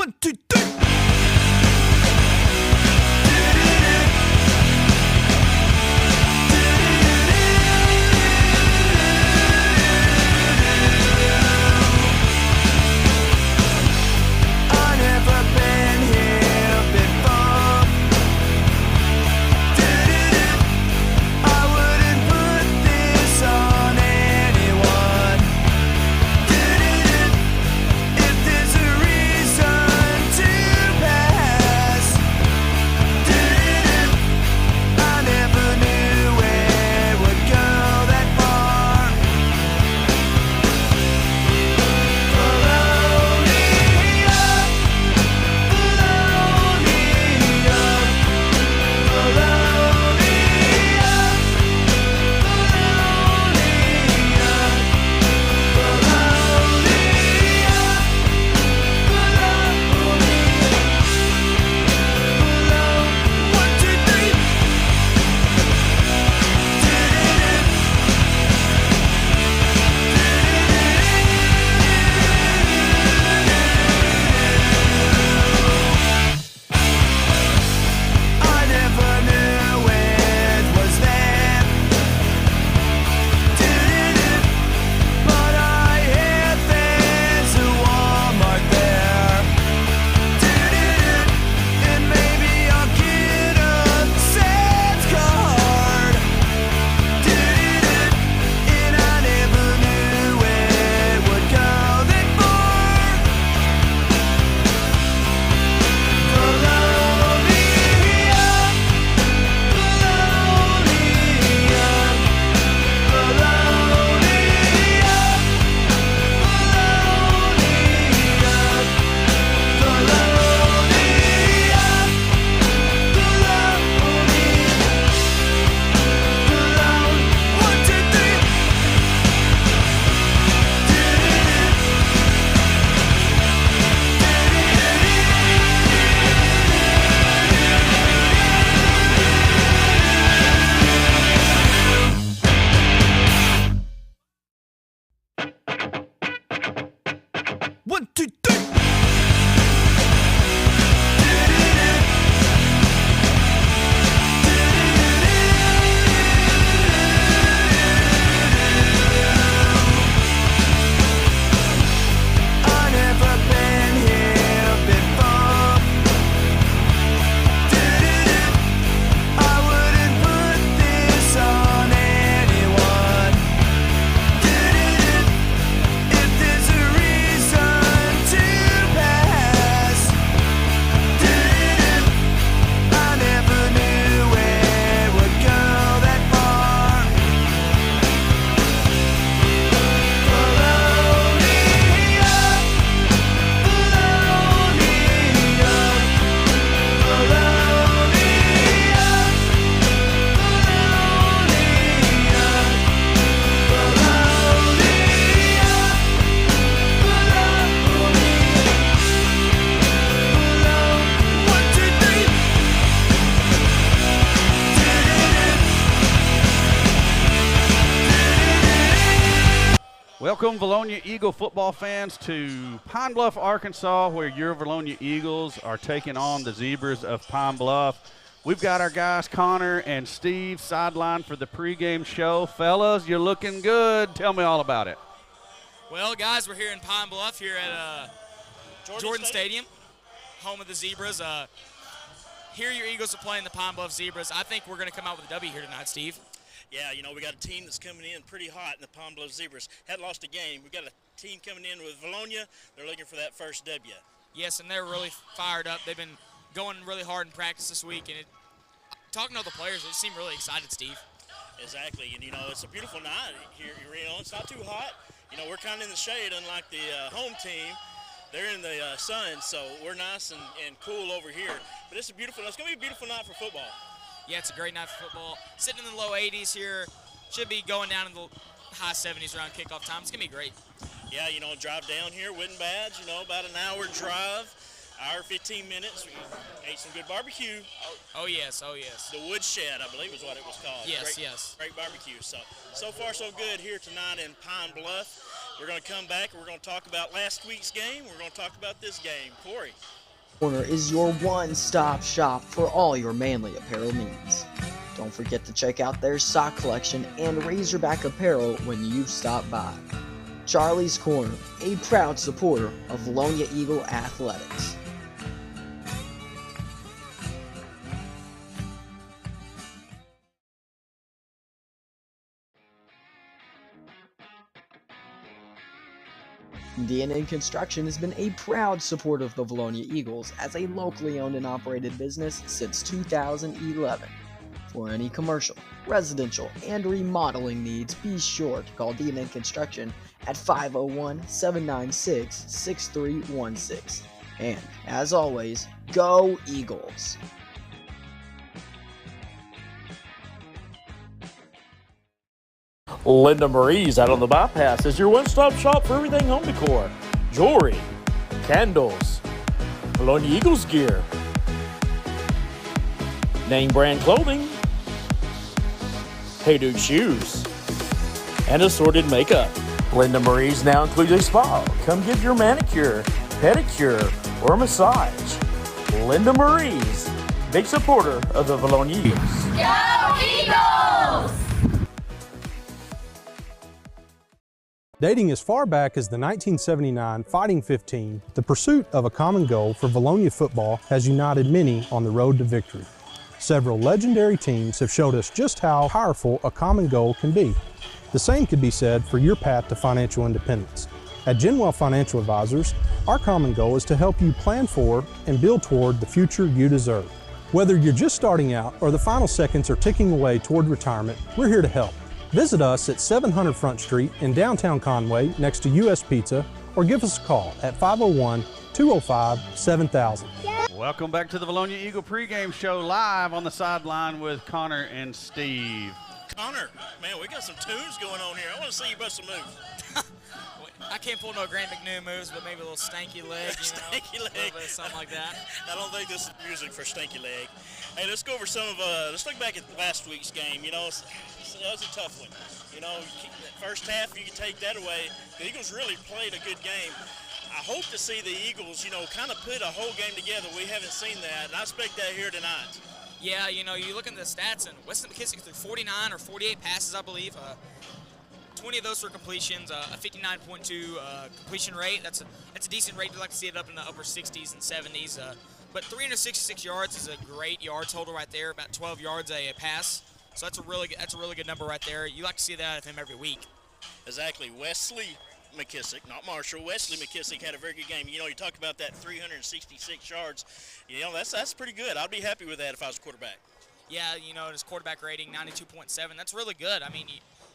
1, 2, 3. Welcome, Vilonia Eagle football fans, to Pine Bluff, Arkansas, where your Vilonia Eagles are taking on the Zebras of Pine Bluff. We've got our guys Connor and Steve sidelined for the pregame show. Fellas, you're looking good. Tell me all about it. Well, guys, we're here in Pine Bluff here at Jordan Stadium, home of the Zebras. Here your Eagles are playing the Pine Bluff Zebras. I think we're going to come out with a W here tonight, Steve. Yeah, you know, we got a team that's coming in pretty hot in the Pine Bluff Zebras. Hadn't lost a game. We got a team coming in with Vilonia. They're looking for that first W. Yes, and they're really fired up. They've been going really hard in practice this week. And talking to all the players, they seem really excited, Steve. Exactly, and, you know, it's a beautiful night here. You know, it's not too hot. You know, we're kind of in the shade, unlike the home team. They're in the sun, so we're nice and cool over here. But it's going to be a beautiful night for football. Yeah, it's a great night for football. Sitting in the low 80s here. Should be going down in the high 70s around kickoff time. It's going to be great. Yeah, you know, drive down here wasn't bad. You know, about an hour drive, hour 15 minutes. We ate some good barbecue. Oh, yes, oh, yes. The Woodshed, I believe is what it was called. Yes, great, yes. Great barbecue. So far, so good here tonight in Pine Bluff. We're going to come back and we're going to talk about last week's game. We're going to talk about this game. Corey. Corner is your one-stop shop for all your manly apparel needs. Don't forget to check out their sock collection and Razorback apparel when you stop by. Charlie's Corner, a proud supporter of Vilonia Eagle Athletics. D&N Construction has been a proud supporter of the Vilonia Eagles as a locally owned and operated business since 2011. For any commercial, residential, and remodeling needs, be sure to call D&N Construction at 501-796-6316. And, as always, go Eagles! Linda Marie's out on the bypass is your one-stop shop for everything home decor, jewelry, candles, Vilonia Eagles gear, name brand clothing, Hey Dude shoes, and assorted makeup. Linda Marie's now includes a spa. Come get your manicure, pedicure, or massage. Linda Marie's, big supporter of the Vilonia Eagles. Go Eagles! Dating as far back as the 1979 Fighting 15, the pursuit of a common goal for Vilonia football has united many on the road to victory. Several legendary teams have showed us just how powerful a common goal can be. The same could be said for your path to financial independence. At Genwell Financial Advisors, our common goal is to help you plan for and build toward the future you deserve. Whether you're just starting out or the final seconds are ticking away toward retirement, we're here to help. Visit us at 700 Front Street in downtown Conway next to US Pizza, or give us a call at 501-205-7000. Welcome back to the Vilonia Eagle pregame show, live on the sideline with Connor and Steve. Connor, man, we got some tunes going on here. I want to see you bust some moves. I can't pull no Grand McNew moves, but maybe a little stanky leg, Stanky leg. A little bit of something like that. I don't think this is music for stanky leg. Hey, let's go over some of, let's look back at last week's game. You know, that was a tough one. You know, that first half, you can take that away. The Eagles really played a good game. I hope to see the Eagles, you know, kind of put a whole game together. We haven't seen that, and I expect that here tonight. Yeah, you know, you look at the stats, and Weston McKissick threw 49 or 48 passes, I believe. 20 of those were completions, a 59.2 completion rate. That's a decent rate. We'd like to see it up in the upper 60s and 70s. But 366 yards is a great yard total right there, about 12 yards a pass. So that's a really good number right there. You like to see that out of him every week. Exactly. Wesley McKissick, not Marshall. Wesley McKissick had a very good game. You know, you talk about that 366 yards. You know, that's pretty good. I'd be happy with that if I was quarterback. Yeah, you know, his quarterback rating, 92.7. That's really good. I mean,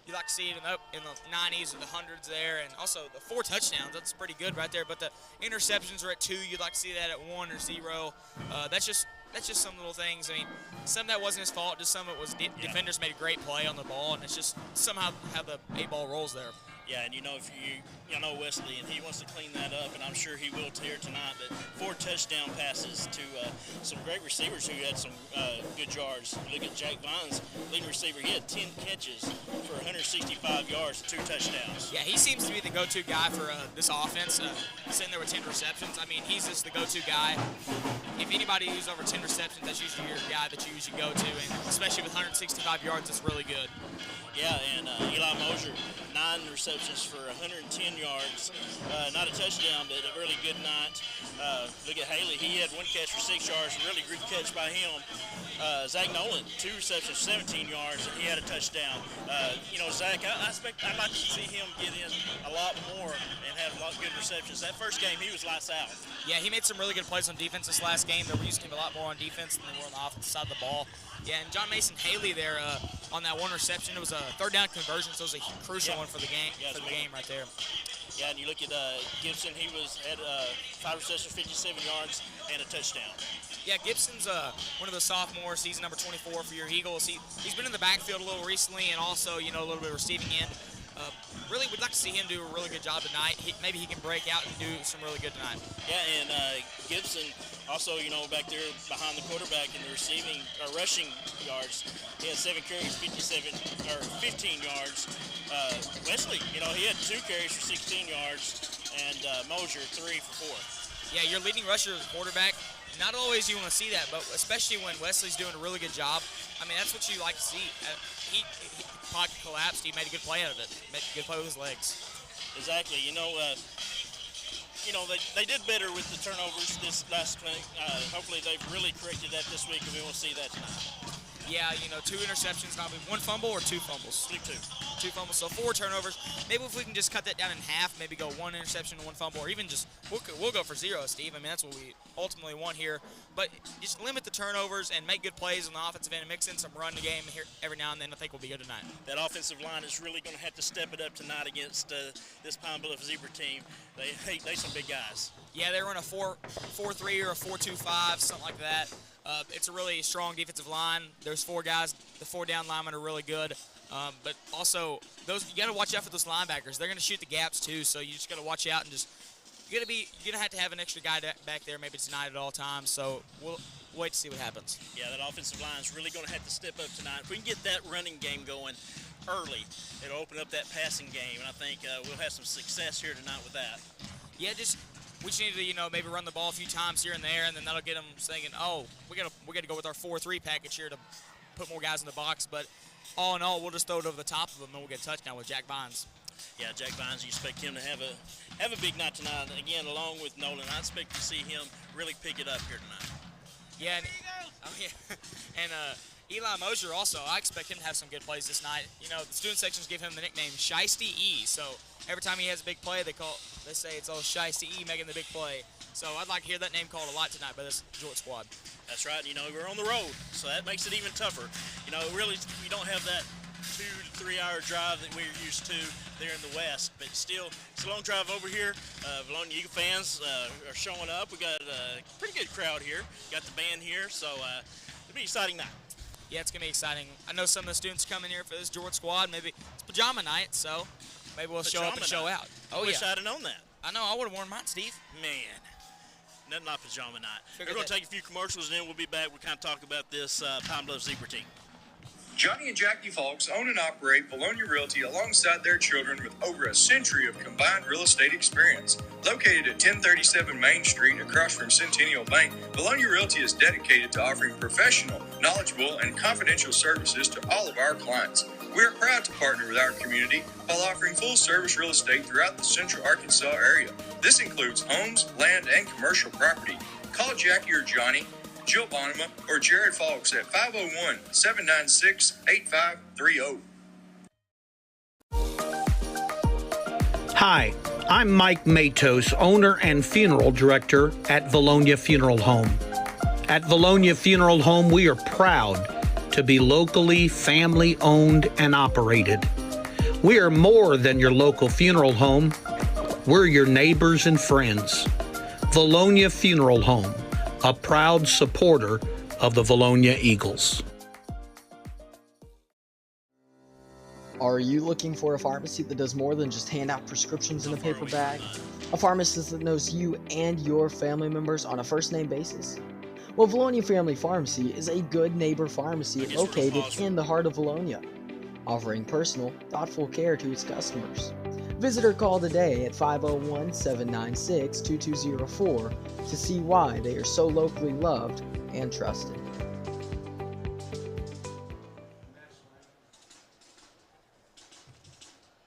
you like to see it in the 90s or the hundreds there, and also the 4 touchdowns. That's pretty good right there. But the interceptions are at 2. You'd like to see that at 1 or 0. That's just some little things. I mean, some of that wasn't his fault. Just some of it was defenders made a great play on the ball, and it's just somehow how the A-ball rolls there. Yeah, and you know, if you know Wesley, and he wants to clean that up, and I'm sure he will here tonight. But 4 touchdown passes to some great receivers who had some good yards. Look at Jack Vines, leading receiver. He had 10 catches for 165 yards and 2 touchdowns. Yeah, he seems to be the go-to guy for this offense. Sitting there with 10 receptions. I mean, he's just the go-to guy. If anybody who's over 10 receptions, that's usually your guy that you usually go to, and especially with 165 yards, it's really good. Yeah, and Eli Mosier, 9 receptions for 110 yards. Not a touchdown, but a really good night. Look at Haley. He had 1 catch for 6 yards. Really good catch by him. Zach Nolan, 2 receptions, 17 yards, and he had a touchdown. You know, Zach, I'd like to see him get in a lot more and have a lot of good receptions. That first game, he was lights out. Yeah, he made some really good plays on defense this last game. They were using him a lot more on defense than they were on the offensive side of the ball. Yeah, and John Mason Haley there on that 1 reception. It was a 3rd down conversion, so it was a crucial one for the game. Yeah, right there. Yeah, and you look at Gibson. He had 5 receptions, 57 yards, and a touchdown. Yeah, Gibson's one of the sophomores. He's number 24 for your Eagles. He's been in the backfield a little recently, and also, you know, a little bit of receiving end. Really, we'd like to see him do a really good job tonight. Maybe he can break out and do some really good tonight. Yeah, and Gibson also, you know, back there behind the quarterback in the receiving or rushing yards, he had 7 carries, 15 yards. Wesley, you know, he had 2 carries for 16 yards, and Mosier 3 for 4. Yeah, your leading rusher is the quarterback. not always you want to see that, but especially when Wesley's doing a really good job. I mean, that's what you like to see. He pocket collapsed. He made a good play out of it. Made a good play with his legs. Exactly. They did better with the turnovers this last week. Hopefully they've really corrected that this week, and we will see that tonight. Yeah, 2 interceptions, not 1 fumble or 2 fumbles? 2 fumbles, so 4 turnovers. Maybe if we can just cut that down in half, maybe go 1 interception and 1 fumble, or even just, we'll go for 0, Steve. I mean, that's what we ultimately want here. But just limit the turnovers and make good plays on the offensive end and mix in some run game here every now and then. I think we'll be good tonight. That offensive line is really going to have to step it up tonight against this Pine Bluff Zebra team. They some big guys. Yeah, they run a 4-3 or a 4-2-5, something like that. It's a really strong defensive line. There's 4 guys. The 4 down linemen are really good. But also, you got to watch out for those linebackers. They're going to shoot the gaps too, so you just got to watch out and just you're going to have an extra guy back there maybe tonight at all times. So we'll wait to see what happens. Yeah, that offensive line is really going to have to step up tonight. If we can get that running game going early, it'll open up that passing game, and I think we'll have some success here tonight with that. Yeah, we just need to, maybe run the ball a few times here and there, and then that'll get them thinking, oh, we got to go with our 4-3 package here to put more guys in the box. But all in all, we'll just throw it over the top of them, and we'll get a touchdown with Jack Vines. Yeah, Jack Vines, you expect him to have a big night tonight. Again, along with Nolan, I expect to see him really pick it up here tonight. Yeah, and Eli Mosier also, I expect him to have some good plays this night. The student sections give him the nickname Shiesty E, so every time he has a big play, they say it's all Shiesty E making the big play. So I'd like to hear that name called a lot tonight by this Georgia squad. That's right. We're on the road, so that makes it even tougher. Really, we don't have that 2 to 3 hour drive that we're used to there in the West, but still, it's a long drive over here. Vilonia Eagle fans are showing up. We got a pretty good crowd here. Got the band here, so it'll be an exciting night. Yeah, it's going to be exciting. I know some of the students coming here for this Georgia squad. Maybe it's pajama night, so maybe we'll show up and show out. I wish I'd have known that. I know. I would have worn mine, Steve. Man, nothing like pajama night. We're going to take a few commercials, and then we'll be back. We'll kind of talk about this Pine Bluff Zebra team. Johnny and Jackie Falks own and operate Vilonia Realty alongside their children with over a century of combined real estate experience. Located at 1037 Main Street across from Centennial Bank, Vilonia Realty is dedicated to offering professional, knowledgeable, and confidential services to all of our clients. We are proud to partner with our community while offering full-service real estate throughout the Central Arkansas area. This includes homes, land, and commercial property. Call Jackie or Johnny, Jill Bonema, or Jared Falks at 501-796-8530. Hi, I'm Mike Matos, owner and funeral director at Vilonia Funeral Home. At Vilonia Funeral Home, we are proud to be locally family-owned and operated. We are more than your local funeral home. We're your neighbors and friends. Vilonia Funeral Home, a proud supporter of the Vilonia Eagles. Are you looking for a pharmacy that does more than just hand out prescriptions in a paper bag? A pharmacist that knows you and your family members on a first-name basis? Well, Vilonia Family Pharmacy is a good neighbor pharmacy located in the heart of Vilonia, offering personal, thoughtful care to its customers. Visit or call today at 501-796-2204 to see why they are so locally loved and trusted.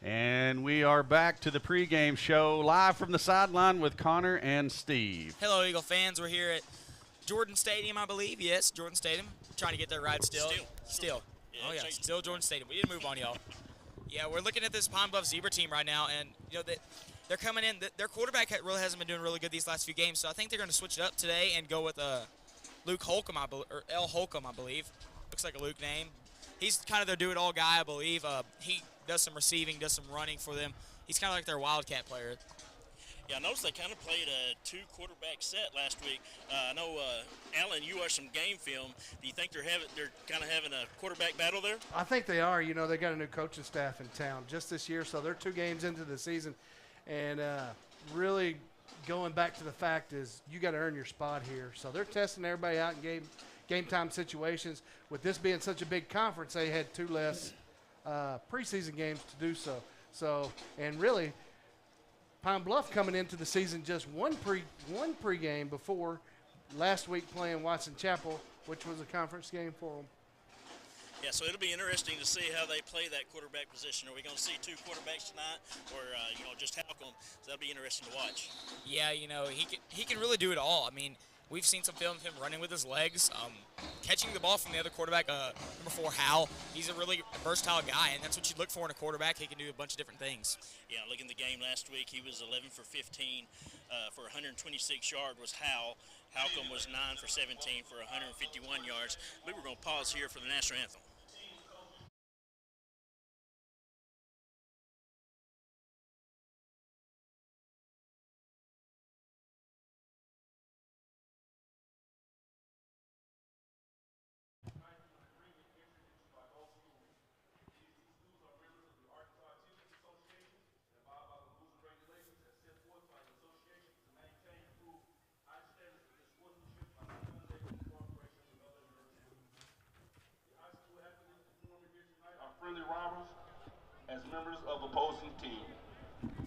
And we are back to the pregame show live from the sideline with Connor and Steve. Hello, Eagle fans. We're here at Jordan Stadium, I believe. Yes, Jordan Stadium. Trying to get that right still. Still. Oh, yeah, still Jordan Stadium. We didn't move on, y'all. Yeah, we're looking at this Pine Bluff Zebra team right now, and they're coming in. Their quarterback really hasn't been doing really good these last few games, so I think they're going to switch it up today and go with Luke Holcomb, or L. Holcomb, I believe. Looks like a Luke name. He's kind of their do-it-all guy, I believe. He does some receiving, does some running for them. He's kind of like their wildcat player. Yeah, I noticed they kind of played a 2-quarterback set last week. I know, Alan, you watched some game film. Do you think they're kind of having a quarterback battle there? I think they are. They got a new coaching staff in town just this year, so they're 2 games into the season. And really going back to the fact is you got to earn your spot here. So they're testing everybody out in game time situations. With this being such a big conference, they had 2 less preseason games to do so. And really, Pine Bluff coming into the season just one pregame before last week playing Watson Chapel, which was a conference game for them. Yeah, so it'll be interesting to see how they play that quarterback position. Are we going to see two quarterbacks tonight, or just Halcomb? So that'll be interesting to watch. Yeah, he can really do it all. I mean, we've seen some film of him running with his legs, catching the ball from the other quarterback, number 4, Hal. He's a really versatile guy, and that's what you look for in a quarterback. He can do a bunch of different things. Yeah, look in the game last week, he was 11 for 15 for 126 yards was Hal. Halcomb was 9 for 17 for 151 yards. We were going to pause here for the national anthem. Friendly rivals as members of opposing team.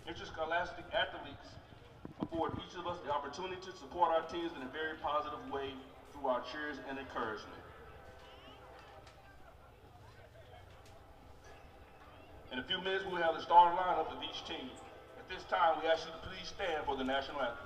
Interscholastic athletes afford each of us the opportunity to support our teams in a very positive way through our cheers and encouragement. In a few minutes, we will have the starting lineup of each team. At this time, we ask you to please stand for the national anthem.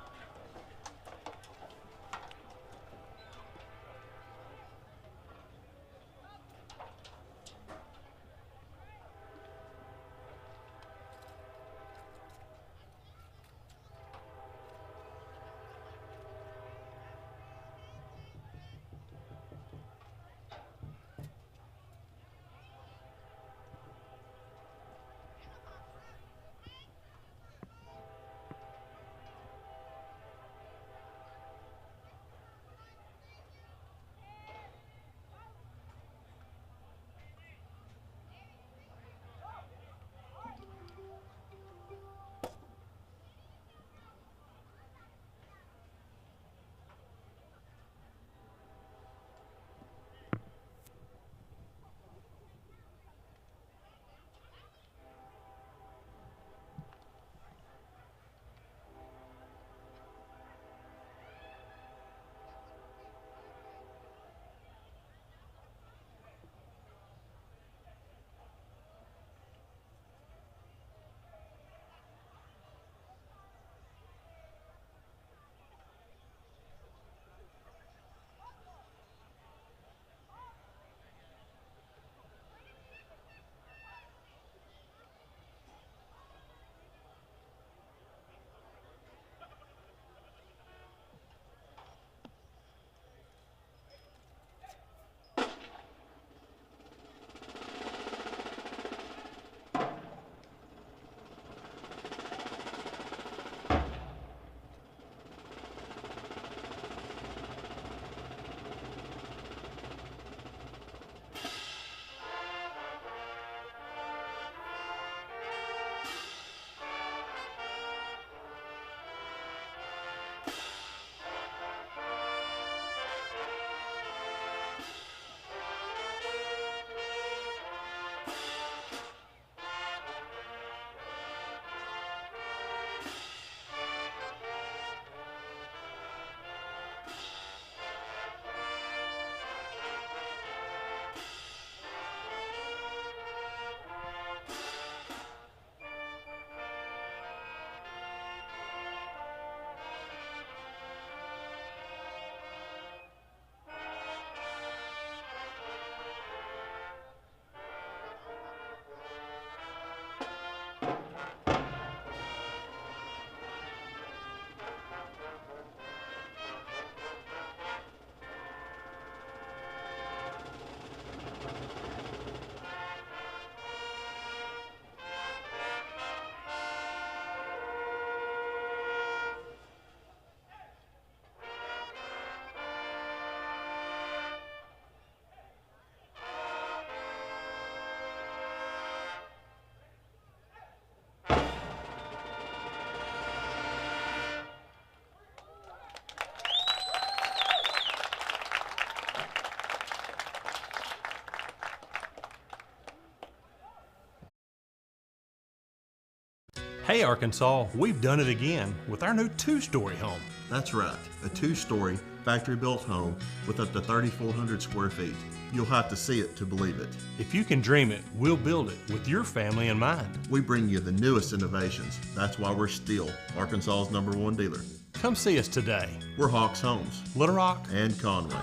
Hey Arkansas, we've done it again with our new two-story home. That's right, a two-story factory-built home with up to 3,400 square feet. You'll have to see it to believe it. If you can dream it, we'll build it with your family in mind. We bring you the newest innovations. That's why we're still Arkansas's #1 dealer. Come see us today. We're Hawks Homes, Little Rock, and Conway.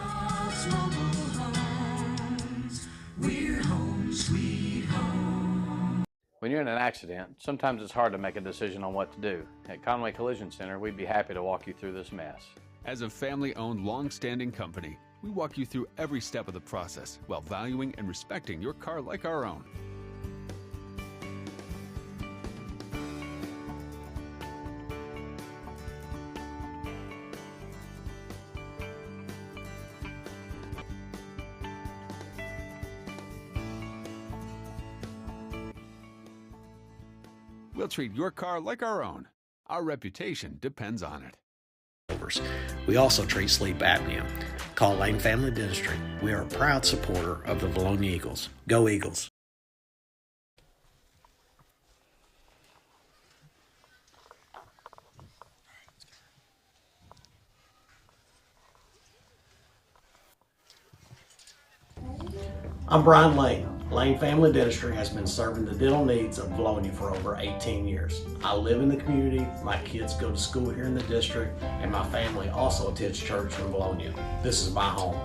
We're home, sweet home. When you're in an accident, sometimes it's hard to make a decision on what to do. At Conway Collision Center, we'd be happy to walk you through this mess. As a family-owned, long-standing company, we walk you through every step of the process while valuing and respecting your car like our own. We'll treat your car like our own. Our reputation depends on it. We also treat sleep apnea. Call Lane Family Dentistry. We are a proud supporter of the Vilonia Eagles. Go Eagles! I'm Brian Lane. Lane Family Dentistry has been serving the dental needs of Vilonia for over 18 years. I live in the community, my kids go to school here in the district, and my family also attends church in Vilonia. This is my home.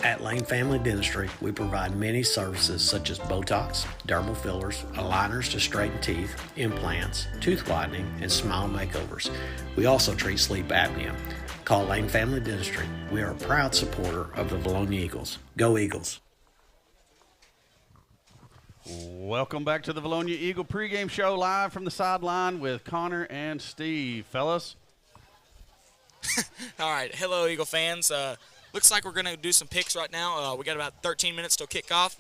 At Lane Family Dentistry, we provide many services such as Botox, dermal fillers, aligners to straighten teeth, implants, tooth whitening, and smile makeovers. We also treat sleep apnea. Call Lane Family Dentistry. We are a proud supporter of the Vilonia Eagles. Go Eagles! Welcome back to the Vilonia Eagle pregame show live from the sideline with Connor and Steve. Fellas. All right. Hello, Eagle fans. Looks like we're going to do some picks right now. We got about 13 minutes till kickoff.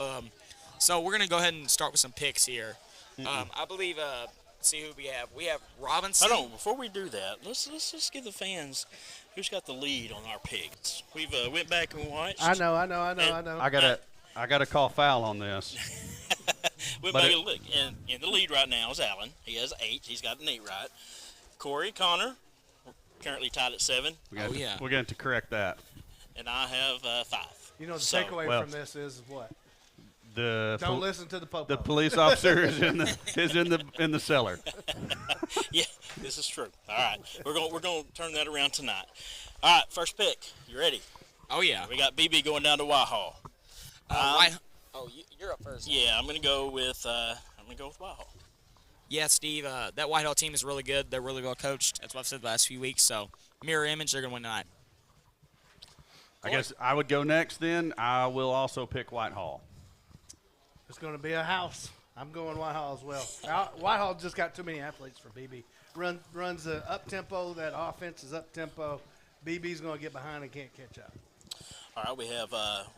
So we're going to go ahead and start with some picks here. I believe, let's see who we have. We have Robinson. Hold on. Before we do that, let's just give the fans who's got the lead on our picks. We've went back and watched. I know. I got to call foul on this. We're back and look. In the lead right now is Allen. He has 8. He's got an 8 right. Corey, Connor, currently tied at 7. We're going to correct that. And I have 5. You know, the takeaway from this is what? Don't listen to the popo. The police officer is in the cellar. Yeah, this is true. All right, we're going to turn that around tonight. All right, first pick. You ready? Oh yeah. We got BB going down to Whitehall. You're up first. Yeah, I'm going to go with Whitehall. Yeah, Steve. That Whitehall team is really good. They're really well coached. That's what I've said the last few weeks. So mirror image, they're going to win tonight. I guess I would go next then. I will also pick Whitehall. It's going to be a house. I'm going Whitehall as well. Whitehall just got too many athletes for BB. Runs the up-tempo. That offense is up-tempo. BB's going to get behind and can't catch up. All right, we have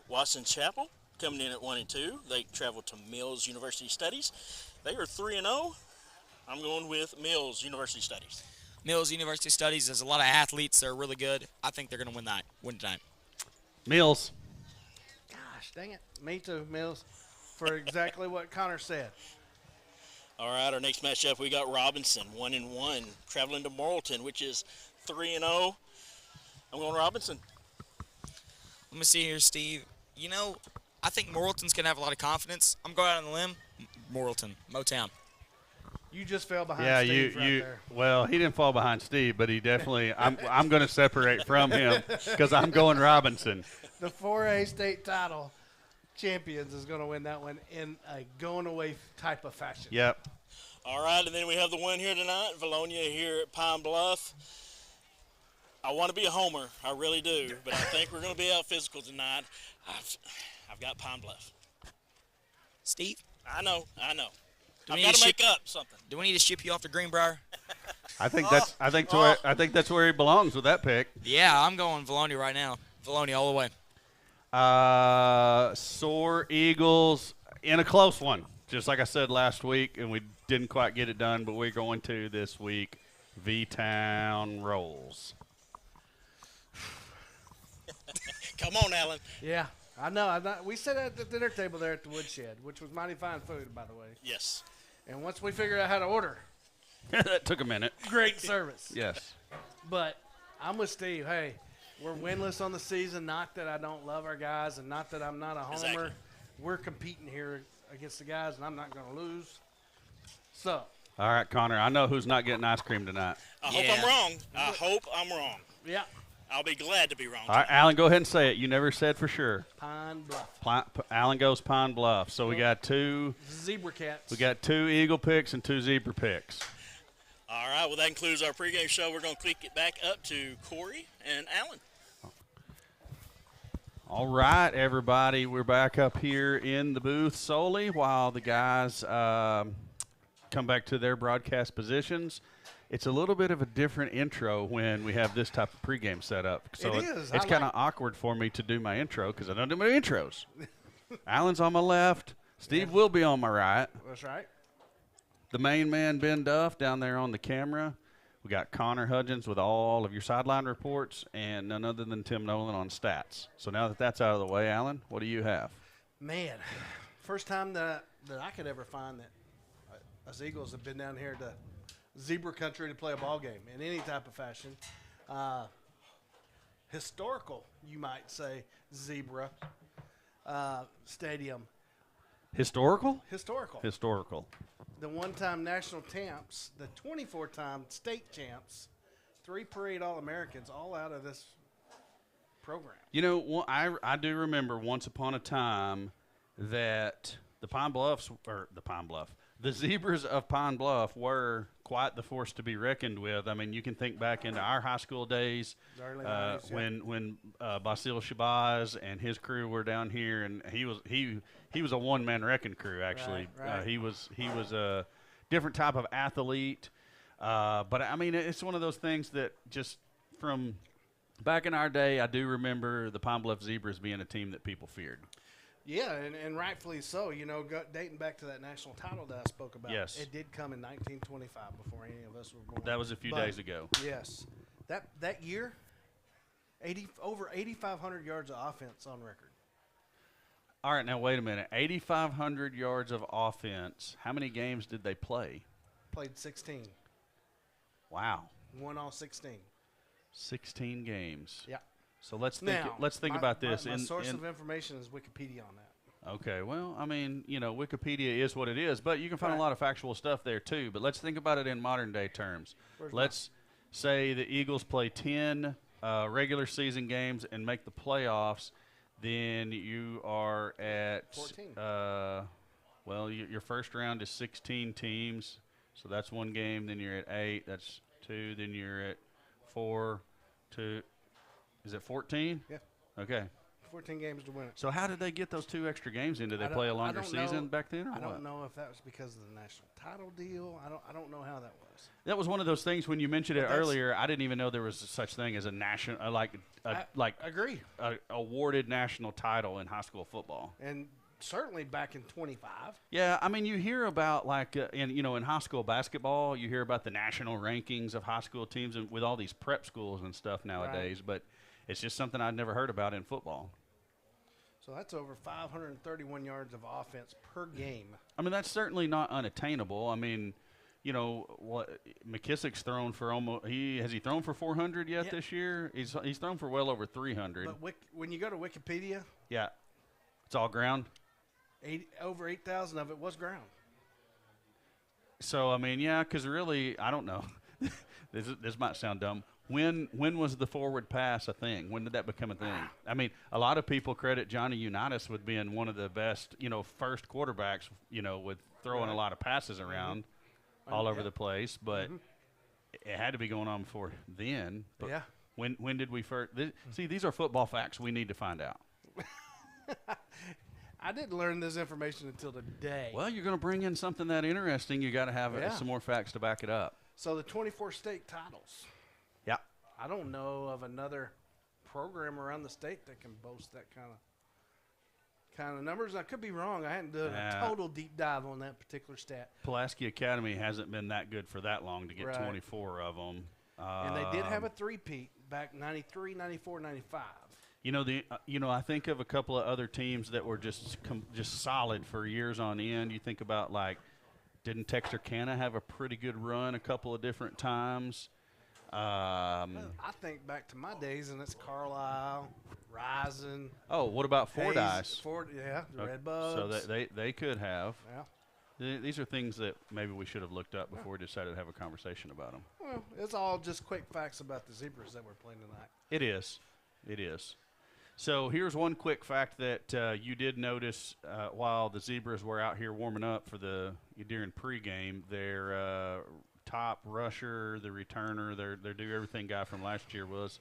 Watson Chapel coming in at 1 and 2. They travel to Mills University Studies. They are 3-0. I'm going with Mills University Studies. Mills University Studies. There's a lot of athletes. They're really good. I think they're going to win tonight. Mills. Gosh, dang it. Me too, Mills, for exactly what Connor said. All right, our next matchup, we got Robinson, 1 and 1, traveling to Morrilton, which is 3-0. I'm going Robinson. Let me see here, Steve. You know, I think Morrilton's going to have a lot of confidence. I'm going out on the limb. Morrilton, Motown. You just fell behind Steve right there. Well, he didn't fall behind Steve, but he definitely I'm going to separate from him because I'm going Robinson. The 4A state title champions is going to win that one in a going-away type of fashion. Yep. All right, and then we have the one here tonight, Vilonia here at Pine Bluff. I want to be a homer, I really do, but I think we're going to be out physical tonight. I've got Pine Bluff. Steve? I know. I've Do we got to make up something. Do we need to ship you off to Greenbrier? I think that's where he belongs with that pick. Yeah, I'm going Vilonia right now. Vilonia all the way. Soar Eagles in a close one, just like I said last week, and we didn't quite get it done, but we're going to this week. V-Town rolls. Come on, Alan. Yeah, I know. We sat at the dinner table there at the Woodshed, which was mighty fine food, by the way. Yes. And once we figured out how to order. That took a minute. Great service. Yes. But I'm with Steve. Hey, We're winless on the season. Not that I don't love our guys and not that I'm not a homer. Exactly. We're competing here against the guys, and I'm not going to lose. So. All right, Connor, I know who's not getting ice cream tonight. I hope I'm wrong. I hope I'm wrong. Yeah. I'll be glad to be wrong. All right, Alan, go ahead and say it. You never said for sure. Pine Bluff. Alan goes Pine Bluff. So we got 2 Zebra Cats. We got 2 Eagle picks and 2 Zebra picks. All right, well, that concludes our pregame show. We're going to click it back up to Corey and Alan. All right, everybody. We're back up here in the booth solely while the guys come back to their broadcast positions. It's a little bit of a different intro when we have this type of pregame set up. So it's kind of awkward for me to do my intro because I don't do my intros. Alan's on my left. Steve will be on my right. That's right. The main man, Ben Duff, down there on the camera. We got Connor Hudgens with all of your sideline reports and none other than Tim Nolan on stats. So now that that's out of the way, Alan, what do you have? Man, first time that I could ever find that us Eagles have been down here to Zebra Country to play a ball game in any type of fashion. Historical, you might say, Zebra Stadium. Historical? Historical. Historical. The one-time national champs, the 24-time state champs, 3 parade All-Americans, all out of this program. You know, I do remember once upon a time that the Zebras of Pine Bluff were quite the force to be reckoned with. I mean, you can think back into our high school days when Basil Shabazz and his crew were down here, and he was a one-man wrecking crew. Actually, right. He was a different type of athlete. But I mean, it's one of those things that just from back in our day, I do remember the Pine Bluff Zebras being a team that people feared. Yeah, and rightfully so. You know, dating back to that national title that I spoke about. Yes. It did come in 1925 before any of us were born. That was a few days ago. Yes. That year, over 8,500 yards of offense on record. All right, now wait a minute. 8,500 yards of offense. How many games did they play? Played 16. Wow. Won all 16. 16 games. Yeah. So let's think about this. My source of information is Wikipedia on that. Okay. Well, I mean, you know, Wikipedia is what it is, but you can find a lot of factual stuff there too. But let's think about it in modern day terms. Let's say the Eagles play 10 regular season games and make the playoffs. Then you are at 14. Your first round is 16 teams, so that's 1 game. Then you're at 8. That's 2. Then you're at 4. 2. Is it 14? Yeah. Okay. 14 games to win it. So how did they get those 2 extra games in? Did they play a longer season back then, or what? I don't know if that was because of the national title deal. I don't know how that was. That was one of those things when you mentioned it earlier. I didn't even know there was such thing as a national, agree, awarded national title in high school football. And certainly back in 25. Yeah, I mean, you hear about in high school basketball, you hear about the national rankings of high school teams and with all these prep schools and stuff nowadays. Right. But it's just something I'd never heard about in football. So that's over 531 yards of offense per game. I mean, that's certainly not unattainable. I mean, you know, what McKissick's thrown for almost has he thrown for 400 yet this year? He's thrown for well over 300. But when you go to Wikipedia, yeah, it's all ground. Over 8,000 of it was ground. So I mean, yeah, because really, I don't know. This might sound dumb. When was the forward pass a thing? When did that become a thing? I mean, a lot of people credit Johnny Unitas with being one of the best, first quarterbacks, with throwing a lot of passes around all over the place. But it had to be going on before then. But yeah. When did we first? See, these are football facts we need to find out. I didn't learn this information until today. Well, you're going to bring in something that interesting. You got to have some more facts to back it up. So the 24 state titles. Yeah. I don't know of another program around the state that can boast that kind of numbers. I could be wrong. I hadn't done a total deep dive on that particular stat. Pulaski Academy hasn't been that good for that long to get 24 of them. And they did have a three-peat back 93, 94, 95. I think of a couple of other teams that were just solid for years on end. You think about didn't Texarkana have a pretty good run a couple of different times? I think back to my days, and it's Carlisle, Rising. Oh, what about Fordyce? The Red Bugs. So they could have. Yeah. These are things that maybe we should have looked up before we decided to have a conversation about them. Well, it's all just quick facts about the Zebras that we're playing tonight. It is. It is. So here's one quick fact that you did notice while the Zebras were out here warming up during pregame. Their top rusher, the returner, their do everything guy from last year was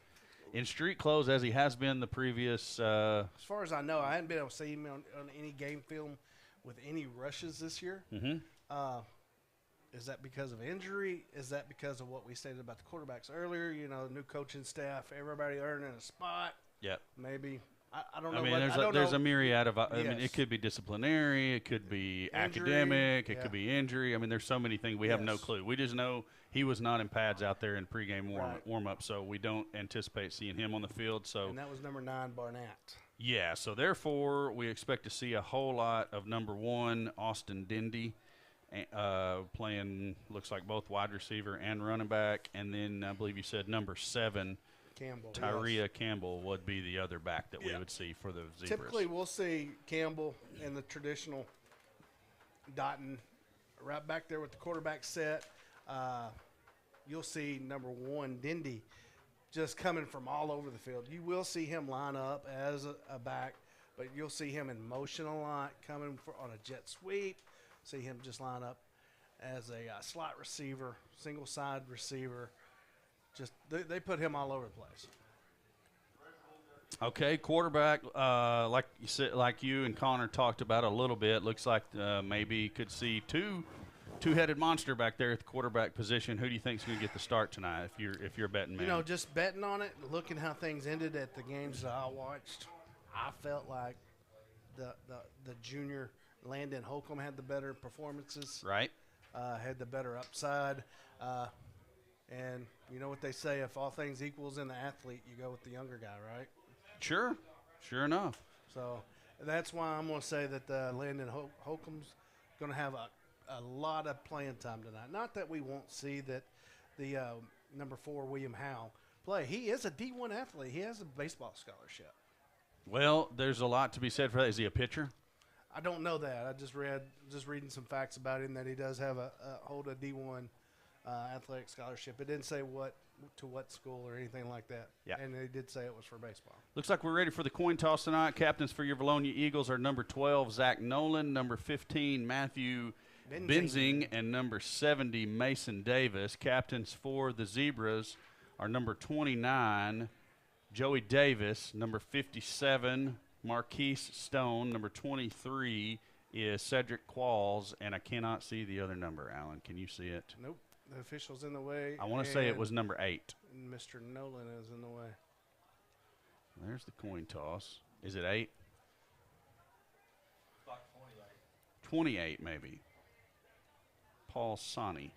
in street clothes as he has been the previous. As far as I know, I hadn't been able to see him on any game film with any rushes this year. Mm-hmm. Is that because of injury? Is that because of what we stated about the quarterbacks earlier? You know, new coaching staff, everybody earning a spot. Yep. Maybe. I don't know. I mean, there's a myriad of. I mean, it could be disciplinary. It could be academic. It could be injury. I mean, there's so many things. We have no clue. We just know he was not in pads out there in pregame warm up, so we don't anticipate seeing him on the field. So. And that was number 9, Barnett. Yeah. So therefore, we expect to see a whole lot of number 1, Austin Dindy, playing looks like both wide receiver and running back, and then I believe you said number 7. Campbell. Tyria Campbell would be the other back that we would see for the Zebras. Typically, we'll see Campbell in the traditional dotting right back there with the quarterback set. You'll see number 1, Dindy, just coming from all over the field. You will see him line up as a back, but you'll see him in motion a lot, coming on a jet sweep. See him just line up as a slot receiver, single side receiver. Just they put him all over the place. Okay, quarterback, like you said, like you and Connor talked about a little bit. Looks like maybe could see two-headed monster back there at the quarterback position. Who do you think is going to get the start tonight? If you're a betting man, you know, just betting on it, looking how things ended at the games that I watched, I felt like the junior Landon Holcomb had the better performances. Right. Had the better upside. And you know what they say, if all things equals in the athlete, you go with the younger guy, right? Sure enough. So that's why I'm going to say that Landon Holcomb's going to have a lot of playing time tonight. Not that we won't see that the number 4, William Howe, play. He is a D1 athlete. He has a baseball scholarship. Well, there's a lot to be said for that. Is he a pitcher? I don't know that. I just reading some facts about him that he does have hold a D1 athletic scholarship. It didn't say what school or anything like that. Yeah. And they did say it was for baseball. Looks like we're ready for the coin toss tonight. Captains for your Vilonia Eagles are number 12, Zach Nolan, number 15, Matthew Benzing, and number 70, Mason Davis. Captains for the Zebras are number 29, Joey Davis, number 57, Marquise Stone, number 23 is Cedric Qualls, and I cannot see the other number, Alan. Can you see it? Nope. The official's in the way. I want to say it was number 8. Mr. Nolan is in the way. There's the coin toss. Is it 8? 28 maybe. Paul Sonny.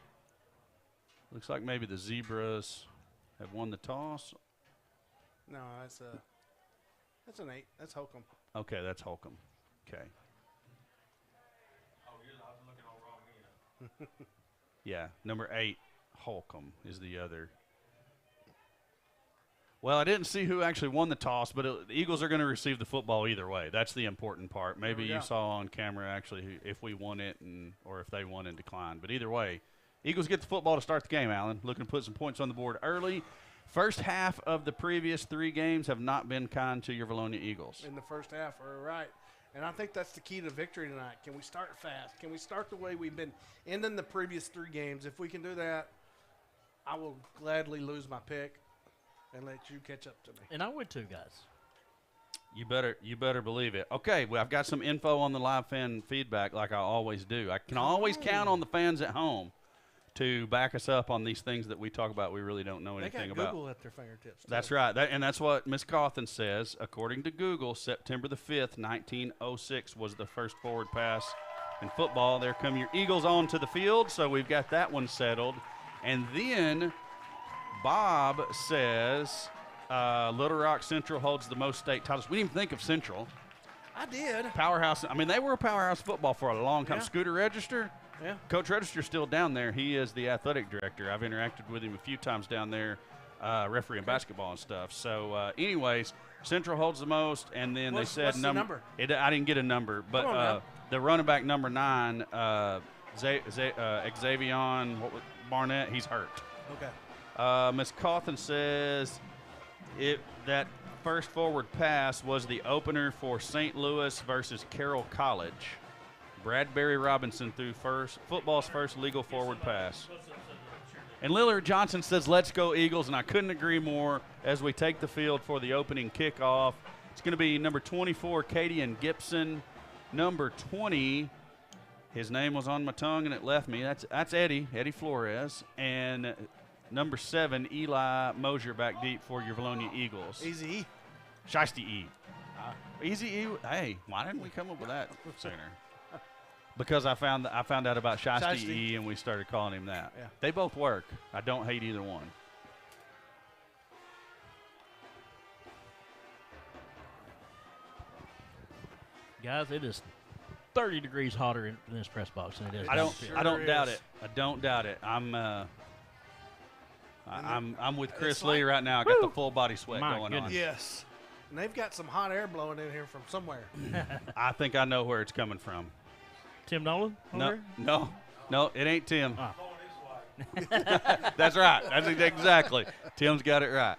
Looks like maybe the Zebras have won the toss. No, that's an 8. That's Holcomb. Okay, that's Holcomb. Okay. Oh, I was looking all wrong again. Yeah, number 8, Holcomb is the other. Well, I didn't see who actually won the toss, but the Eagles are going to receive the football either way. That's the important part. Maybe you saw on camera actually if we won it or if they won and declined. But either way, Eagles get the football to start the game, Alan. Looking to put some points on the board early. First half of the previous 3 games have not been kind to your Vilonia Eagles. In the first half, right. And I think that's the key to victory tonight. Can we start fast? Can we start the way we've been ending the previous 3 games? If we can do that, I will gladly lose my pick and let you catch up to me. And I would too, guys. You better believe it. Okay, well, I've got some info on the live fan feedback like I always do. I can always count on the fans at home to back us up on these things that we talk about we really don't know anything about. They got Google at their fingertips, too. That's right. And that's what Ms. Cawthon says. According to Google, September the 5th, 1906 was the first forward pass in football. There come your Eagles onto the field, so we've got that one settled. And then Bob says Little Rock Central holds the most state titles. We didn't even think of Central. I did. Powerhouse. I mean, they were a powerhouse football for a long time. Yeah. Scooter Register. Yeah. Coach Register's still down there. He is the athletic director. I've interacted with him a few times down there, refereeing basketball and stuff. So, anyways, Central holds the most, and then What's they said the number? I didn't get a number, but the running back number 9, Xavion Barnett, he's hurt. Okay. Ms. Cawthon says that first forward pass was the opener for St. Louis versus Carroll College. Bradbury Robinson threw football's first legal forward pass. And Lillard Johnson says, let's go Eagles, and I couldn't agree more as we take the field for the opening kickoff. It's going to be number 24, Cadian Gibson. Number 20, his name was on my tongue and it left me. That's Eddie Flores. And number 7, Eli Mosier back deep for your Vilonia Eagles. Easy E. Shiesty E. Easy E. Hey, why didn't we come up with that sooner? Because I found out about Shiesty E and we started calling him that. Yeah. They both work. I don't hate either one. Guys, it is 30 degrees hotter in this press box than it is. I don't doubt it. I don't doubt it. I'm with Chris Lee right now. I got the full body sweat going on. Yes. And they've got some hot air blowing in here from somewhere. I think I know where it's coming from. Tim Nolan? No, it ain't Tim. Oh. That's right. That's exactly. Tim's got it right.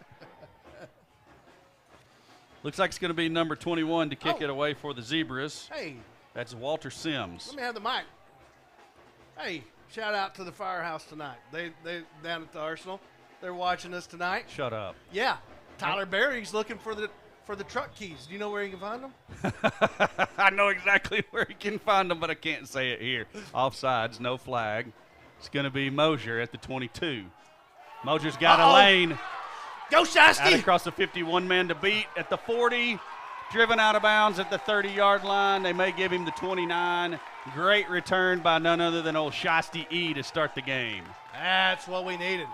Looks like it's going to be number 21 to kick it away for the Zebras. Hey. That's Walter Sims. Let me have the mic. Hey, shout out to the Firehouse tonight. They down at the Arsenal. They're watching us tonight. Shut up. Yeah. Tyler Berry's looking for the truck keys. Do you know where you can find them? I know exactly where you can find them, but I can't say it here. Offsides, no flag. It's going to be Mosier at the 22. Mosier's got a lane. Go, Shiesty! Out across the 51-man to beat at the 40. Driven out of bounds at the 30-yard line. They may give him the 29. Great return by none other than old Shiesty E to start the game. That's what we needed.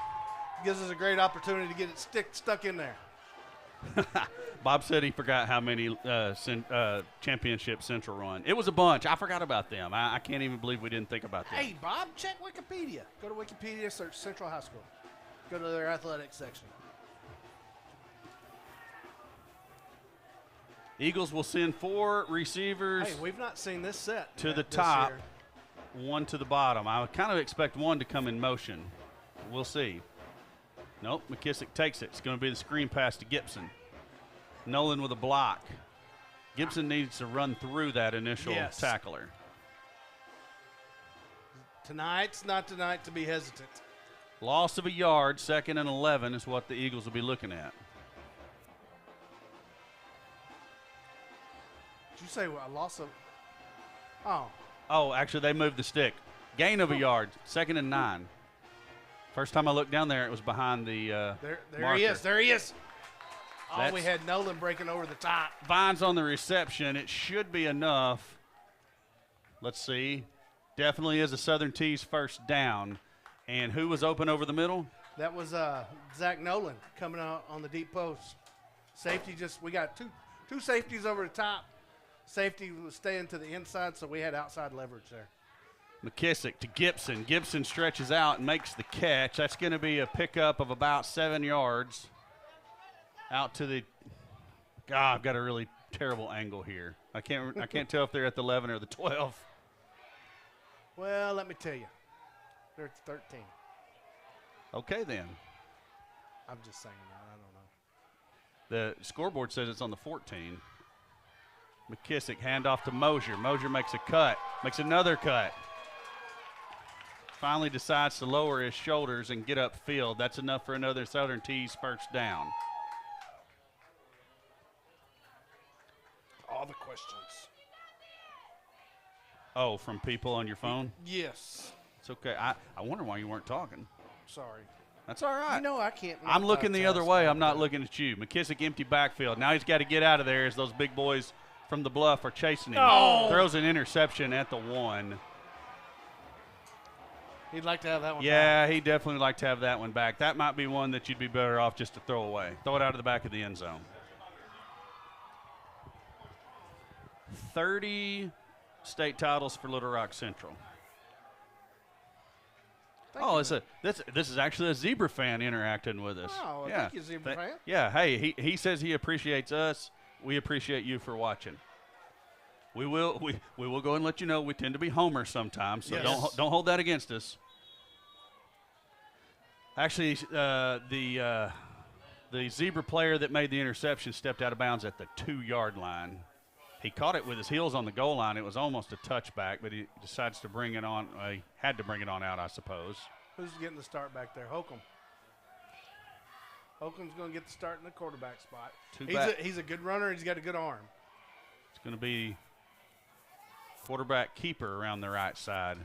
Gives us a great opportunity to get it stuck in there. Bob said he forgot how many championships Central run. It was a bunch. I forgot about them. I can't even believe we didn't think about them. Hey, Bob, check Wikipedia. Go to Wikipedia, search Central High School. Go to their athletics section. Eagles will send 4 receivers. Hey, we've not seen this set to the top, 1 to the bottom. I would kind of expect 1 to come in motion. We'll see. Nope, McKissick takes it. It's going to be the screen pass to Gibson. Nolan with a block. Gibson needs to run through that initial tackler. Tonight's not tonight to be hesitant. Loss of a yard, 2nd and 11 is what the Eagles will be looking at. Did you say a loss of? Oh, actually, they moved the stick. Gain of a yard, 2nd and 9. First time I looked down there, it was behind the There marker. he is. There he is. Oh, we had Nolan breaking over the top. Vines on the reception. It should be enough. Let's see. Definitely is a Southern Tees first down. And who was open over the middle? That was Zach Nolan coming out on the deep post. Safety we got two safeties over the top. Safety was staying to the inside, so we had outside leverage there. McKissick to Gibson. Gibson stretches out and makes the catch. That's going to be a pickup of about 7 yards. Out to the – God, I've got a really terrible angle here. I can't tell if they're at the 11 or the 12. Well, let me tell you. They're at the 13. Okay, then. I'm just saying that. I don't know. The scoreboard says it's on the 14. McKissick, handoff to Mosier. Mosier makes a cut, makes another cut. Finally decides to lower his shoulders and get upfield. That's enough for another Southern Tees first down. All the questions. Oh, from people on your phone? Yes. It's okay. I wonder why you weren't talking. Sorry. That's all right. You know I can't. I'm looking the other way. I'm not looking at you. McKissick empty backfield. Now he's got to get out of there as those big boys from the Bluff are chasing him. Oh. Throws an interception at the 1. He'd like to have that one back. back. He'd definitely like to have that one back. That might be one that you'd be better off just to throw away. Throw it out of the back of the end zone. 30 state titles for Little Rock Central. This is actually a Zebra fan interacting with us. Oh, yeah. thank you, Zebra fan. Yeah, hey, he says he appreciates us. We appreciate you for watching. We will go and let you know we tend to be homers sometimes, so don't hold that against us. Actually, the Zebra player that made the interception stepped out of bounds at the 2-yard line. He caught it with his heels on the goal line. It was almost a touchback, but he decides to bring it on. He had to bring it on out, I suppose. Who's getting the start back there? Holcomb. Holcomb's going to get the start in the quarterback spot. He's a good runner. He's got a good arm. It's going to be quarterback keeper around the right side.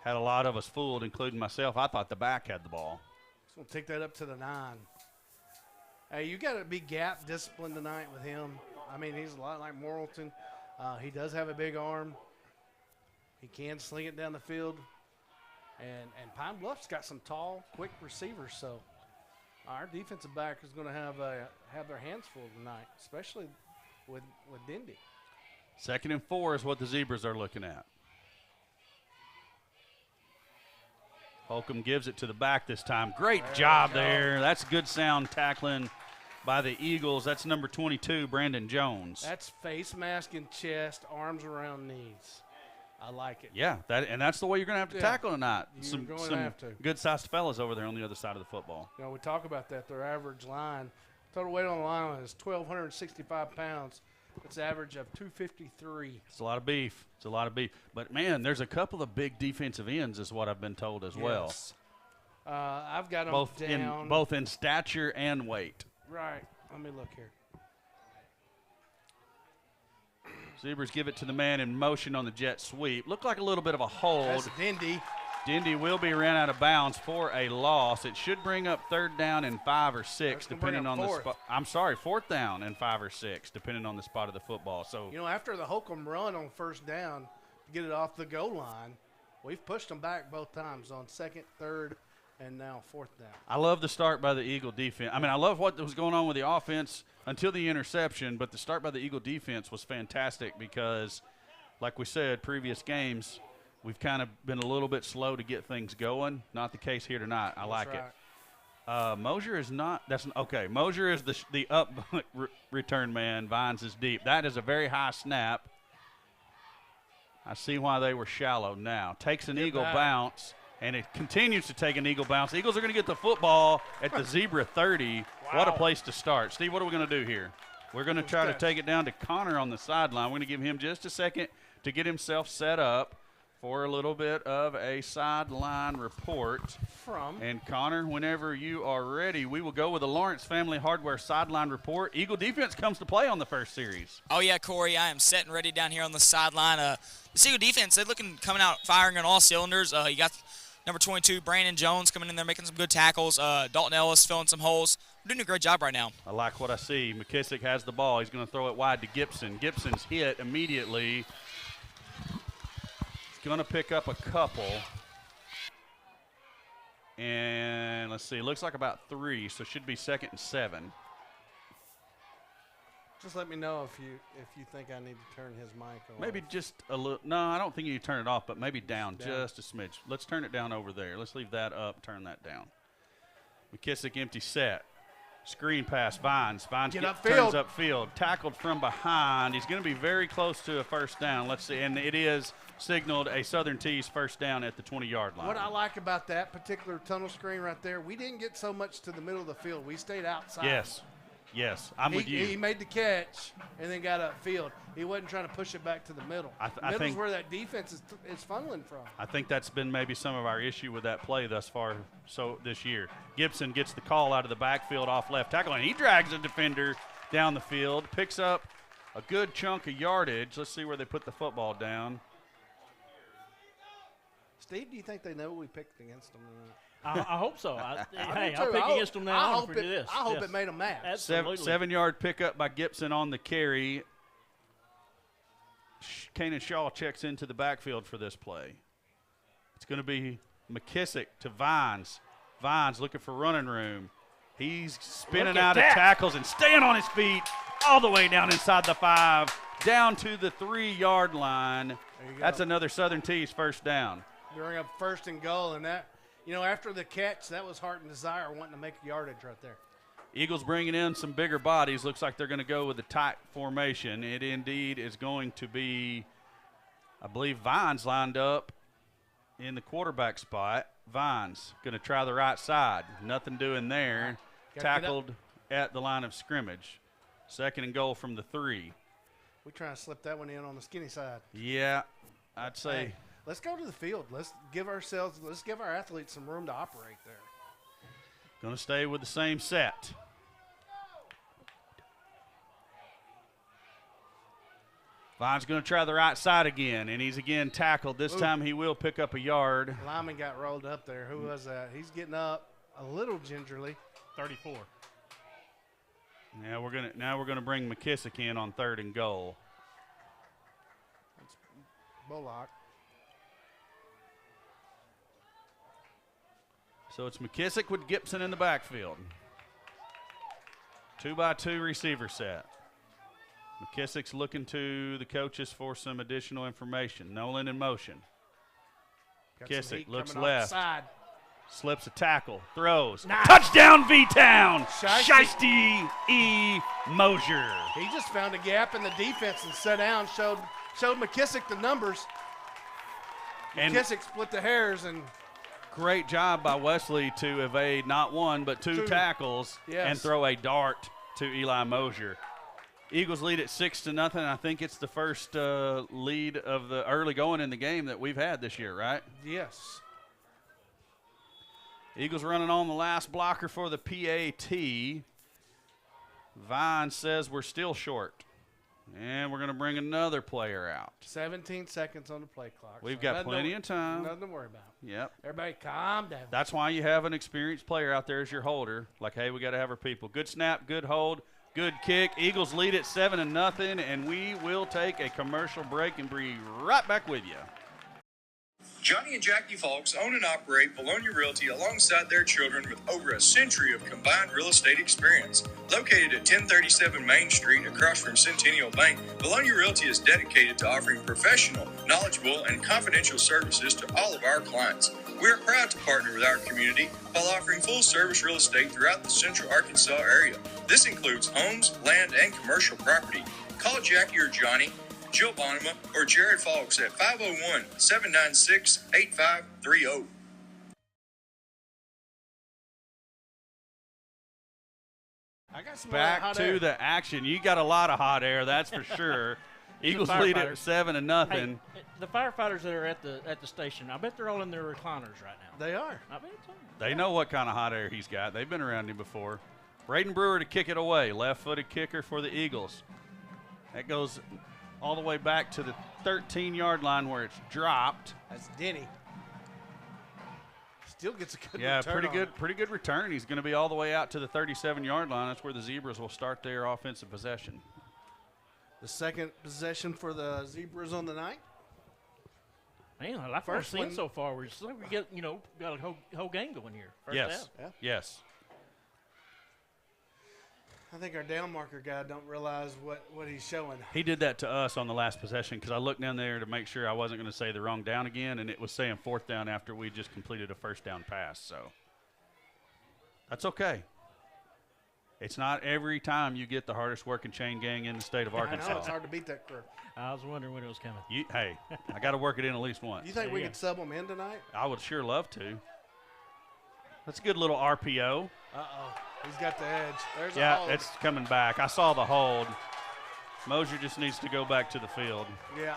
Had a lot of us fooled, including myself. I thought the back had the ball. He's going to take that up to the 9. Hey, you got to be gap disciplined tonight with him. I mean, he's a lot like Morrilton. He does have a big arm. He can sling it down the field. And Pine Bluff's got some tall, quick receivers. So our defensive back is going to have their hands full tonight, especially with Dindy. 2nd and 4 is what the Zebras are looking at. Holcomb gives it to the back this time. Great job there. That's good sound tackling by the Eagles. That's number 22, Brandon Jones. That's face mask and chest, arms around knees. I like it. Yeah, that's the way you're going to have to tackle tonight. You're going to have to. Good-sized fellas over there on the other side of the football. You know, we talk about that. Their average line, total weight on the line is 1,265 pounds. It's an average of 253. It's a lot of beef. It's a lot of beef. But, man, there's a couple of big defensive ends is what I've been told as well. I've got them down. Both in stature and weight. Right. Let me look here. Zebras give it to the man in motion on the jet sweep. Looked like a little bit of a hold. That's Dindy. Dindy will be ran out of bounds for a loss. It should bring up 3rd down and 5 or 6, depending on the spot. I'm sorry, 4th down and 5 or 6, depending on the spot of the football. So, you know, after the Holcomb run on 1st down to get it off the goal line, we've pushed them back both times on 2nd, 3rd, and now 4th down. I love the start by the Eagle defense. I mean, I love what was going on with the offense until the interception, but the start by the Eagle defense was fantastic because, like we said, previous games, we've kind of been a little bit slow to get things going. Not the case here tonight. I like it. Mosier is not. Okay. Mosier is the up return man. Vines is deep. That is a very high snap. I see why they were shallow now. Takes an Eagle bounce, and it continues to take an Eagle bounce. Eagles are going to get the football at the Zebra 30. Wow. What a place to start. Steve, what are we going to do here? We're going to try to take it down to Connor on the sideline. We're going to give him just a second to get himself set up for a little bit of a sideline report. And Connor, whenever you are ready, we will go with the Lawrence Family Hardware sideline report. Eagle defense comes to play on the first series. Oh, yeah, Corey, I am set and ready down here on the sideline. The Eagle defense, they're coming out firing on all cylinders. You got number 22, Brandon Jones, coming in there making some good tackles. Dalton Ellis filling some holes. We're doing a great job right now. I like what I see. McKissick has the ball. He's going to throw it wide to Gibson. Gibson's hit immediately. Going to pick up a couple. And let's see, looks like about 3, so should be 2nd and 7. Just let me know if you think I need to turn his mic on. Maybe just a little. No, I don't think you need to turn it off, but maybe down just a smidge. Let's turn it down over there. Let's leave that up, turn that down. McKissick empty set. Screen pass, Vines. Vines turns upfield. Tackled from behind. He's going to be very close to a 1st down. Let's see, and it is signaled a Southern Tees 1st down at the 20-yard line. What I like about that particular tunnel screen right there, we didn't get so much to the middle of the field. We stayed outside. Yes, I'm with you. He made the catch and then got upfield. He wasn't trying to push it back to the middle. I think where that defense is funneling from. I think that's been maybe some of our issue with that play thus far this year. Gibson gets the call out of the backfield off left tackle, and he drags a defender down the field, picks up a good chunk of yardage. Let's see where they put the football down. Steve, do you think they know we picked against them? I hope so. I'll pick against them now. I hope it made them mad. Absolutely. 7-yard pickup by Gibson on the carry. Kanan Shaw checks into the backfield for this play. It's going to be McKissick to Vines. Vines looking for running room. He's spinning out of tackles and staying on his feet all the way down inside the 5, down to the 3-yard line. That's another Southern Tees 1st down. Bring up 1st and goal, and You know, after the catch, that was heart and desire wanting to make yardage right there. Eagles bringing in some bigger bodies. Looks like they're going to go with a tight formation. It indeed is going to be, I believe, Vines lined up in the quarterback spot. Vines going to try the right side. Nothing doing there. Tackled at the line of scrimmage. 2nd and goal from the 3. We trying to slip that one in on the skinny side. Yeah, I'd say. Hey, let's go to the field. Let's give our athletes some room to operate there. Going to stay with the same set. Vine's going to try the right side again, and he's again tackled. This time he will pick up a yard. Lyman got rolled up there. Who was that? He's getting up a little gingerly. 34. Now we're gonna bring McKissick in on 3rd and goal. That's Bullock. So it's McKissick with Gibson in the backfield. 2-by-2 receiver set. McKissick's looking to the coaches for some additional information. Nolan in motion. McKissick looks left. Slips a tackle. Throws. Nice. Touchdown V-Town. Shiesty E. Mosier. He just found a gap in the defense and sat down, showed McKissick the numbers. McKissick split the hairs and great job by Wesley to evade not one but two tackles and throw a dart to Eli Mosier. Eagles lead at 6-0. I think it's the first lead of the early going in the game that we've had this year, right? Yes. Eagles running on the last blocker for the PAT. Vine says we're still short. And we're going to bring another player out. 17 seconds on the play clock. We've got plenty of time. Nothing to worry about. Yep. Everybody calm down. That's why you have an experienced player out there as your holder. Like, hey, we got to have our people. Good snap, good hold, good kick. Eagles lead at 7-0, and we will take a commercial break and be right back with you. Johnny and Jackie Folks own and operate Vilonia Realty alongside their children with over a century of combined real estate experience. Located at 1037 Main Street across from Centennial Bank, Vilonia Realty is dedicated to offering professional, knowledgeable, and confidential services to all of our clients. We are proud to partner with our community while offering full-service real estate throughout the central Arkansas area. This includes homes, land, and commercial property. Call Jackie or Johnny, Jill Bonema, or Jared Fox at 501-796-8530. I got some back to air. the action. You got a lot of hot air, that's for sure. Eagles lead at 7-0. Hey, the firefighters that are at the station, I bet they're all in their recliners right now. They are. I bet so. They know what kind of hot air he's got. They've been around him before. Braden Brewer to kick it away. Left-footed kicker for the Eagles. That goes all the way back to the 13-yard line where it's dropped. That's Denny. Still gets a good return. Pretty good return. He's going to be all the way out to the 37-yard line. That's where the Zebras will start their offensive possession. The second possession for the Zebras on the night. Man, I like what I've seen so far. We get got a whole game going here. First yes. half. Yes. I think our down marker guy don't realize what he's showing. He did that to us on the last possession because I looked down there to make sure I wasn't going to say the wrong down again, and it was saying 4th down after we just completed a first down pass. So that's okay. It's not every time you get the hardest working chain gang in the state of Arkansas. I know, it's hard to beat that crew. I was wondering when it was coming. Hey, I got to work it in at least once. You think we could sub them in tonight? I would sure love to. That's a good little RPO. Uh-oh. He's got the edge. There's a hold. Yeah, it's coming back. I saw the hold. Mosier just needs to go back to the field. Yeah.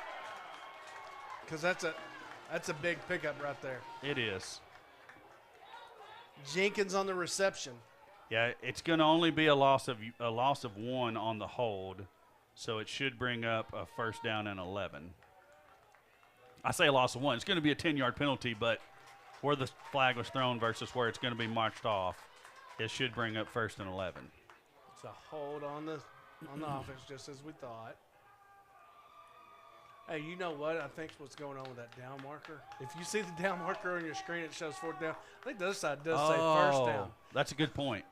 Because that's a big pickup right there. It is. Jenkins on the reception. Yeah, it's going to only be a loss of 1 on the hold, so it should bring up a first down and 11. I say a loss of 1. It's going to be a 10-yard penalty, but where the flag was thrown versus where it's going to be marched off, it should bring up 1st and 11. It's a hold on the offense, just as we thought. Hey, you know what? I think what's going on with that down marker. If you see the down marker on your screen, it shows 4th down. I think the other side does say 1st down. That's a good point.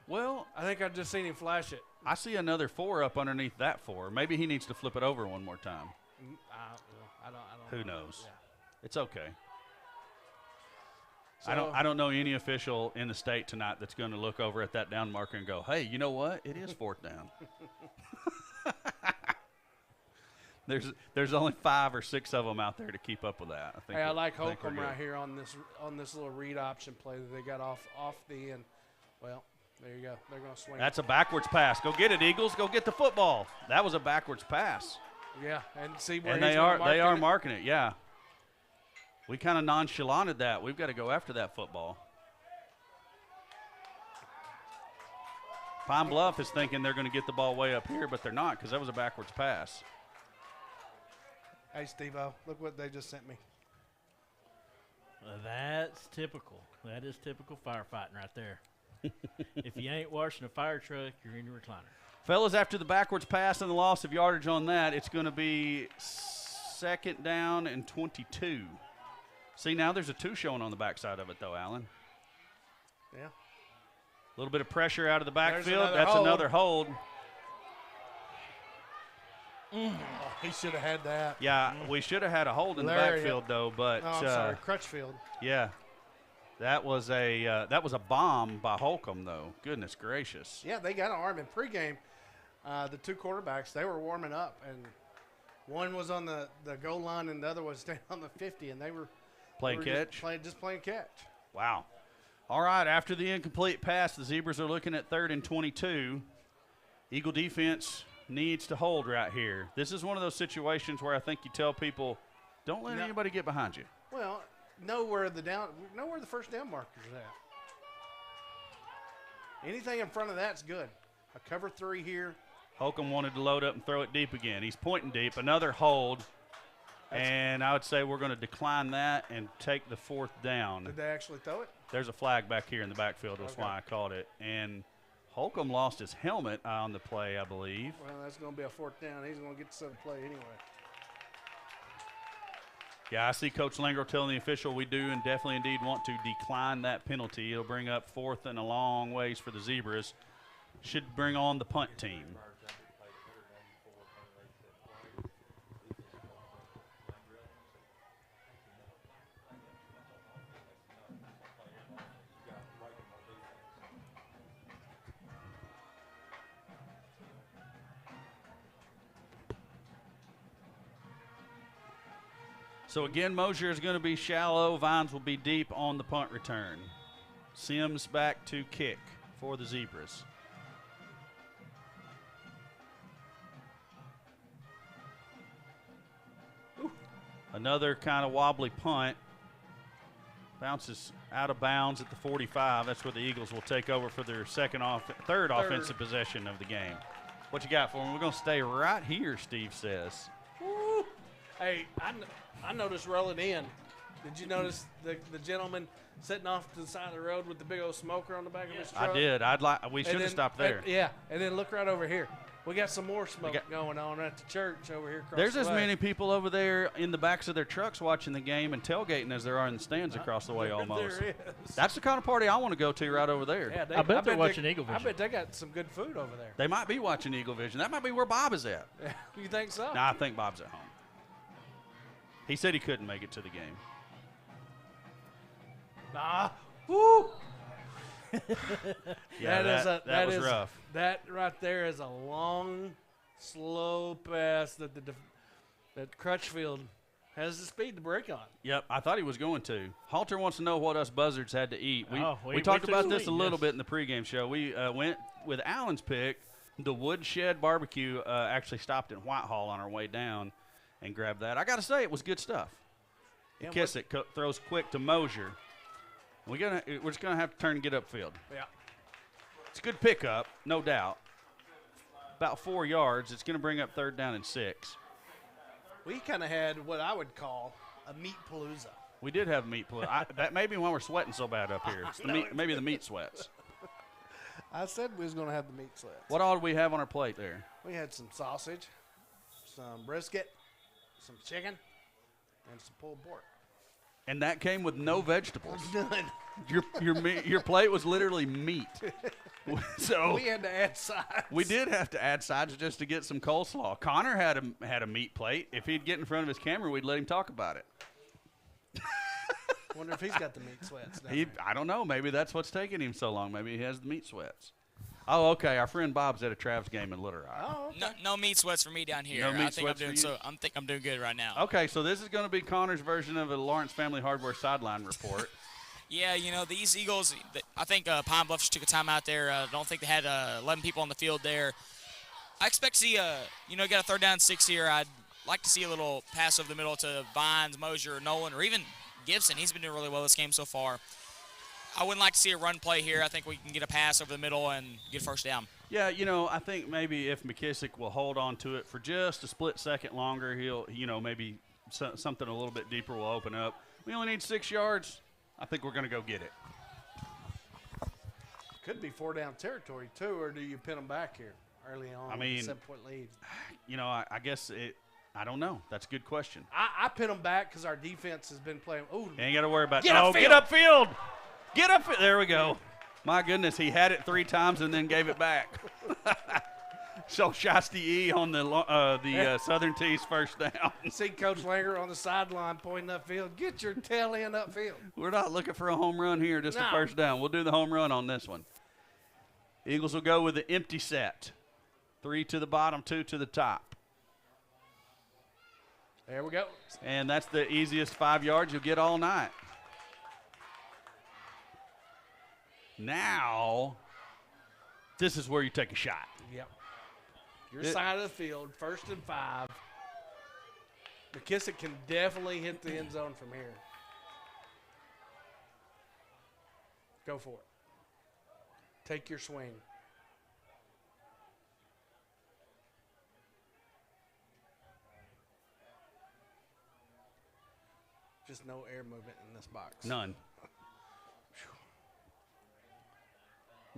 Well, I think I've just seen him flash it. I see another 4 up underneath that 4. Maybe he needs to flip it over one more time. I don't Who knows? Yeah. It's okay. So I don't know any official in the state tonight that's going to look over at that down marker and go, hey, you know what? It is 4th down. There's only 5 or 6 of them out there to keep up with that. I like Holcomb right here on this little read option play that they got off the end. Well, there you go. They're going to swing. That's a backwards pass. Go get it, Eagles. Go get the football. That was a backwards pass. Yeah, and see where and they are marking it. Yeah, we kind of nonchalanted that. We've got to go after that football. Pine Bluff is thinking they're going to get the ball way up here, but they're not because that was a backwards pass. Hey, Steve-O, look what they just sent me. Well, that's typical. That is typical firefighting right there. If you ain't washing a fire truck, you're in your recliner. Fellas, after the backwards pass and the loss of yardage on that, it's going to be 2nd down and 22. See, now there's a 2 showing on the backside of it, though, Alan. Yeah. A little bit of pressure out of the backfield. That's another hold. Oh, he should have had that. Yeah, we should have had a hold in the backfield, though. But I'm sorry, Crutchfield. Yeah, that was a bomb by Holcomb, though. Goodness gracious. Yeah, they got an arm in pregame. The 2 quarterbacks, they were warming up, and one was on the goal line and the other was down on the 50, and they were playing catch. Just playing catch. Wow. All right, after the incomplete pass, the Zebras are looking at 3rd and 22. Eagle defense needs to hold right here. This is one of those situations where I think you tell people, don't let anybody get behind you. Well, know where the first down markers are at. Anything in front of that's good. A cover 3 here. Holcomb wanted to load up and throw it deep again. He's pointing deep. Another hold. And I would say we're going to decline that and take the 4th down. Did they actually throw it? There's a flag back here in the backfield. That's why I called it. And Holcomb lost his helmet on the play, I believe. Well, that's going to be a 4th down. He's going to get to set a play anyway. Yeah, I see Coach Langro telling the official we do and definitely indeed want to decline that penalty. It'll bring up 4th and a long ways for the Zebras. Should bring on the punt team. So again, Mosier is going to be shallow. Vines will be deep on the punt return. Sims back to kick for the Zebras. Ooh. Another kind of wobbly punt. Bounces out of bounds at the 45. That's where the Eagles will take over for their third offensive possession of the game. What you got for them? We're going to stay right here, Steve says. Woo. Hey, I noticed rolling in. Did you notice the gentleman sitting off to the side of the road with the big old smoker on the back of his truck? I did. We should have stopped there. And then look right over here. We got some more smoke going on at the church over here. There's as many people over there in the backs of their trucks watching the game and tailgating as there are in the stands across the way almost. There is. That's the kind of party I want to go to right over there. Yeah, I bet they're watching Eagle Vision. I bet they got some good food over there. They might be watching Eagle Vision. That might be where Bob is at. You think so? No, I think Bob's at home. He said he couldn't make it to the game. Nah. Woo! Yeah, that was rough. That right there is a long, slow pass that that Crutchfield has the speed to break on. Yep, I thought he was going to. Halter wants to know what us buzzards had to eat. We talked went about this a little bit in the pregame show. We went with Alan's pick. The Woodshed Barbecue actually stopped in Whitehall on our way down and grabbed that. I got to say, it was good stuff. Yeah, Kissick throws quick to Mosier. We're just gonna have to turn and get upfield. Yeah, it's a good pickup, no doubt. About 4 yards. It's gonna bring up 3rd down and 6. We kind of had what I would call a meat palooza. We did have meat palooza. That may be why we're sweating so bad up here. It's the meat, maybe the meat sweats. I said we was gonna have the meat sweats. What all did we have on our plate there? We had some sausage, some brisket, some chicken, and some pulled pork. And that came with no vegetables. None. Your plate was literally meat. So we had to add sides. We did have to add sides just to get some coleslaw. Connor had a meat plate. If he'd get in front of his camera, we'd let him talk about it. Wonder if he's got the meat sweats. I don't know. Maybe that's what's taking him so long. Maybe he has the meat sweats. Oh, okay. Our friend Bob's at a Travs game in Little Rock. Oh, okay. No meat sweats for me down here. No meat I think sweats for you? I think I'm doing good right now. Okay, so this is going to be Connor's version of a Lawrence Family Hardware sideline report. Yeah, these Eagles, I think Pine Bluff just took a time out there. I don't think they had 11 people on the field there. I expect to see, got a 3rd down and 6 here. I'd like to see a little pass over the middle to Vines, Mosier, Nolan, or even Gibson. He's been doing really well this game so far. I wouldn't like to see a run play here. I think we can get a pass over the middle and get 1st down. Yeah, I think maybe if McKissick will hold on to it for just a split second longer, he'll, maybe something a little bit deeper will open up. We only need 6 yards. I think we're going to go get it. Could be 4-down territory, too, or do you pin them back here early on? I mean, with a 7-point lead. I guess I don't know. That's a good question. I pin them back because our defense has been playing. Ooh, ain't got to worry about get upfield. Get upfield. Get up. There we go. My goodness, he had it 3 times and then gave it back. So Shasty E on the Southern Tees 1st down. See Coach Langer on the sideline pointing upfield. Get your tail end upfield. We're not looking for a home run here, just a 1st down. We'll do the home run on this one. Eagles will go with the empty set. 3 to the bottom, 2 to the top. There we go. And that's the easiest 5 yards you'll get all night. Now, this is where you take a shot. Yep. Your side of the field, 1st and 5. McKissick can definitely hit the end zone from here. Go for it. Take your swing. Just no air movement in this box. None.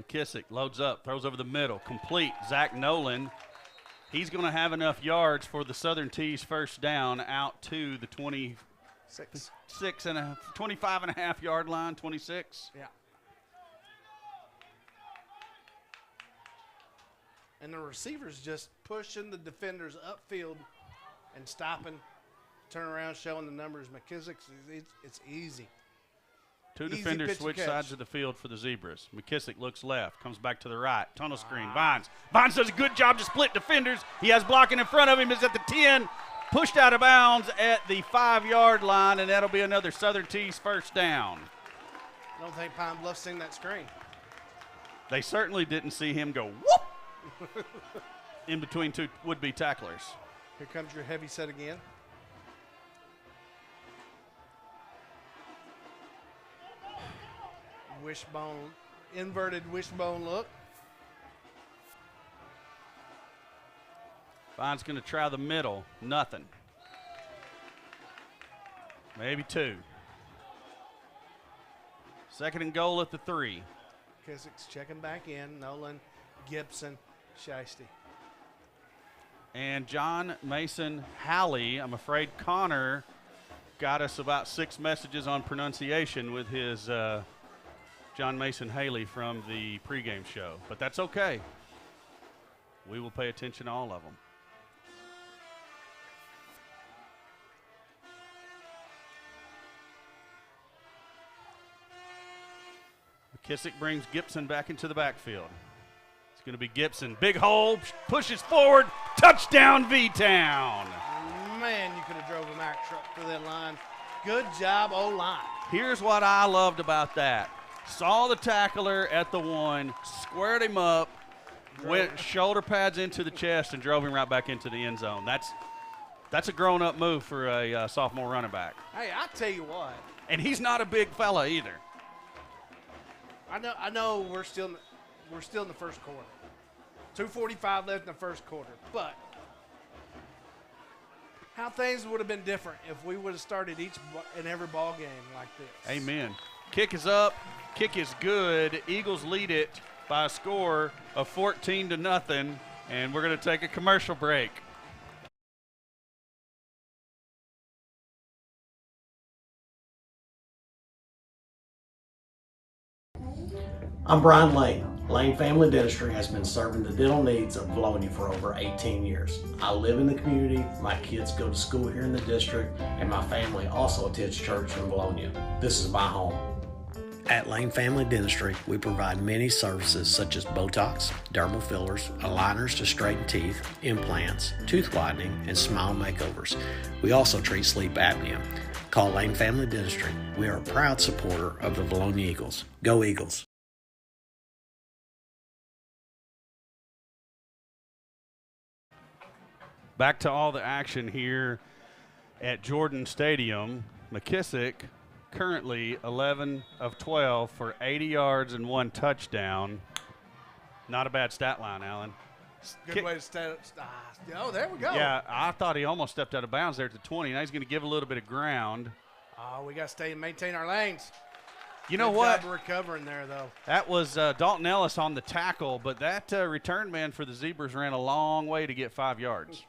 McKissick loads up, throws over the middle, complete. Zach Nolan, he's going to have enough yards for the Southern Tees 1st down out to the 25.5 yard line, 26. Yeah. And the receivers just pushing the defenders upfield and stopping, turn around, showing the numbers. McKissick's, it's easy. 2 defenders switch sides of the field for the Zebras. McKissick looks left, comes back to the right. Tunnel screen, Vines. Vines does a good job to split defenders. He has blocking in front of him. Is at the 10, pushed out of bounds at the 5 yard line, and that'll be another Southern Tees 1st down. I don't think Pine Bluff seen that screen. They certainly didn't see him go whoop in between 2 would-be tacklers. Here comes your heavy set again. Wishbone, inverted wishbone look. Vine's going to try the middle. Nothing. Maybe 2. 2nd and goal at the 3. McKissick's checking back in. Nolan, Gibson, Shiesty. And John Mason Halley, I'm afraid Connor got us about 6 messages on pronunciation with his John Mason Haley from the pregame show. But that's okay. We will pay attention to all of them. McKissick brings Gibson back into the backfield. It's going to be Gibson. Big hole, pushes forward, touchdown V-Town. Man, you could have drove a Mack truck through that line. Good job, O-line. Here's what I loved about that. Saw the tackler at the 1, squared him up, went shoulder pads into the chest, and drove him right back into the end zone. That's a grown-up move for a sophomore running back. Hey, I tell you what. And he's not a big fella either. I know we're still in the 1st quarter. 2:45 left in the 1st quarter, but how things would have been different if we would have started each and every ball game like this. Amen. Kick is up. Kick is good. Eagles lead it by a score of 14-0, and we're going to take a commercial break. I'm Brian Lane. Lane Family Dentistry has been serving the dental needs of Vilonia for over 18 years. I live in the community, my kids go to school here in the district, and my family also attends church in Vilonia. This is my home. At Lane Family Dentistry, we provide many services such as Botox, dermal fillers, aligners to straighten teeth, implants, tooth whitening, and smile makeovers. We also treat sleep apnea. Call Lane Family Dentistry. We are a proud supporter of the Vilonia Eagles. Go Eagles! Back to all the action here at Jordan Stadium. McKissick currently 11 of 12 for 80 yards and 1 touchdown. Not a bad stat line, Alan. Good way to start. Oh, there we go. Yeah, I thought he almost stepped out of bounds there at the 20. Now he's going to give a little bit of ground. Oh, we got to stay and maintain our lanes. You know Good what? job recovering there, though. That was Dalton Ellis on the tackle, but that return man for the Zebras ran a long way to get 5 yards.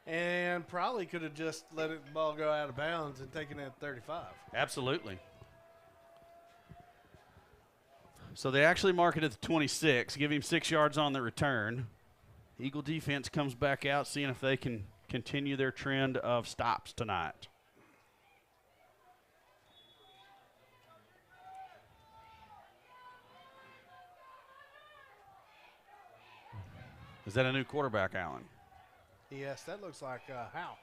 And probably could have just let the ball go out of bounds and taken it at 35. Absolutely. So they actually mark it at the 26, give him 6 yards on the return. Eagle defense comes back out, seeing if they can continue their trend of stops tonight. Is that a new quarterback, Allen? Yes, that looks like Hal.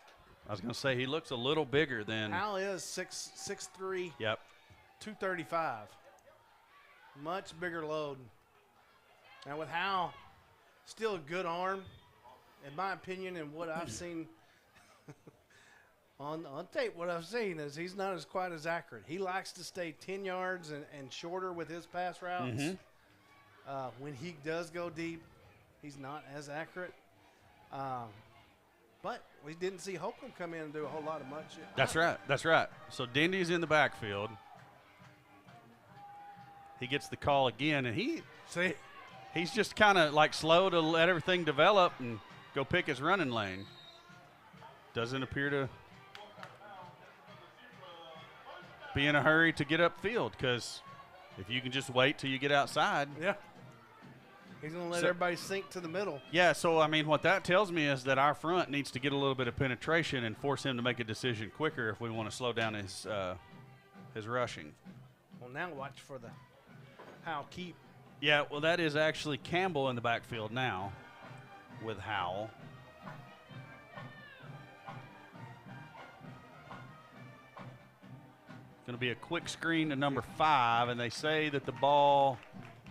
I was going to say he looks a little bigger than. Hal is 6'3". Yep. 235. Much bigger load. Now with Hal, still a good arm, in my opinion, and what I've seen on tape. What I've seen is he's not as quite as accurate. He likes to stay 10 yards and shorter with his pass routes. Mm-hmm. When he does go deep, he's not as accurate. But we didn't see Holcomb come in and do a whole lot of much. That's right. That's right. So Dindy's in the backfield. He gets the call again, and he's just kind of like slow to let everything develop and go pick his running lane. Doesn't appear to be in a hurry to get upfield, because if you can just wait till you get outside. Yeah. He's going to let everybody sink to the middle. Yeah, so, I mean, what that tells me is that our front needs to get a little bit of penetration and force him to make a decision quicker if we want to slow down his rushing. Well, now watch for the Howell keep. Yeah, well, that is actually Campbell in the backfield now with Howell. Going to be a quick screen to number 5, and they say that the ball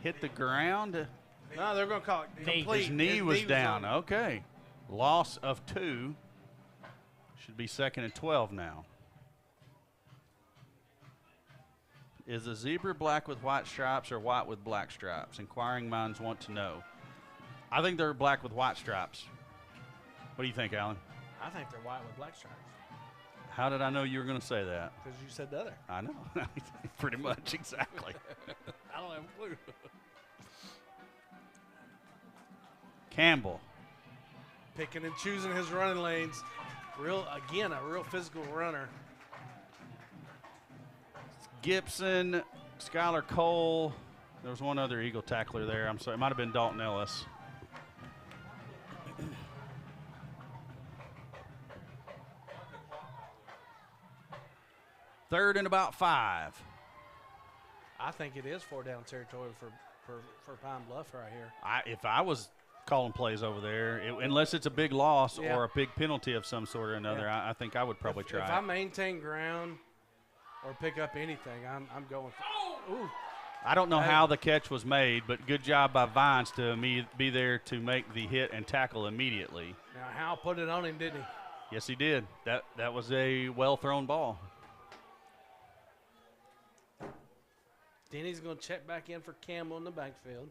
hit the ground. No, they're going to call it complete. His knee was down. Okay. Loss of 2. Should be 2nd and 12 now. Is the zebra black with white stripes or white with black stripes? Inquiring minds want to know. I think they're black with white stripes. What do you think, Alan? I think they're white with black stripes. How did I know you were going to say that? Because you said the other. I know. Pretty much, exactly. I don't have a clue. Campbell. Picking and choosing his running lanes. A real physical runner. Gibson, Skylar Cole. There was one other Eagle tackler there. I'm sorry. It might have been Dalton Ellis. Third and about 5. I think it is 4-down territory for Pine Bluff right here. If I was calling plays over there, unless it's a big loss or a big penalty of some sort or another, I think I would probably try. If I maintain ground or pick up anything, I'm going for. Ooh. I don't know how the catch was made, but good job by Vines to be there to make the hit and tackle immediately. Now Hal put it on him, didn't he? Yes, he did. That was a well-thrown ball. Denny's going to check back in for Campbell in the backfield.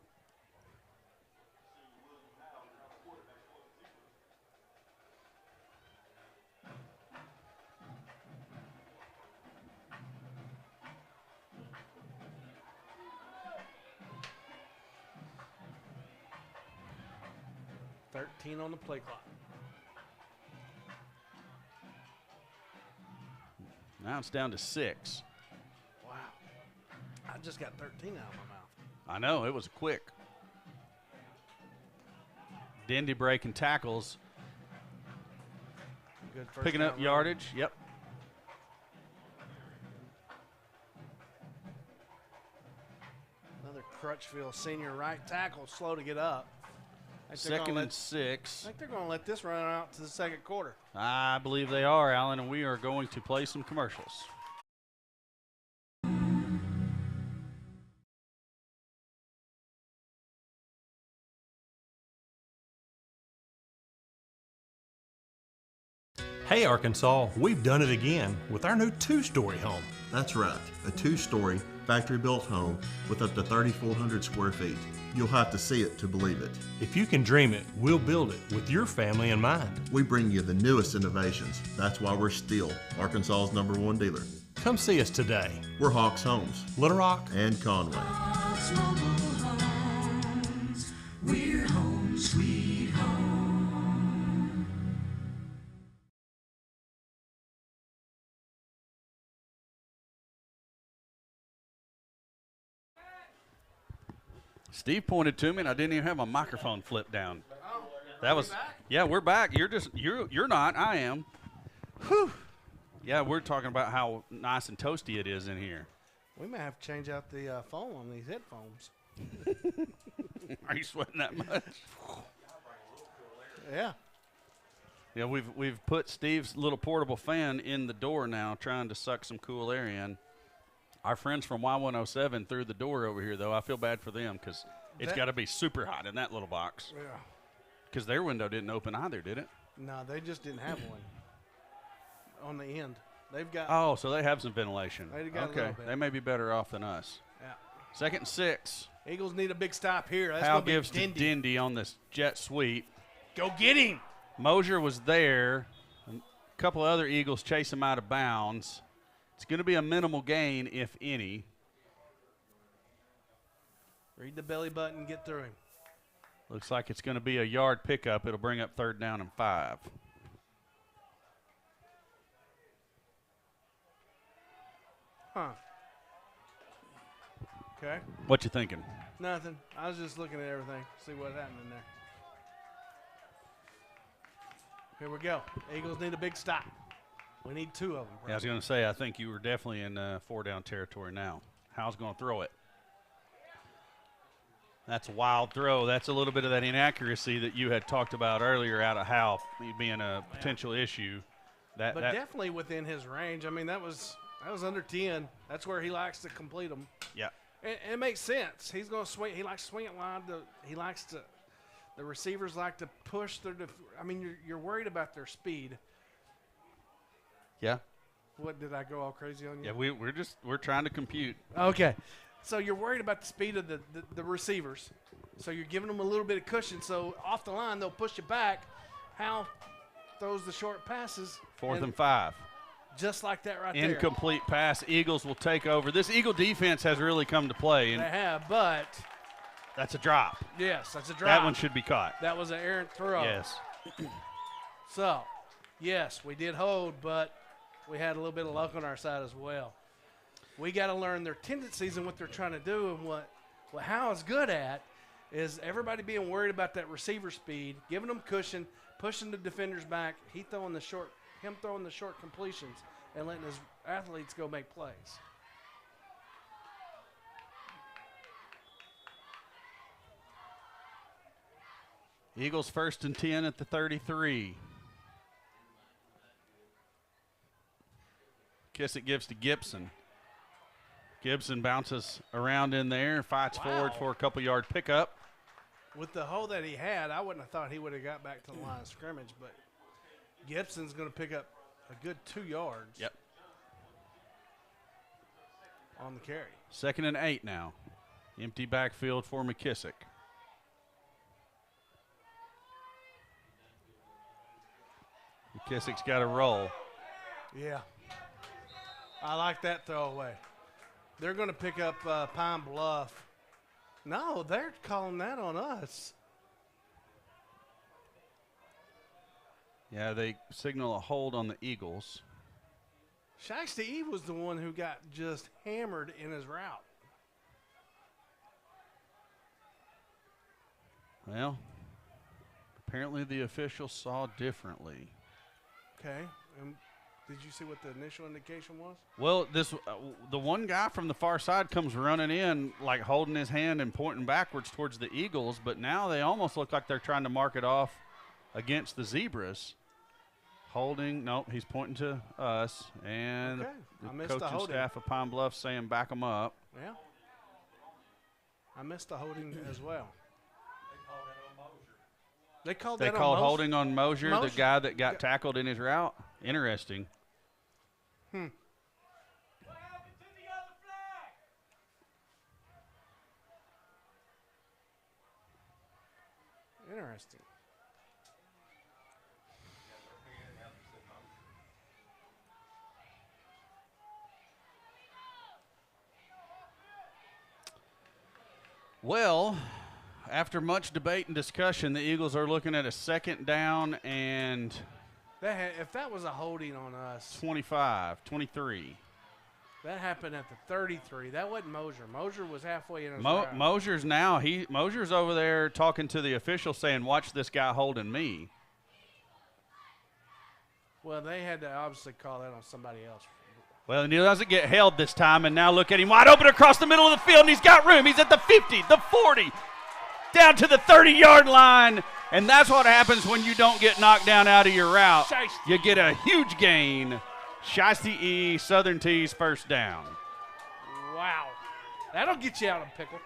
On the play clock. Now it's down to 6. Wow. I just got 13 out of my mouth. I know, it was quick. Dendy breaking tackles. Good first Picking down up run. yardage. Yep. Another Crutchfield senior right tackle, slow to get up. I think they're Second gonna and 6. I think they're going to let this run out to the second quarter. I believe they are, Alan, and we are going to play some commercials. Hey Arkansas, we've done it again with our new 2-story home. That's right, a 2-story factory-built home with up to 3,400 square feet. You'll have to see it to believe it. If you can dream it, we'll build it with your family in mind. We bring you the newest innovations. That's why we're still Arkansas's #1 dealer. Come see us today. We're Hawks Homes, Little Rock, and Conway. Hawks Mobile Homes. We're home, sweet home. Steve pointed to me, and I didn't even have my microphone flipped down. That was, yeah, we're back. You're not. I am. Whew. Yeah, we're talking about how nice and toasty it is in here. We may have to change out the foam on these headphones. Are you sweating that much? Yeah. Yeah, we've put Steve's little portable fan in the door now, trying to suck some cool air in. Our friends from Y107 threw the door over here, though. I feel bad for them because it's got to be super hot in that little box. Yeah. Because their window didn't open either, did it? No, they just didn't have one on the end. They've got. Oh, so they have some ventilation. They got a okay, little bit. they may be better off than us. Yeah. Second and 6. Eagles need a big stop here. That's Hal gonna be gives to Dindy. Dindy on this jet sweep. Go get him. Mosier was there. A couple of other Eagles chase him out of bounds. It's going to be a minimal gain, if any. Read the belly button, get through him. Looks like it's going to be a yard pickup. It'll bring up 3rd down and 5. Huh. Okay. What you thinking? Nothing. I was just looking at everything, see what happened in there. Here we go. Eagles need a big stop. We need 2 of them. Yeah, I was going to say, I think you were definitely in 4-down territory now. Hal's going to throw it. That's a wild throw. That's a little bit of that inaccuracy that you had talked about earlier out of Hal being a potential issue. But definitely within his range. I mean, that was under 10. That's where he likes to complete them. Yeah. And it makes sense. He's going to swing. He likes to swing it wide. The receivers like to push their. I mean, you're worried about their speed. Yeah. What, did I go all crazy on you? Yeah, we're trying to compute. Okay. So you're worried about the speed of the receivers. So you're giving them a little bit of cushion. So off the line, they'll push you back. Hal throws the short passes. 4th and 5. Just like that right there. Incomplete pass. Eagles will take over. This Eagle defense has really come to play. And they have, but. That's a drop. Yes, that's a drop. That one should be caught. That was an errant throw. Yes. So, yes, we did hold, but we had a little bit of luck on our side as well. We got to learn their tendencies and what they're trying to do, and what Hal is good at is everybody being worried about that receiver speed, giving them cushion, pushing the defenders back, him throwing the short completions, and letting his athletes go make plays. Eagles 1st and 10 at the 33. Kissick gives to Gibson. Gibson bounces around in there, fights forward for a couple-yard pickup. With the hole that he had, I wouldn't have thought he would have got back to the line of scrimmage, but Gibson's going to pick up a good 2 yards. Yep. On the carry. 2nd and 8 now. Empty backfield for McKissick. McKissick's got to roll. Yeah. I like that throwaway. They're going to pick up Pine Bluff. No, they're calling that on us. Yeah, they signal a hold on the Eagles. Shaxty Eve was the one who got just hammered in his route. Well, apparently the officials saw differently. Okay. Did you see what the initial indication was? Well, the one guy from the far side comes running in, like holding his hand and pointing backwards towards the Eagles, but now they almost look like they're trying to mark it off against the Zebras. Holding, nope, he's pointing to us, and the coaching staff of Pine Bluff saying back them up. Yeah. I missed the holding as well. They called holding on Mosier, the guy that got tackled in his route. Interesting. Interesting. Well, after much debate and discussion, the Eagles are looking at a 2nd down and If that was a holding on us. 23. That happened at the 33. That wasn't Mosier. Mosier was halfway in his route. Mosier's over there talking to the official saying, watch this guy holding me. Well, they had to obviously call that on somebody else. Well, and he doesn't get held this time, and now look at him wide open across the middle of the field, and he's got room. He's at the 50, the 40, down to the 30-yard line, and that's what happens when you don't get knocked down out of your route. You get a huge gain. Shiesty E, Southern Tees, 1st down. Wow. That'll get you out of a pickle.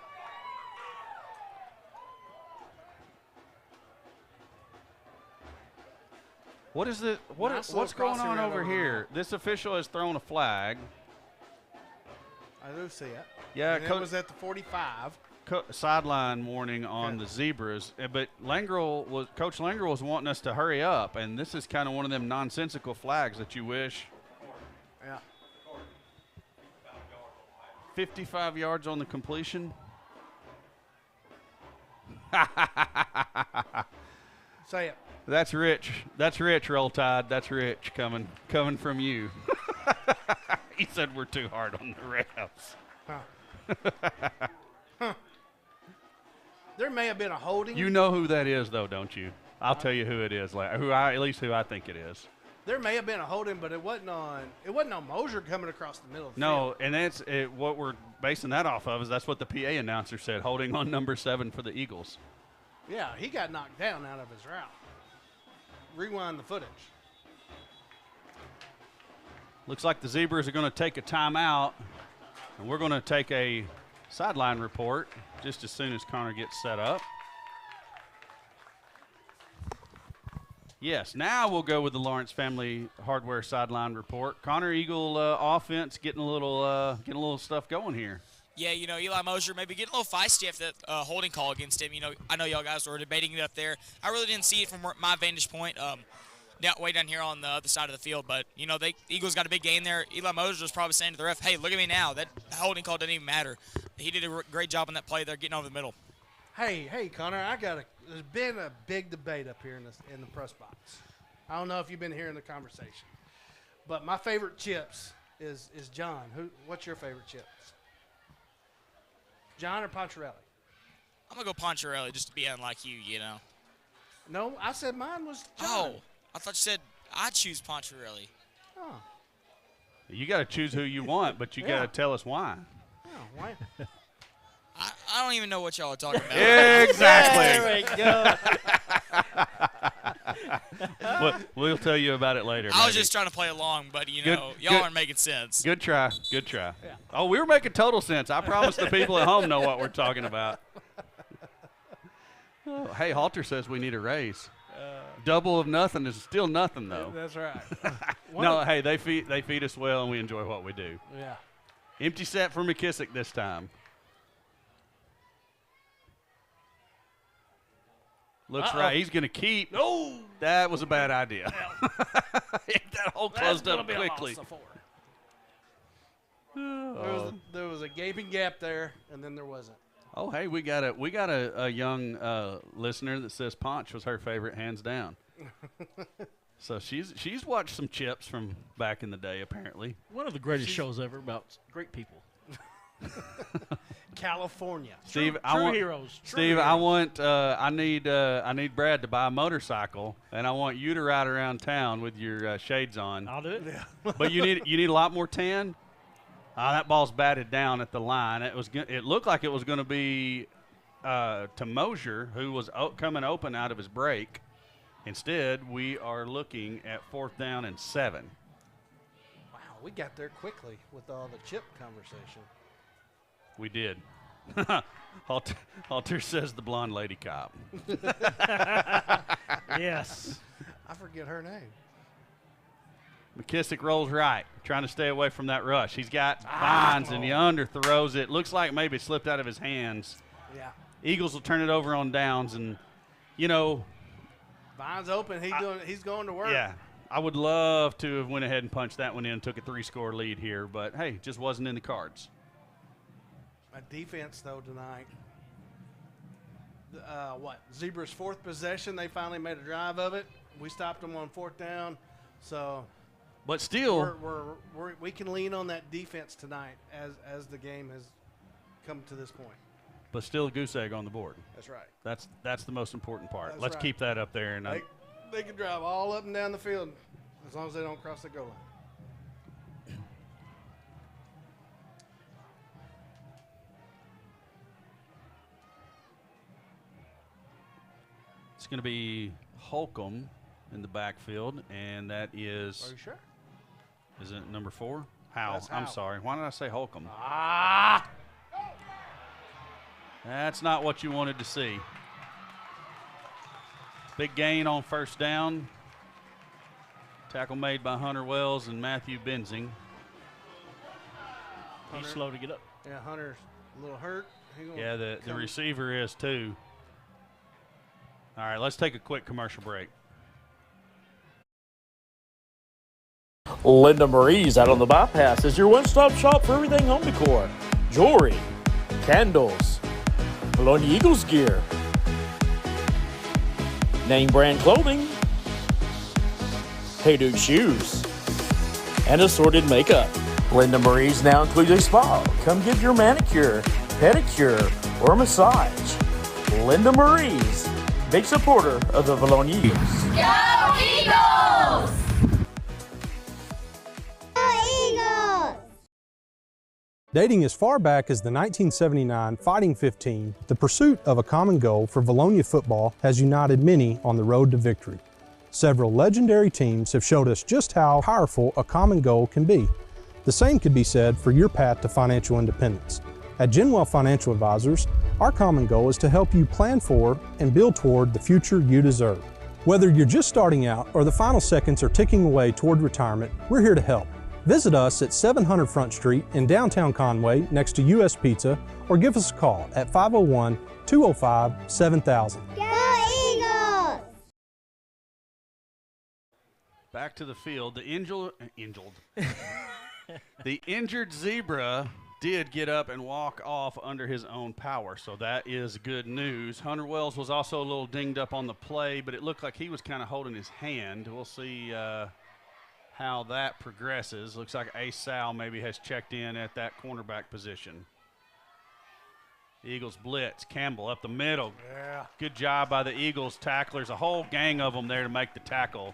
What is it? What's going on over here? This official has thrown a flag. I do see it. Yeah, it was at the 45. Sideline warning on the Zebras, but Coach Langrel was wanting us to hurry up, and this is kind of one of them nonsensical flags that you wish. Yeah. 55 yards on the completion. Say it. That's rich. That's rich, Roll Tide. That's rich coming from you. He said we're too hard on the refs. Huh. There may have been a holding. You know who that is, though, don't you? I'll tell you who it is. At least who I think it is. There may have been a holding, but it wasn't on Mosier coming across the middle of the field. field. And that's what we're basing that off of. Is that's what the PA announcer said, holding on number 7 for the Eagles. Yeah, he got knocked down out of his route. Rewind the footage. Looks like the Zebras are going to take a timeout, and we're going to take a sideline report just as soon as Connor gets set up. Yes, now we'll go with the Lawrence Family Hardware sideline report. Connor, Eagle offense getting a little stuff going here. Yeah, Eli Mosier maybe getting a little feisty after that holding call against him. I know y'all guys were debating it up there. I really didn't see it from my vantage point, way down here on the other side of the field. But, the Eagles got a big gain there. Eli Mosier was probably saying to the ref, hey, look at me now. That holding call didn't even matter. He did a great job on that play there, getting over the middle. Hey, Connor, there's been a big debate up here in the press box. I don't know if you've been hearing the conversation. But my favorite chips is John. What's your favorite chips? John or Poncherelli? I'm going to go Poncherelli just to be unlike you, No, I said mine was John. Oh, I thought you said I'd choose Poncherelli. Oh. You got to choose who you want, but you got to tell us why. Oh, why? I don't even know what y'all are talking about. Exactly. There we go. We'll tell you about it later. I was just trying to play along, but y'all aren't making sense. Good try. Yeah. Oh, we were making total sense. I promise the people at home know what we're talking about. Oh, hey, Halter says we need a raise. Double of nothing is still nothing, though. That's right. No, hey, they feed us well, and we enjoy what we do. Yeah. Empty set for McKissick this time. Looks right. He's going to keep. No. That was a bad idea. That hole closed up quickly. There was a gaping gap there, and then there wasn't. Oh, hey, we got a young listener that says Ponch was her favorite, hands down. So she's watched some chips from back in the day, apparently. One of the greatest shows ever about great people. California. Steve, True heroes. Steve, I want. I need Brad to buy a motorcycle, and I want you to ride around town with your shades on. I'll do it. Yeah. But you need a lot more tan. That ball's batted down at the line. It looked like it was going to be to Mosier, who was coming open out of his break. Instead, we are looking at 4th down and 7. Wow, we got there quickly with all the chip conversation. We did. Halter says the blonde lady cop. Yes. I forget her name. McKissick rolls right, trying to stay away from that rush. He's got Vines, and he underthrows it. Looks like maybe it slipped out of his hands. Yeah. Eagles will turn it over on downs, and, you know. Vines open. He's going to work. Yeah. I would love to have went ahead and punched that one in, took a 3-score lead here, but, hey, just wasn't in the cards. My defense, though, tonight. Zebra's 4th possession. They finally made a drive of it. We stopped them on 4th down. So, but still, we can lean on that defense tonight as the game has come to this point. But still a goose egg on the board. That's right. That's the most important part. That's Let's right. keep that up there. And they can drive all up and down the field as long as they don't cross the goal line. It's going to be Holcomb in the backfield, and that is. Are you sure? Is it number 4? Howell. That's I'm Howell. sorry. Why did I say Holcomb? Ah! That's not what you wanted to see. Big gain on 1st down. Tackle made by Hunter Wells and Matthew Benzing. He's slow to get up. Yeah, Hunter's a little hurt. Yeah, the receiver is too. All right, let's take a quick commercial break. Linda Marie's out on the bypass is your one-stop shop for everything home decor, jewelry, candles, Vilonia Eagles gear, name brand clothing, Hey Dude shoes, and assorted makeup. Linda Marie's now includes a spa. Come get your manicure, pedicure, or massage. Linda Marie's, big supporter of the Vilonia Eagles. Go Eagles! Dating as far back as the 1979 Fighting 15, the pursuit of a common goal for Vilonia football has united many on the road to victory. Several legendary teams have showed us just how powerful a common goal can be. The same could be said for your path to financial independence. At Genwell Financial Advisors, our common goal is to help you plan for and build toward the future you deserve. Whether you're just starting out or the final seconds are ticking away toward retirement, we're here to help. Visit us at 700 Front Street in downtown Conway next to US Pizza, or give us a call at 501-205-7000. Go Eagles! Back to the field. The injured Zebra did get up and walk off under his own power, so that is good news. Hunter Wells was also a little dinged up on the play, but it looked like he was kind of holding his hand. We'll see how that progresses. Looks like Ace Sal maybe has checked in at that cornerback position. The Eagles blitz. Campbell up the middle. Yeah. Good job by the Eagles tacklers. A whole gang of them there to make the tackle.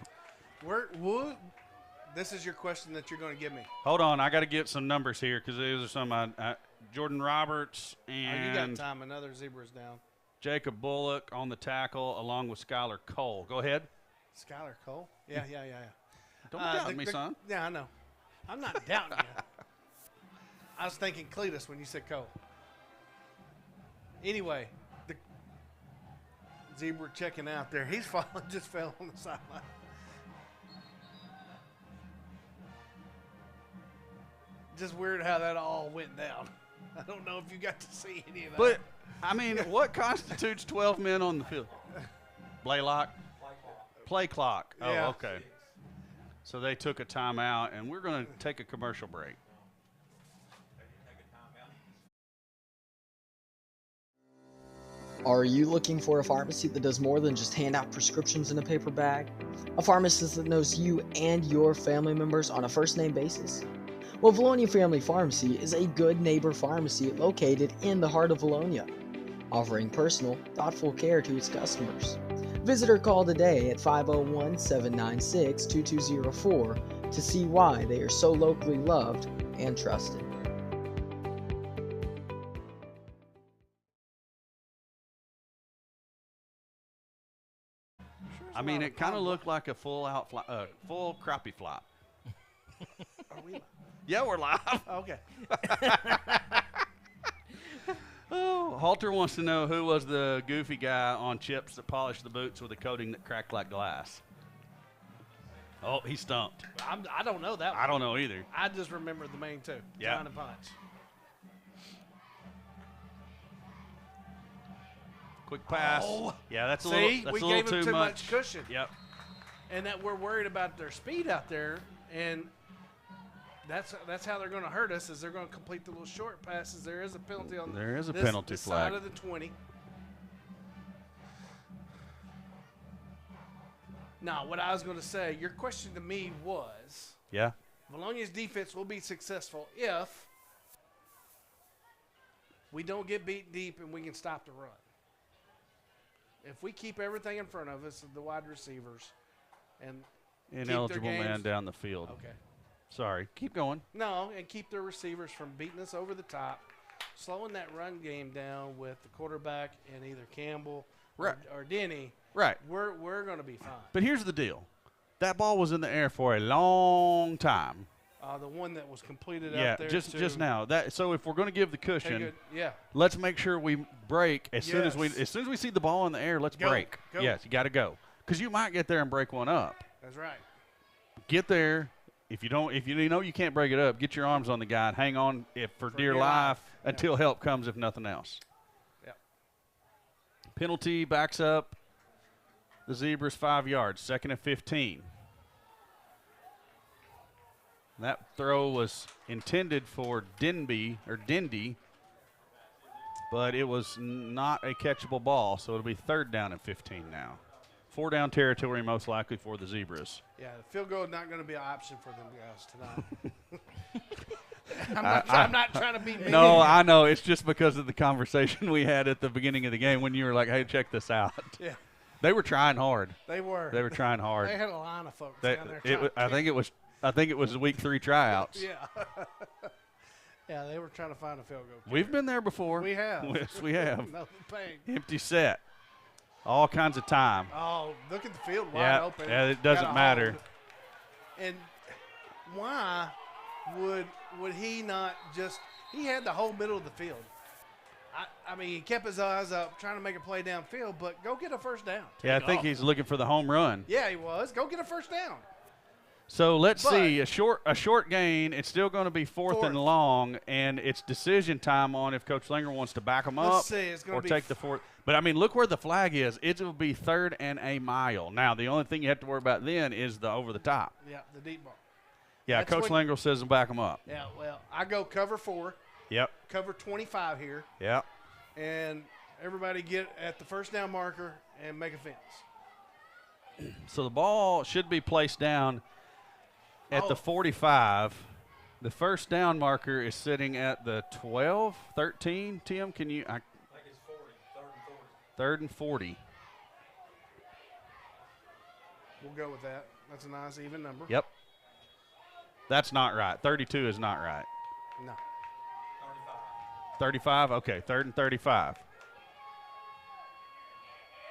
This is your question that you're going to give me. Hold on, I got to get some numbers here because these are some. Jordan Roberts and you got time. Another Zebra's down. Jacob Bullock on the tackle along with Skylar Cole. Go ahead. Skylar Cole? Yeah. Don't doubt me, son. Yeah, I know. I'm not doubting you. I was thinking Cletus when you said Cole. Anyway, the Zebra checking out there. He's falling, just fell on the sideline. Just weird how that all went down. I don't know if you got to see any of that. But, I mean, what constitutes 12 men on the field? Blaylock? Play clock. Oh, Yeah. okay. So they took a timeout, and we're going to take a commercial break. Are you looking for a pharmacy that does more than just hand out prescriptions in a paper bag? A pharmacist that knows you and your family members on a first-name basis? Well, Vilonia Family Pharmacy is a good neighbor pharmacy located in the heart of Vilonia, offering personal, thoughtful care to its customers. Visit or call today at 501-796-2204 to see why they are so locally loved and trusted. I mean, it kind of looked like a full crappie flop. Are we live? Yeah, we're live. Okay. Oh, Halter wants to know who was the goofy guy on Chips that polished the boots with a coating that cracked like glass. Oh, he stumped. I don't know that one. I don't know either. I just remember the main two. Yeah. John and Punch. Quick pass. Oh. Yeah, that's a See, little, we that's a gave little them too much cushion. Yep. And that we're worried about their speed out there, and that's how they're going to hurt us. Is they're going to complete the little short passes. There is a penalty on There is a this, penalty this flag. side of the 20. Now, what I was going to say, your question to me was, Yeah. Vilonia's defense will be successful if we don't get beat deep and we can stop the run. If we keep everything in front of us, the wide receivers, and Ineligible man down the field. Okay. Sorry. Keep going. No, and keep their receivers from beating us over the top, slowing that run game down with the quarterback and either Campbell or Denny. Right. We're going to be fine. But here's the deal. That ball was in the air for a long time. The one that was completed Yeah, out there. just now. So if we're going to give the cushion, yeah. let's make sure we break as soon as we see the ball in the air. Let's break. Go. Yes, you got to go because you might get there and break one up. That's right. Get there. If you know you can't break it up, get your arms on the guy and hang on for dear life until help comes, if nothing else. Yep. Penalty backs up the Zebras 5 yards, 2nd and 15. That throw was intended for Dendy, but it was not a catchable ball, so it'll be 3rd down and 15 now. 4-down territory most likely for the Zebras. Yeah, the field goal is not going to be an option for them guys tonight. I'm not trying to be mean. No, I know. It's just because of the conversation we had at the beginning of the game when you were like, hey, check this out. Yeah. They were trying hard. They were. They were trying hard. They had a line of folks down there. I think it was the week 3 tryouts. Yeah. Yeah, they were trying to find a field goal. We've been there before. We have. Yes, we have. No pain. Empty set. All kinds of time. Oh, look at the field wide open. Yeah, it doesn't matter. And why would he not just – he had the whole middle of the field. I mean, he kept his eyes up trying to make a play downfield, but go get a first down. Yeah, I think he's looking for the home run. Yeah, he was. Go get a first down. So let's see, a short gain. It's still going to be fourth and long, and it's decision time on if Coach Langer wants to back them up or take the fourth. But, I mean, look where the flag is. It will be 3rd and a mile. Now, the only thing you have to worry about then is the over the top. Yeah, the deep ball. Yeah, That's Coach Langer says to back them up. Yeah, well, I go cover 4. Yep. Cover 25 here. Yep. And everybody get at the first down marker and make a fence. So the ball should be placed down at the 45. The first down marker is sitting at the 12, 13. Tim, can you? I think it's 40, 3rd and 40. 3rd and 40. We'll go with that. That's a nice even number. Yep. That's not right. 32 is not right. No. 35? Okay, 3rd and 35.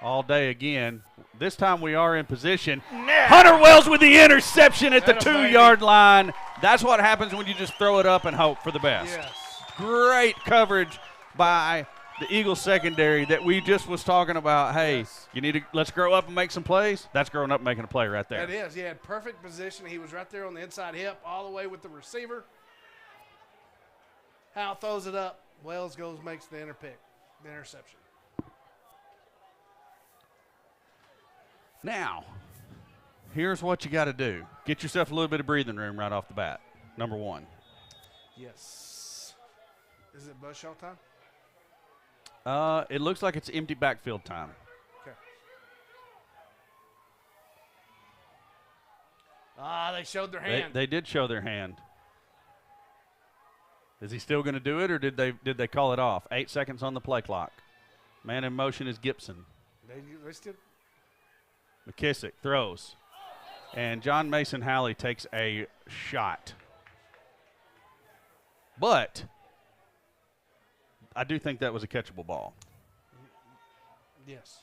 All day again. This time we are in position. Hunter Wells with the interception at the 2-yard line. That's what happens when you just throw it up and hope for the best. Yes. Great coverage by the Eagles secondary that we just was talking about. Hey, let's grow up and make some plays. That's growing up and making a play right there. That is. He had perfect position. He was right there on the inside hip all the way with the receiver. Howell throws it up. Wells makes the interception. Now, here's what you got to do. Get yourself a little bit of breathing room right off the bat, number 1. Yes. Is it buzz shot time? It looks like it's empty backfield time. Okay. They showed their hand. They did show their hand. Is he still going to do it, or did they call it off? 8 seconds on the play clock. Man in motion is Gibson. They still. McKissick throws. And John Mason Halley takes a shot. But I do think that was a catchable ball. Yes.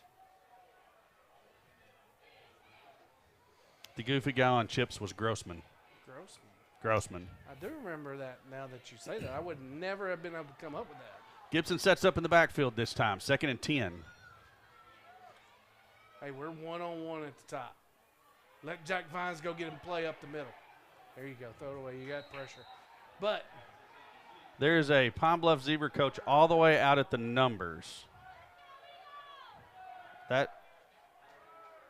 The goofy guy on chips was Grossman. Grossman. I do remember that now that you say that. I would never have been able to come up with that. Gibson sets up in the backfield this time. 2nd and 10. Hey, we're one-on-one at the top. Let Jack Vines go get him play up the middle. There you go. Throw it away. You got pressure. But there is a Pine Bluff Zebra coach all the way out at the numbers. That,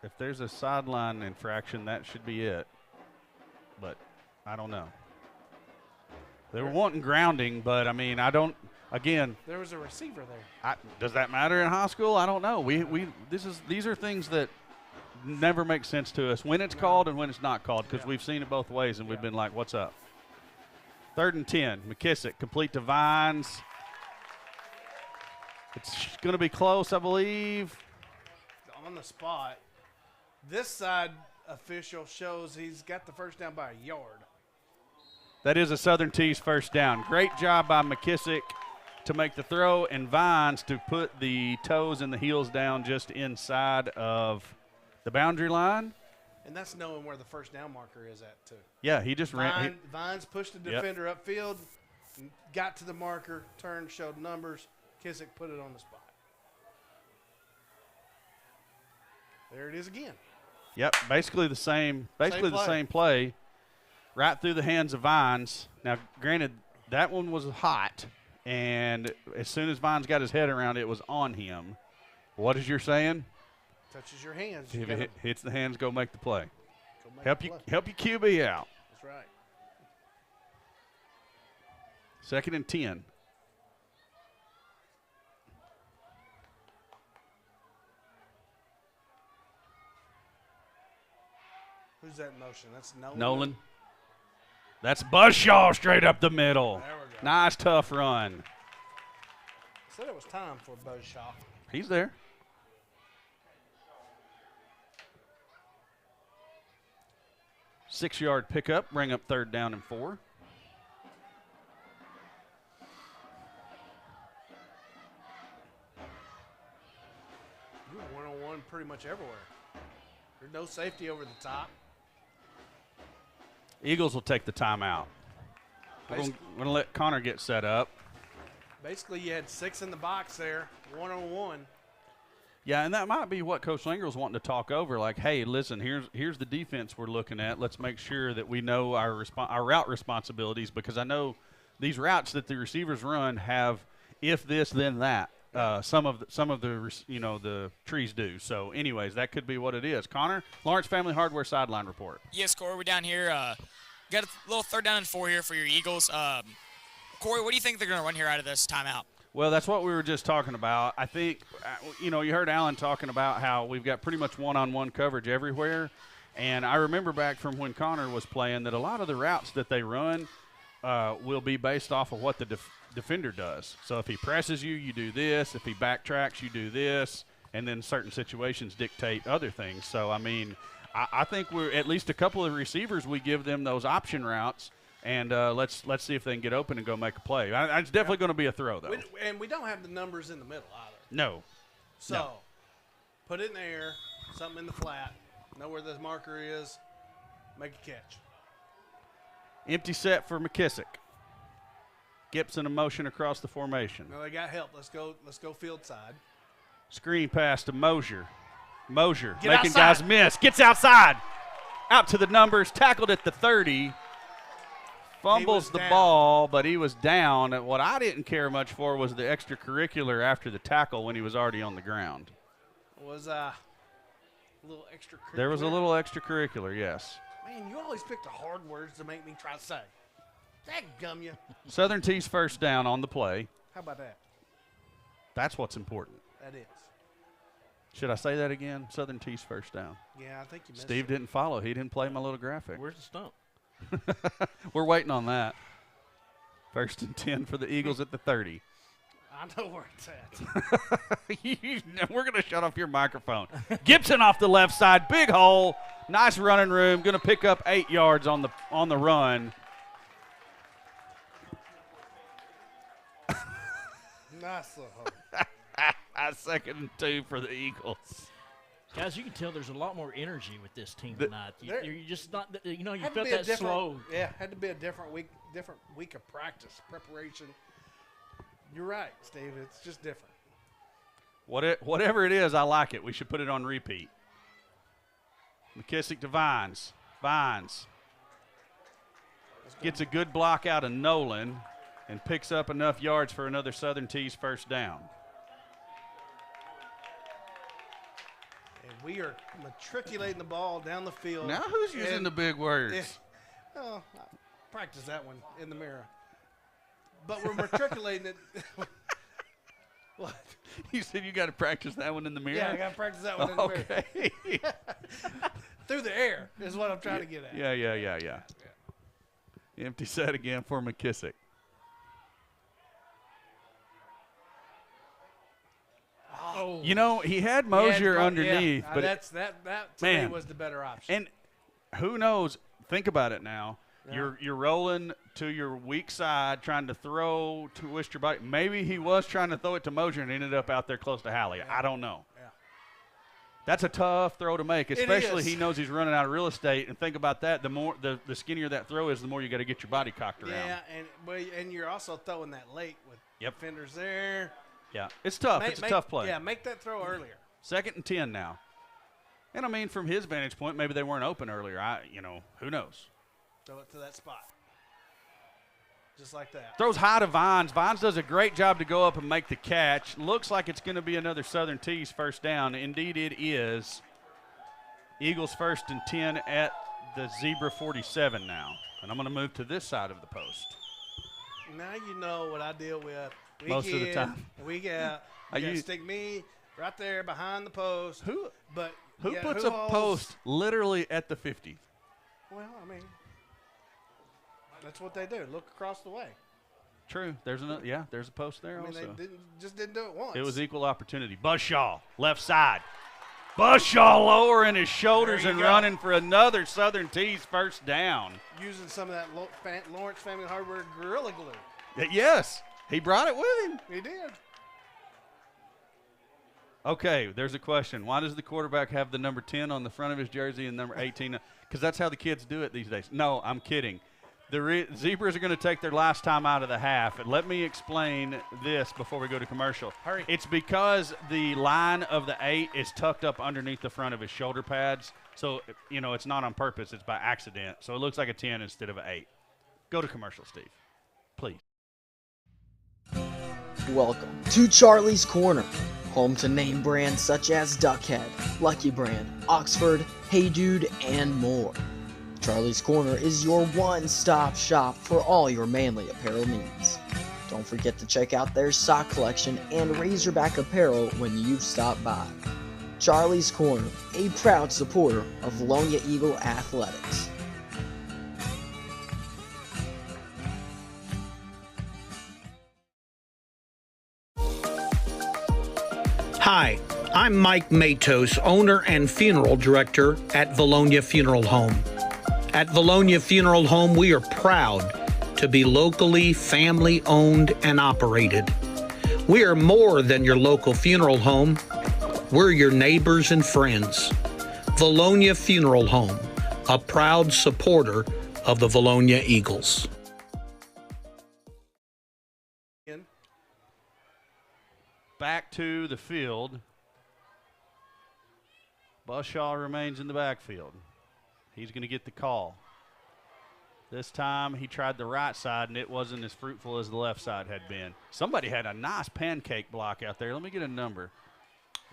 if there's a sideline infraction, that should be it. But I don't know. They were wanting grounding, but I mean, I don't. Again, there was a receiver there. Does that matter in high school? I don't know. These are things that never make sense to us when it's called and when it's not called, because we've seen it both ways and we've been like, what's up? 3rd and 10. McKissick complete to Vines. It's going to be close, I believe. On the spot. This side official shows he's got the first down by a yard. That is a Southern Tees first down. Great job by McKissick to make the throw, and Vines to put the toes and the heels down just inside of the boundary line. And that's knowing where the first down marker is at, too. Yeah, he just ran. Vines pushed the defender upfield, got to the marker, turned, showed numbers. Kissick put it on the spot. There it is again. Yep, basically the same play. Right through the hands of Vines. Now, granted, that one was hot, and as soon as Vines got his head around it, it was on him. What is your saying? Touches your hands. If it hits the hands, go make the play. Help your QB out. That's right. 2nd and 10. Who's that in motion? That's Nolan. Nolan. That's Buzzshaw straight up the middle. There we go. Nice, tough run. I said it was time for Buzzshaw. He's there. Six-yard pickup, bring up 3rd down and 4. You're one-on-one pretty much everywhere. There's no safety over the top. Eagles will take the timeout. We're going to let Connor get set up. Basically, you had 6 in the box there, one-on-one. Yeah, and that might be what Coach Linger's wanting to talk over. Like, hey, listen, here's the defense we're looking at. Let's make sure that we know our route responsibilities, because I know these routes that the receivers run have if this then that. Some of the trees do. So, anyways, that could be what it is. Connor, Lawrence Family Hardware sideline report. Yes, Corey, we're down here. Got a little 3rd down and 4 here for your Eagles. Corey, what do you think they're going to run here out of this timeout? Well, that's what we were just talking about. I think, you heard Alan talking about how we've got pretty much one-on-one coverage everywhere. And I remember back from when Connor was playing that a lot of the routes that they run will be based off of what the defender does. So if he presses you, you do this. If he backtracks, you do this. And then certain situations dictate other things. So, I mean, I think we're at least a couple of receivers, we give them those option routes. And let's see if they can get open and go make a play. It's definitely going to be a throw, though. And we don't have the numbers in the middle either. No. So, put it in the air, something in the flat, know where the marker is, make a catch. Empty set for McKissick. Gibson in motion across the formation. No, they got help. Let's go field side. Screen pass to Mosier. Mosier Get making outside. guys miss. Gets outside. Out to the numbers. Tackled at the 30. Fumbles the ball, but he was down. And what I didn't care much for was the extracurricular after the tackle when he was already on the ground. Was a little extracurricular. There was a little extracurricular, yes. Man, you always pick the hard words to make me try to say. Dadgum you. Southern Tees first down on the play. How about that? That's what's important. That is. Should I say that again? Southern Tees first down. Yeah, I think you missed Steve it. didn't follow. He didn't play my little graphic. Where's the stump? We're waiting on that. First and 10 for the Eagles at the 30. I know where it's at. We're going to shut off your microphone. Gibson off the left side, big hole, nice running room, going to pick up 8 yards on the run. Nice little hole. Second and 2 for the Eagles. Guys, you can tell there's a lot more energy with this team tonight. You're just not, you Had to felt be a that slow. Yeah, had to be a different week of practice, preparation. You're right, Steve. It's just different. Whatever it is, I like it. We should put it on repeat. McKissick to Vines. Vines gets a good block out of Nolan and picks up enough yards for another Southern Tees first down. And we are matriculating the ball down the field. Now who's using the big words? I practice that one in the mirror. But we're matriculating it. What? You said you got to practice that one in the mirror? Yeah, I got to practice that one in the mirror. Through the air is what I'm trying to get at. Yeah. Empty set again for McKissick. Oh. You know, he had Mosier underneath. Yeah. But that to me was the better option. And who knows? Think about it now. Yeah. You're rolling to your weak side, trying to throw, twist your body. Maybe he was trying to throw it to Mosier and ended up out there close to Halley. Yeah. I don't know. Yeah. That's a tough throw to make, especially he knows he's running out of real estate. And think about that. The more the skinnier that throw is, the more you got to get your body cocked around. Yeah, and you're also throwing that late with defenders there. Yeah, it's tough. It's a tough play. Yeah, make that throw earlier. Second and 10 now. And, I mean, from his vantage point, maybe they weren't open earlier. Who knows? Throw it to that spot. Just like that. Throws high to Vines. Vines does a great job to go up and make the catch. Looks like it's going to be another Southern Tees first down. Indeed it is. Eagles first and 10 at the Zebra 47 now. And I'm going to move to this side of the post. Now you know what I deal with. Most of the time. You got to stick me right there behind the post. Who who puts a post literally at the 50? Well, I mean, that's what they do. Look across the way. True. There's a post there also. They didn't do it once. It was equal opportunity. Buzzshaw, left side. Buzzshaw lowering his shoulders and running for another Southern Tees first down. Using some of that Lawrence Family Hardware Gorilla Glue. Yes. He brought it with him. He did. Okay, there's a question. Why does the quarterback have the number 10 on the front of his jersey and number 18? Because that's how the kids do it these days. No, I'm kidding. The Zebras are going to take their last time out of the half. And let me explain this before we go to commercial. Hurry. It's because the line of the 8 is tucked up underneath the front of his shoulder pads. So, it's not on purpose. It's by accident. So it looks like a 10 instead of an 8. Go to commercial, Steve. Please. Welcome to Charlie's Corner, home to name brands such as Duckhead, Lucky Brand, Oxford, Hey Dude, and more. Charlie's Corner is your one-stop shop for all your manly apparel needs. Don't forget to check out their sock collection and Razorback apparel when you stop by. Charlie's Corner, a proud supporter of Vilonia Eagle Athletics. Hi, I'm Mike Matos, owner and funeral director at Vilonia Funeral Home. At Vilonia Funeral Home, we are proud to be locally family-owned and operated. We are more than your local funeral home. We're your neighbors and friends. Vilonia Funeral Home, a proud supporter of the Vilonia Eagles. Back to the field. Buzzshaw remains in the backfield. He's going to get the call. This time he tried the right side, and it wasn't as fruitful as the left side had been. Somebody had a nice pancake block out there. Let me get a number.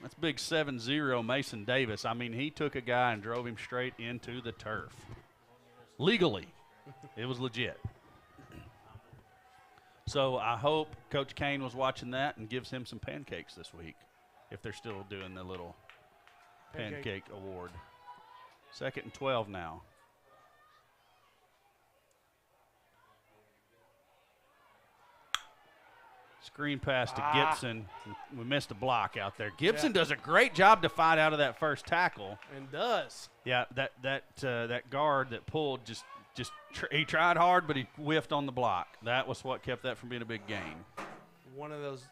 That's big 7-0 Mason Davis. I mean, he took a guy and drove him straight into the turf. Legally. It was legit. So I hope Coach Kane was watching that and gives him some pancakes this week, if they're still doing the little pancake award. 2nd and 12 now. Screen pass to Gibson. We missed a block out there. Gibson does a great job to fight out of that first tackle. And does. Yeah, that guard that pulled he tried hard, but he whiffed on the block. That was what kept that from being a big gain. One of those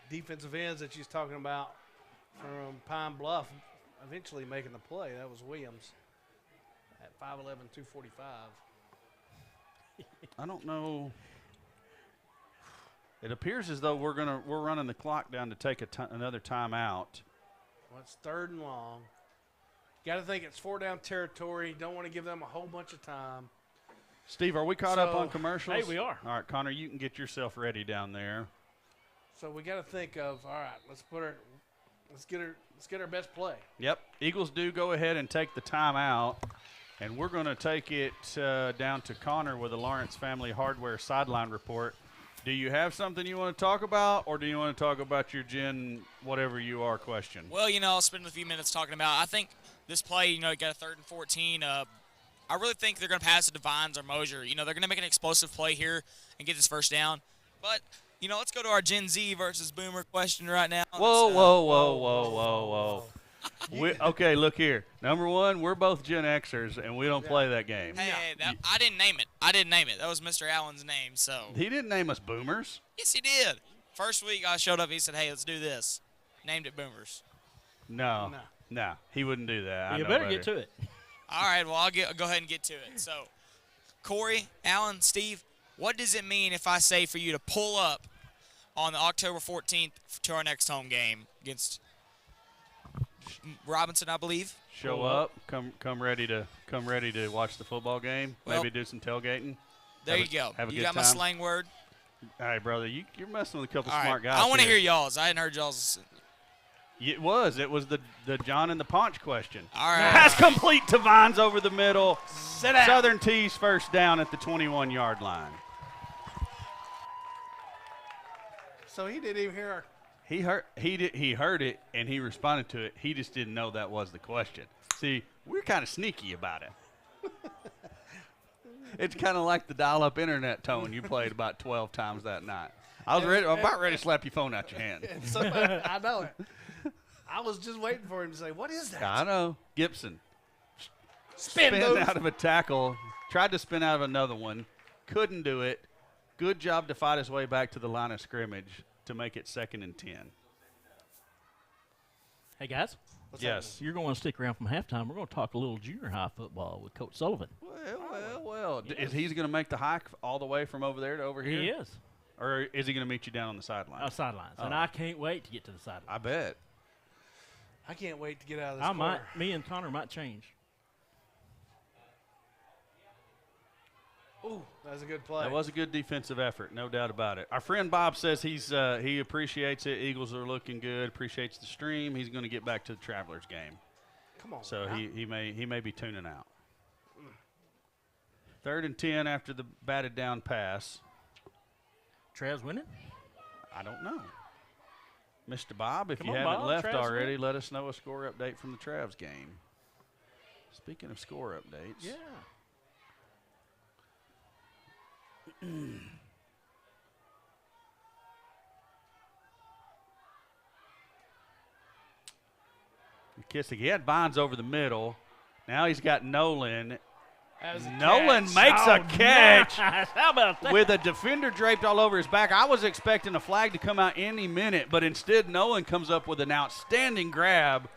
defensive ends that she's talking about from Pine Bluff eventually making the play. That was Williams at 5'11", 245. I don't know. It appears as though we're running the clock down to take another timeout. Well, it's 3rd and long. Got to think it's 4-down territory. Don't want to give them a whole bunch of time. Steve, are we caught up on commercials? Hey, we are. All right, Connor, you can get yourself ready down there. So we got to think of, all right, let's get our best play. Yep. Eagles do go ahead and take the timeout, and we're going to take it down to Connor with the Lawrence Family Hardware sideline report. Do you have something you want to talk about, or do you want to talk about your Gen whatever you are question? Well, I'll spend a few minutes talking about, I think this play, you got a 3rd and 14. I really think they're going to pass it to Vines or Mosier. They're going to make an explosive play here and get this first down. But, let's go to our Gen Z versus Boomer question right now. Whoa. Okay, look here. Number one, we're both Gen Xers, and we don't play that game. Hey, I didn't name it. That was Mr. Allen's name. So he didn't name us Boomers. Yes, he did. First week I showed up, he said, hey, let's do this. Named it Boomers. No, he wouldn't do that. You better get to it. All right, well, I'll go ahead and get to it. So, Corey, Alan, Steve, what does it mean if I say for you to pull up on the October 14th to our next home game against Robinson, I believe? Show up, come ready to watch the football game. Well, maybe do some tailgating. There you go. Have a you good got time. my slang word. All right, brother, you're messing with a couple All smart right. guys. I want to here. hear y'all's. I hadn't heard y'all's. It was the John and the Paunch question. All right. Pass complete to Vines over the middle. Sit down. Southern Tees first down at the 21-yard line. So he didn't even hear our. He heard it and he responded to it. He just didn't know that was the question. See, we're kind of sneaky about it. It's kind of like the dial-up internet tone you played about 12 times that night. I'm about ready to slap your phone out your hand. I know it. I was just waiting for him to say, what is that? I know. Gibson. Spin out of a tackle. Tried to spin out of another one. Couldn't do it. Good job to fight his way back to the line of scrimmage to make it 2nd and 10. Hey, guys. Yes. You're going to stick around from halftime. We're going to talk a little junior high football with Coach Sullivan. Well. Yes. Is he going to make the hike all the way from over there to over here? He is. Or is he going to meet you down on the sidelines? Sidelines. And I can't wait to get to the sidelines. I bet. I can't wait to get out of this corner. Me and Connor might change. Ooh, that was a good play. That was a good defensive effort, no doubt about it. Our friend Bob says he appreciates it. Eagles are looking good, appreciates the stream. He's going to get back to the Travelers game. Come on. So he may be tuning out. 3rd and 10 after the batted down pass. Trav's winning? I don't know. Mr. Bob, if Come you on, haven't Bob. left Trav's already, winning. let us know a score update from the Travs game. Speaking of score updates. Yeah. Kissick, he had Vines over the middle. Now he's got Nolan. Nolan makes a catch How about that? with a defender draped all over his back. I was expecting a flag to come out any minute, but instead Nolan comes up with an outstanding grab.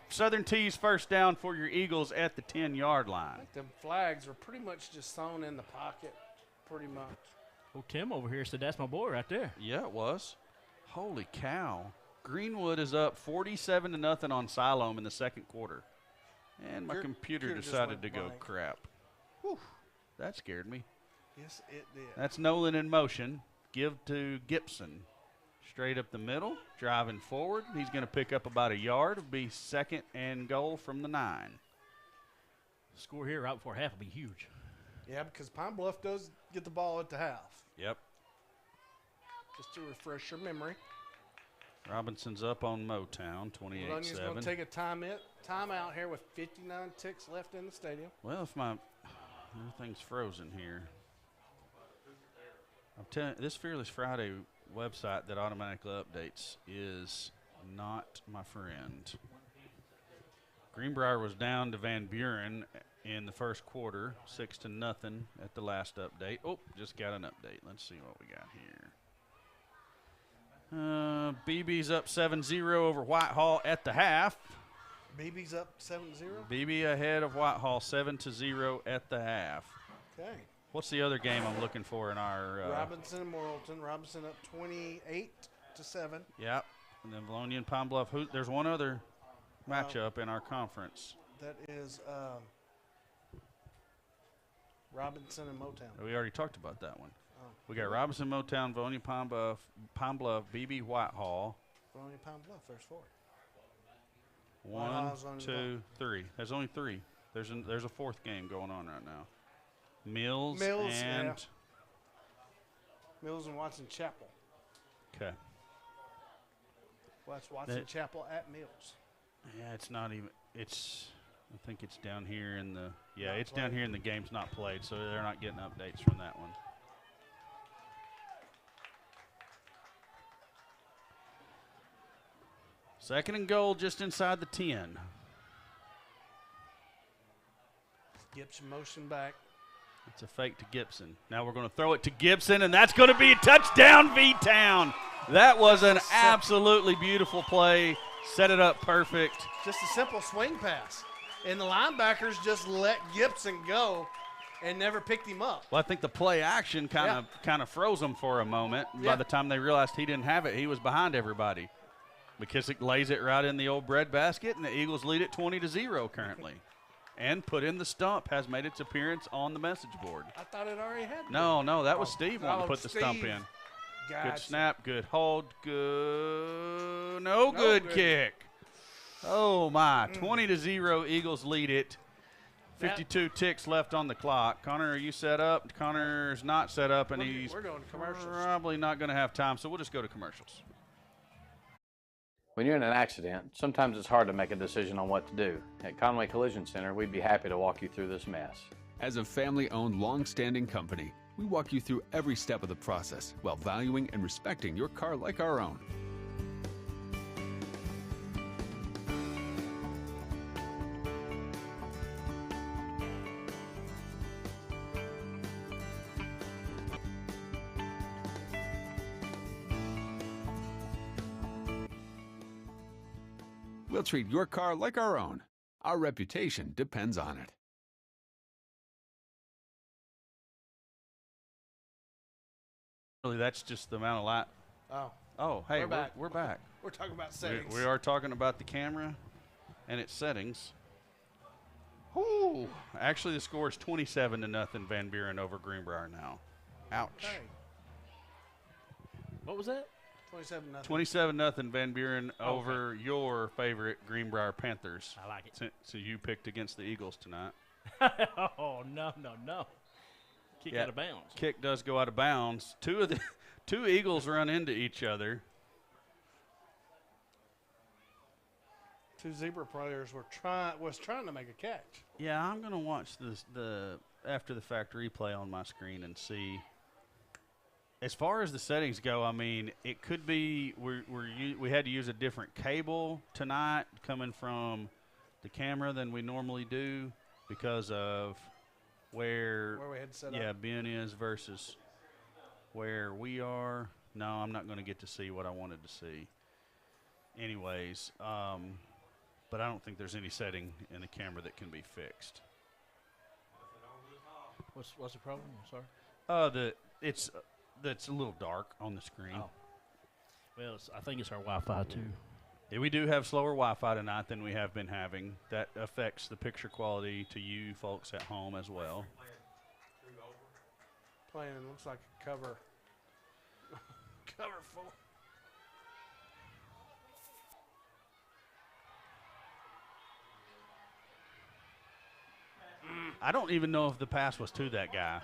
Southern Tees first down for your Eagles at the 10-yard I line. think them flags were pretty much just thrown in the pocket, pretty much. Oh, Tim over here said that's my boy right there. Yeah, it was. Holy cow. Greenwood is up 47-0 on Siloam in the second quarter. And my computer just decided went to go blank. crap. Whew, that scared me. Yes, it did. That's Nolan in motion. Give to Gibson. Straight up the middle, driving forward. He's going to pick up about a yard. It'll be 2nd and goal from the 9. Score here right before half will be huge. Yeah, because Pine Bluff does get the ball at the half. Yep. Just to refresh your memory. Robinson's up on Motown, 28-7. Vilonia's going to take a timeout here with 59 ticks left in the stadium. Well, if everything's frozen here. I'm telling you, this Fearless Friday website that automatically updates is not my friend. Greenbrier was down to Van Buren in the first quarter, 6-0 at the last update. Oh, just got an update. Let's see what we got here. BB's up 7-0 over Whitehall at the half. BB's up 7-0? BB ahead of Whitehall 7-0 at the half. Okay. What's the other game I'm looking for in our Robinson and Morrilton. Robinson up 28-7. Yep. And then Vilonia and Pine Bluff. There's one other matchup in our conference. That is Robinson and Motown. We already talked about that one. Oh. We got Robinson, Motown, Vilonia, Pine Bluff, BB, Whitehall. Vilonia, Pine Bluff. There's 4. 1, 2, 3. There's only 3. There's a fourth game going on right now. Mills and Mills and Watson Chapel. Okay. Well, that's Watson Chapel at Mills. Yeah, it's not even. I think it's down here in the. Yeah, it's down here in the game's not played, so they're not getting updates from that one. Second and goal, just inside the 10. Gibson motion back. It's a fake to Gibson. Now we're going to throw it to Gibson, and that's going to be a touchdown, V-Town. That was an absolutely beautiful play. Set it up perfect. Just a simple swing pass. And the linebackers just let Gibson go and never picked him up. Well, I think the play action kind of froze him for a moment. By the time they realized he didn't have it, he was behind everybody. McKissick lays it right in the old bread basket, and the Eagles lead it 20-0 currently. And put in the stump has made its appearance on the message board. I thought it already had. No, that was Steve wanting to put the stump in. Gotcha. Good snap, good hold, good. No good kick. Oh, my. 20-0, Eagles lead it. 52 ticks left on the clock. Connor, are you set up? Connor's not set up, and he's we're going to commercials. Probably not going to have time, so we'll just go to commercials. When you're in an accident, sometimes it's hard to make a decision on what to do. At Conway Collision Center, we'd be happy to walk you through this mess. As a family-owned, long-standing company, we walk you through every step of the process while valuing and respecting your car like our own. We'll treat your car like our own. Our reputation depends on it. Really, that's just the amount of light. Oh, hey, we're back. We're talking about settings. We are talking about the camera and its settings. Ooh. Actually, the score is 27-0 Van Buren over Greenbrier now. Ouch. Okay. What was that? 27-0. 27-0 Van Buren over your favorite Greenbrier Panthers. I like it. So you picked against the Eagles tonight. Oh, no. Kick out of bounds. Kick does go out of bounds. Two Eagles run into each other. Two Zebra players was trying to make a catch. Yeah, I'm going to watch the after the fact replay on my screen and see. As far as the settings go, I mean, it could be we had to use a different cable tonight coming from the camera than we normally do because of where we had set up. Ben is versus where we are. No, I'm not going to get to see what I wanted to see. Anyways, but I don't think there's any setting in the camera that can be fixed. What's the problem? I'm sorry. That's a little dark on the screen. Oh. Well, I think it's our Wi-Fi, too. Yeah, we do have slower Wi-Fi tonight than we have been having. That affects the picture quality to you folks at home as well. Playing looks like a cover. Cover full. I don't even know if the pass was to that guy.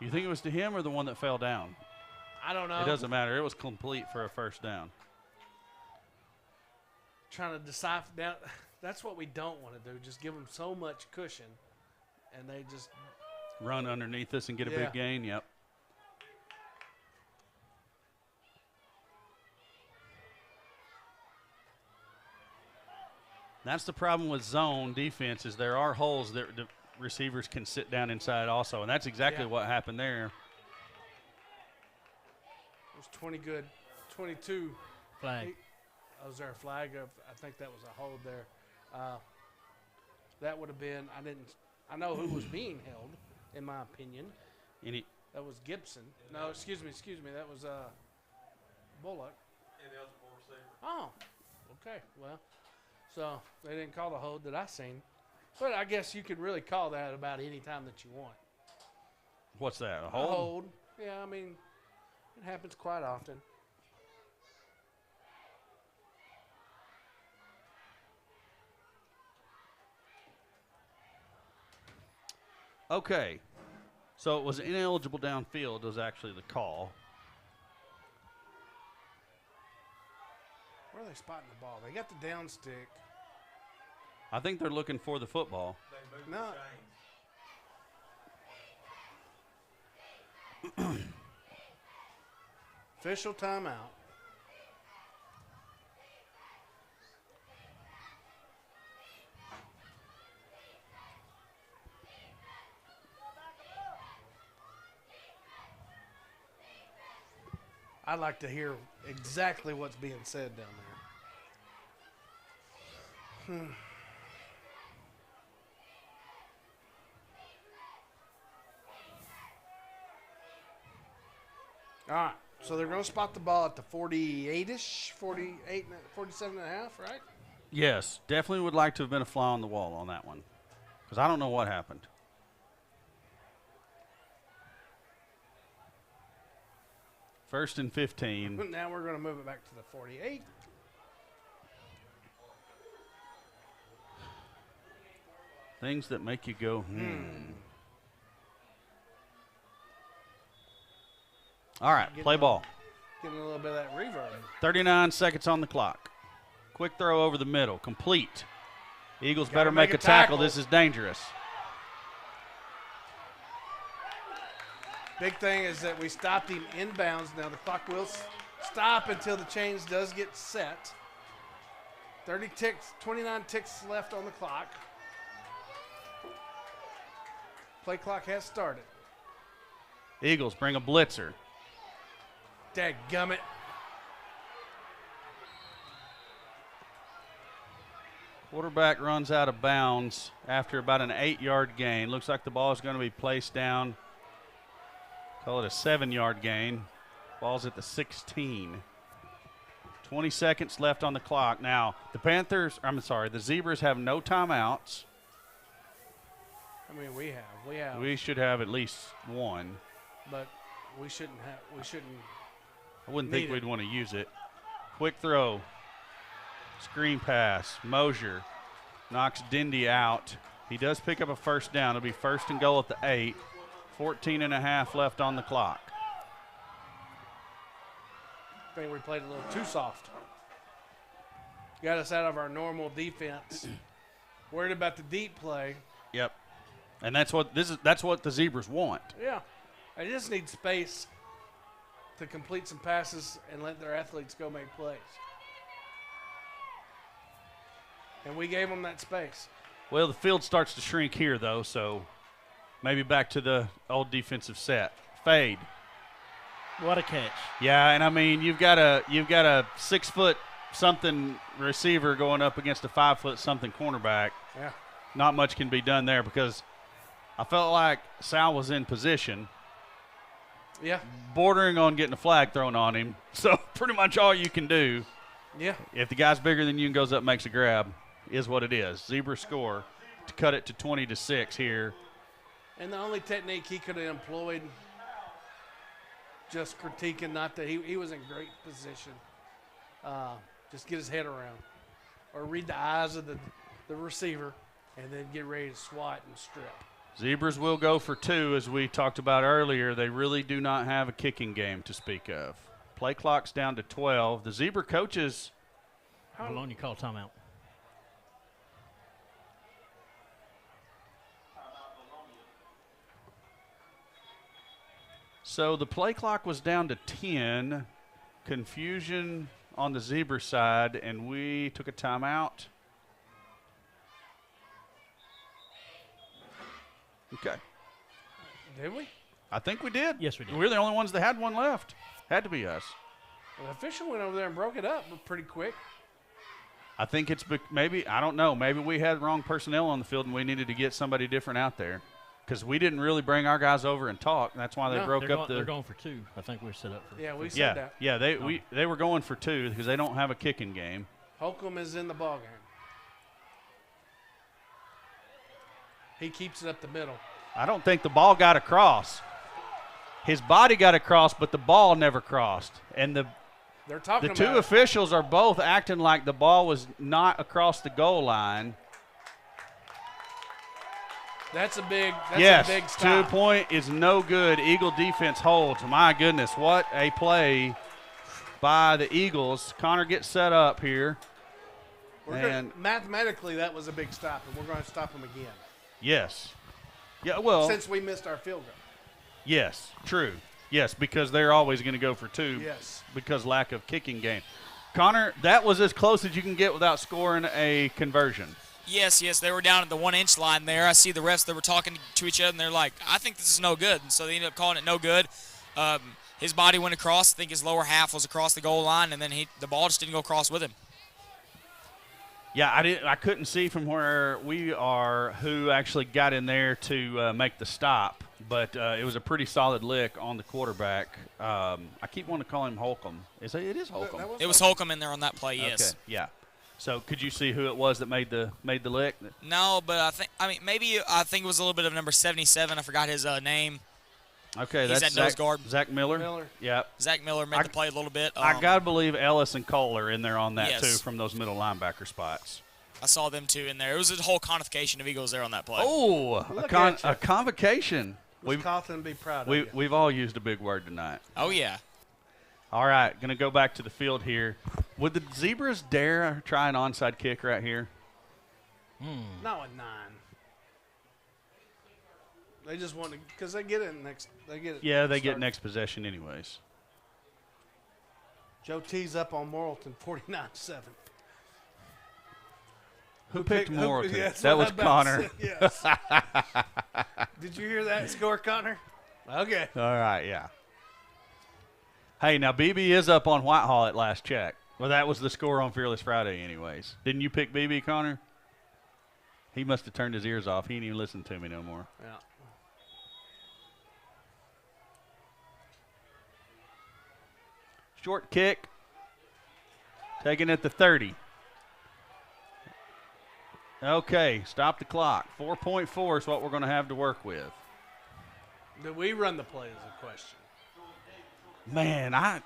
You think it was to him or the one that fell down? I don't know. It doesn't matter. It was complete for a first down. Trying to decipher that. That's what we don't want to do. Just give them so much cushion, and they just run underneath us and get a big gain. Yep. That's the problem with zone defense is there are holes that the receivers can sit down inside also, and that's exactly what happened there. It was 20 good, 22. Flag. Was there a flag? I think that was a hold there. That would have been. I know who was being held, in my opinion. That was Gibson. No, excuse me. That was Bullock. Oh, okay. Well, so they didn't call the hold that I seen, but I guess you could really call that about any time that you want. What's that? A hold? A hold. Yeah, I mean, it happens quite often. Okay, so it was ineligible downfield was actually the call. Where are they spotting the ball? They got the down stick. I think they're looking for the football. No. Official timeout. I'd like to hear exactly what's being said down there. All right, so they're going to spot the ball at the 48-ish, 48, 47 and a half, right? Yes, definitely would like to have been a fly on the wall on that one because I don't know what happened. First and 15. Now we're going to move it back to the 48. Things that make you go, All right, play ball. Getting a little bit of that reverb. 39 seconds on the clock. Quick throw over the middle, complete. Eagles better make a tackle. This is dangerous. Big thing is that we stopped him inbounds. Now the clock will stop until the change does get set. 30 ticks, 29 ticks left on the clock. Play clock has started. Eagles bring a blitzer. Dadgummit. Quarterback runs out of bounds after about an 8-yard gain. Looks like the ball is going to be placed down. Call it a 7-yard gain. Ball's at the 16. 20 seconds left on the clock. Now, the Zebras have no timeouts. I mean, we have. We should have at least one. But we shouldn't. I wouldn't think we'd want to use it. Quick throw. Screen pass. Mosier knocks Dindy out. He does pick up a first down. It'll be first and goal at the 8. 14 and a half left on the clock. I think we played a little too soft. Got us out of our normal defense. Worried about the deep play. Yep. And that's what the Zebras want. Yeah. They just need space to complete some passes and let their athletes go make plays. And we gave them that space. Well, the field starts to shrink here, though, so maybe back to the old defensive set. Fade. What a catch. Yeah, and I mean, you've got a 6-foot-something receiver going up against a 5-foot-something cornerback. Yeah. Not much can be done there because I felt like Sal was in position. Yeah. Bordering on getting a flag thrown on him. So pretty much all you can do. Yeah. If the guy's bigger than you and goes up and makes a grab, is what it is. Zebra score to cut it to 20-6 here. And the only technique he could have employed, just critiquing, not that he was in great position. Just get his head around. Or read the eyes of the receiver and then get ready to swat and strip. Zebras will go for 2, as we talked about earlier. They really do not have a kicking game to speak of. Play clock's down to 12. The Zebra coaches. Vilonia call timeout. So the play clock was down to 10. Confusion on the Zebra side, and we took a timeout. Okay. Did we? I think we did. Yes, we did. We're the only ones that had one left. Had to be us. Well, the official went over there and broke it up pretty quick. I think it's maybe, I don't know, maybe we had wrong personnel on the field and we needed to get somebody different out there. Because we didn't really bring our guys over and talk. That's why they broke up They're going for 2. I think we're set up for. Yeah, we said that. Yeah, they were going for 2 because they don't have a kicking game. Holcomb is in the ball game. He keeps it up the middle. I don't think the ball got across. His body got across, but the ball never crossed. And They're talking the two about officials are both acting like the ball was not across the goal line. That's a big stop. 2 point is no good. Eagle defense holds. My goodness, what a play by the Eagles. Connor gets set up here. Mathematically, that was a big stop, and we're going to stop him again. Yes. Yeah, well. Since we missed our field goal. Yes, true. Yes, because they're always going to go for 2. Yes. Because lack of kicking game. Connor, that was as close as you can get without scoring a conversion. Yes, they were down at the 1-inch line there. I see the refs, they were talking to each other, and they're like, I think this is no good. And so they ended up calling it no good. His body went across. I think his lower half was across the goal line, and then the ball just didn't go across with him. Yeah, I couldn't see from where we are who actually got in there to make the stop, but it was a pretty solid lick on the quarterback. I keep wanting to call him Holcomb. It is Holcomb. It was Holcomb in there on that play, yes. Okay, yeah. So could you see who it was that made the lick? No, but I think it was a little bit of number 77. I forgot his name. Okay, He's that's that nose guard. Zach Miller. Yeah. Zach Miller made the play a little bit. I gotta believe Ellis and Cole are in there on that too, Yes. from those middle linebacker spots. I saw them two in there. It was a whole convocation of Eagles there on that play. Oh, a convocation. Wisconsin be proud of you. We've all used a big word tonight. Oh, yeah. All right, going to go back to the field here. Would the Zebras dare try an onside kick right here? Not with 9. They just want to, because they get it next. They get next possession anyways. Joe tees up on Morrilton, 49-7. Who picked Morrilton? Yeah, that was Connor. Yes. Did you hear that score, Connor? Okay. All right, yeah. Hey, now BB is up on Whitehall at last check. Well, that was the score on Fearless Friday anyways. Didn't you pick BB, Connor? He must have turned his ears off. He didn't even listen to me no more. Yeah. Short kick. Taken at the 30. Okay, stop the clock. 4.4 is what we're going to have to work with. Do we run the play is a question. Man, I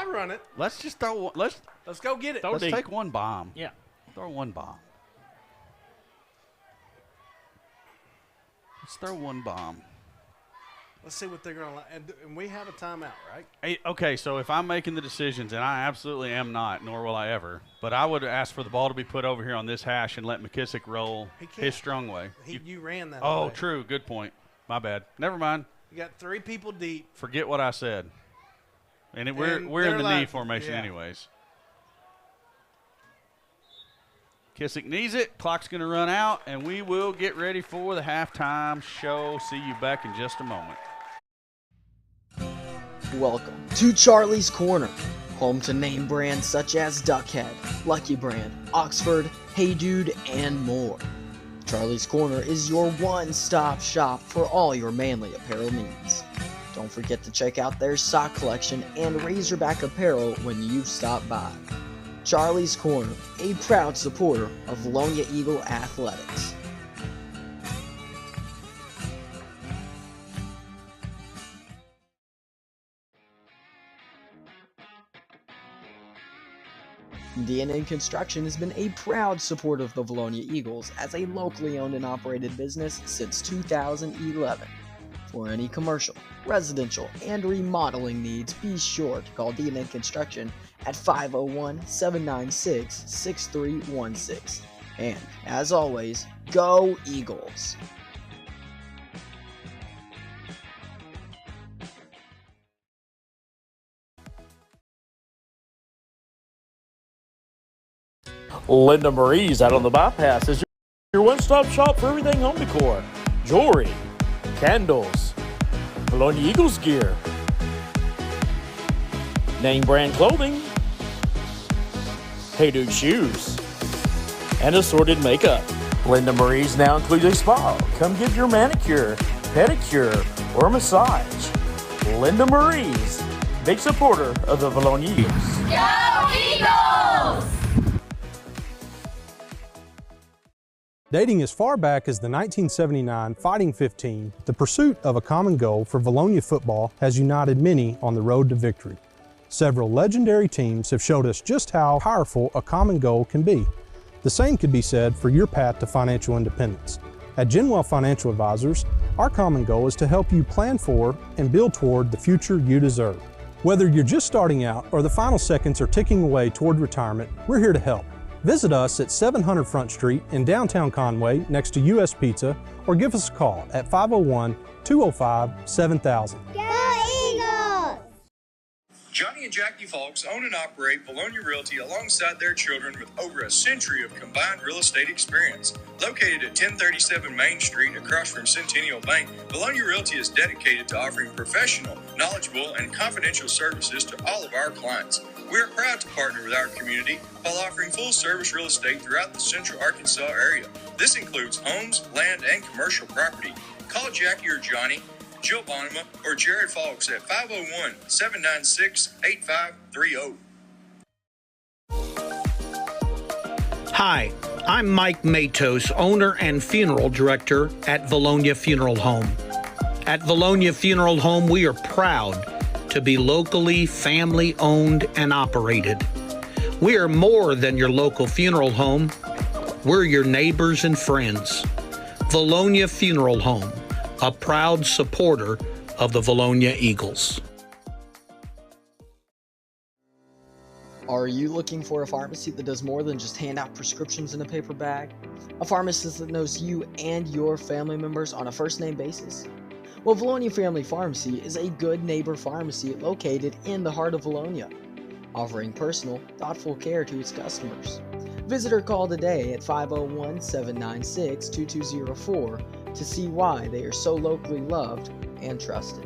run it. Let's just throw. Let's go get it. Let's take one bomb. Yeah. Throw one bomb. Let's throw one bomb. Let's see what they're going to – and we have a timeout, right? Hey, okay, so if I'm making the decisions, and I absolutely am not, nor will I ever, but I would ask for the ball to be put over here on this hash and let McKissick roll his strong way. You ran that Oh, way. true. Good point. My bad. Never mind. You got 3 people deep. Forget what I said. And we're in the knee formation anyways. Kissick knees it. Clock's going to run out, and we will get ready for the halftime show. See you back in just a moment. Welcome to Charlie's Corner, home to name brands such as Duckhead, Lucky Brand, Oxford, Hey Dude, and more. Charlie's Corner is your one-stop shop for all your manly apparel needs. Don't forget to check out their sock collection and Razorback apparel when you stop by. Charlie's Corner, a proud supporter of Vilonia Eagle Athletics. DNA Construction has been a proud supporter of the Vilonia Eagles as a locally owned and operated business since 2011. For any commercial, residential, and remodeling needs, be sure to call DNA Construction at 501-796-6316. And, as always, go Eagles! Linda Marie's out on the bypass is your one-stop shop for everything home decor, jewelry, candles, Vilonia Eagles gear, name brand clothing, Hey Dude shoes, and assorted makeup. Linda Marie's now includes a spa. Come get your manicure, pedicure, or massage. Linda Marie's, big supporter of the Vilonia Eagles. Go Eagles! Dating as far back as the 1979 Fighting 15, the pursuit of a common goal for Vilonia football has united many on the road to victory. Several legendary teams have showed us just how powerful a common goal can be. The same could be said for your path to financial independence. At Genwell Financial Advisors, our common goal is to help you plan for and build toward the future you deserve. Whether you're just starting out or the final seconds are ticking away toward retirement, we're here to help. Visit us at 700 Front Street in downtown Conway next to US Pizza, or give us a call at 501-205-7000. Go Eagles! Johnny and Jackie Folks own and operate Vilonia Realty alongside their children with over a century of combined real estate experience. Located at 1037 Main Street across from Centennial Bank, Vilonia Realty is dedicated to offering professional, knowledgeable, and confidential services to all of our clients. We are proud to partner with our community while offering full-service real estate throughout the central Arkansas area. This includes homes, land, and commercial property. Call Jackie or Johnny, Jill Bonema, or Jared Fawkes at 501-796-8530. Hi, I'm Mike Matos, owner and funeral director at Vilonia Funeral Home. At Vilonia Funeral Home, we are proud to be locally family-owned and operated. We are more than your local funeral home. We're your neighbors and friends. Vilonia Funeral Home, a proud supporter of the Vilonia Eagles. Are you looking for a pharmacy that does more than just hand out prescriptions in a paper bag? A pharmacist that knows you and your family members on a first-name basis? Well, Vilonia Family Pharmacy is a good neighbor pharmacy located in the heart of Vilonia, offering personal, thoughtful care to its customers. Visit or call today at 501-796-2204 to see why they are so locally loved and trusted.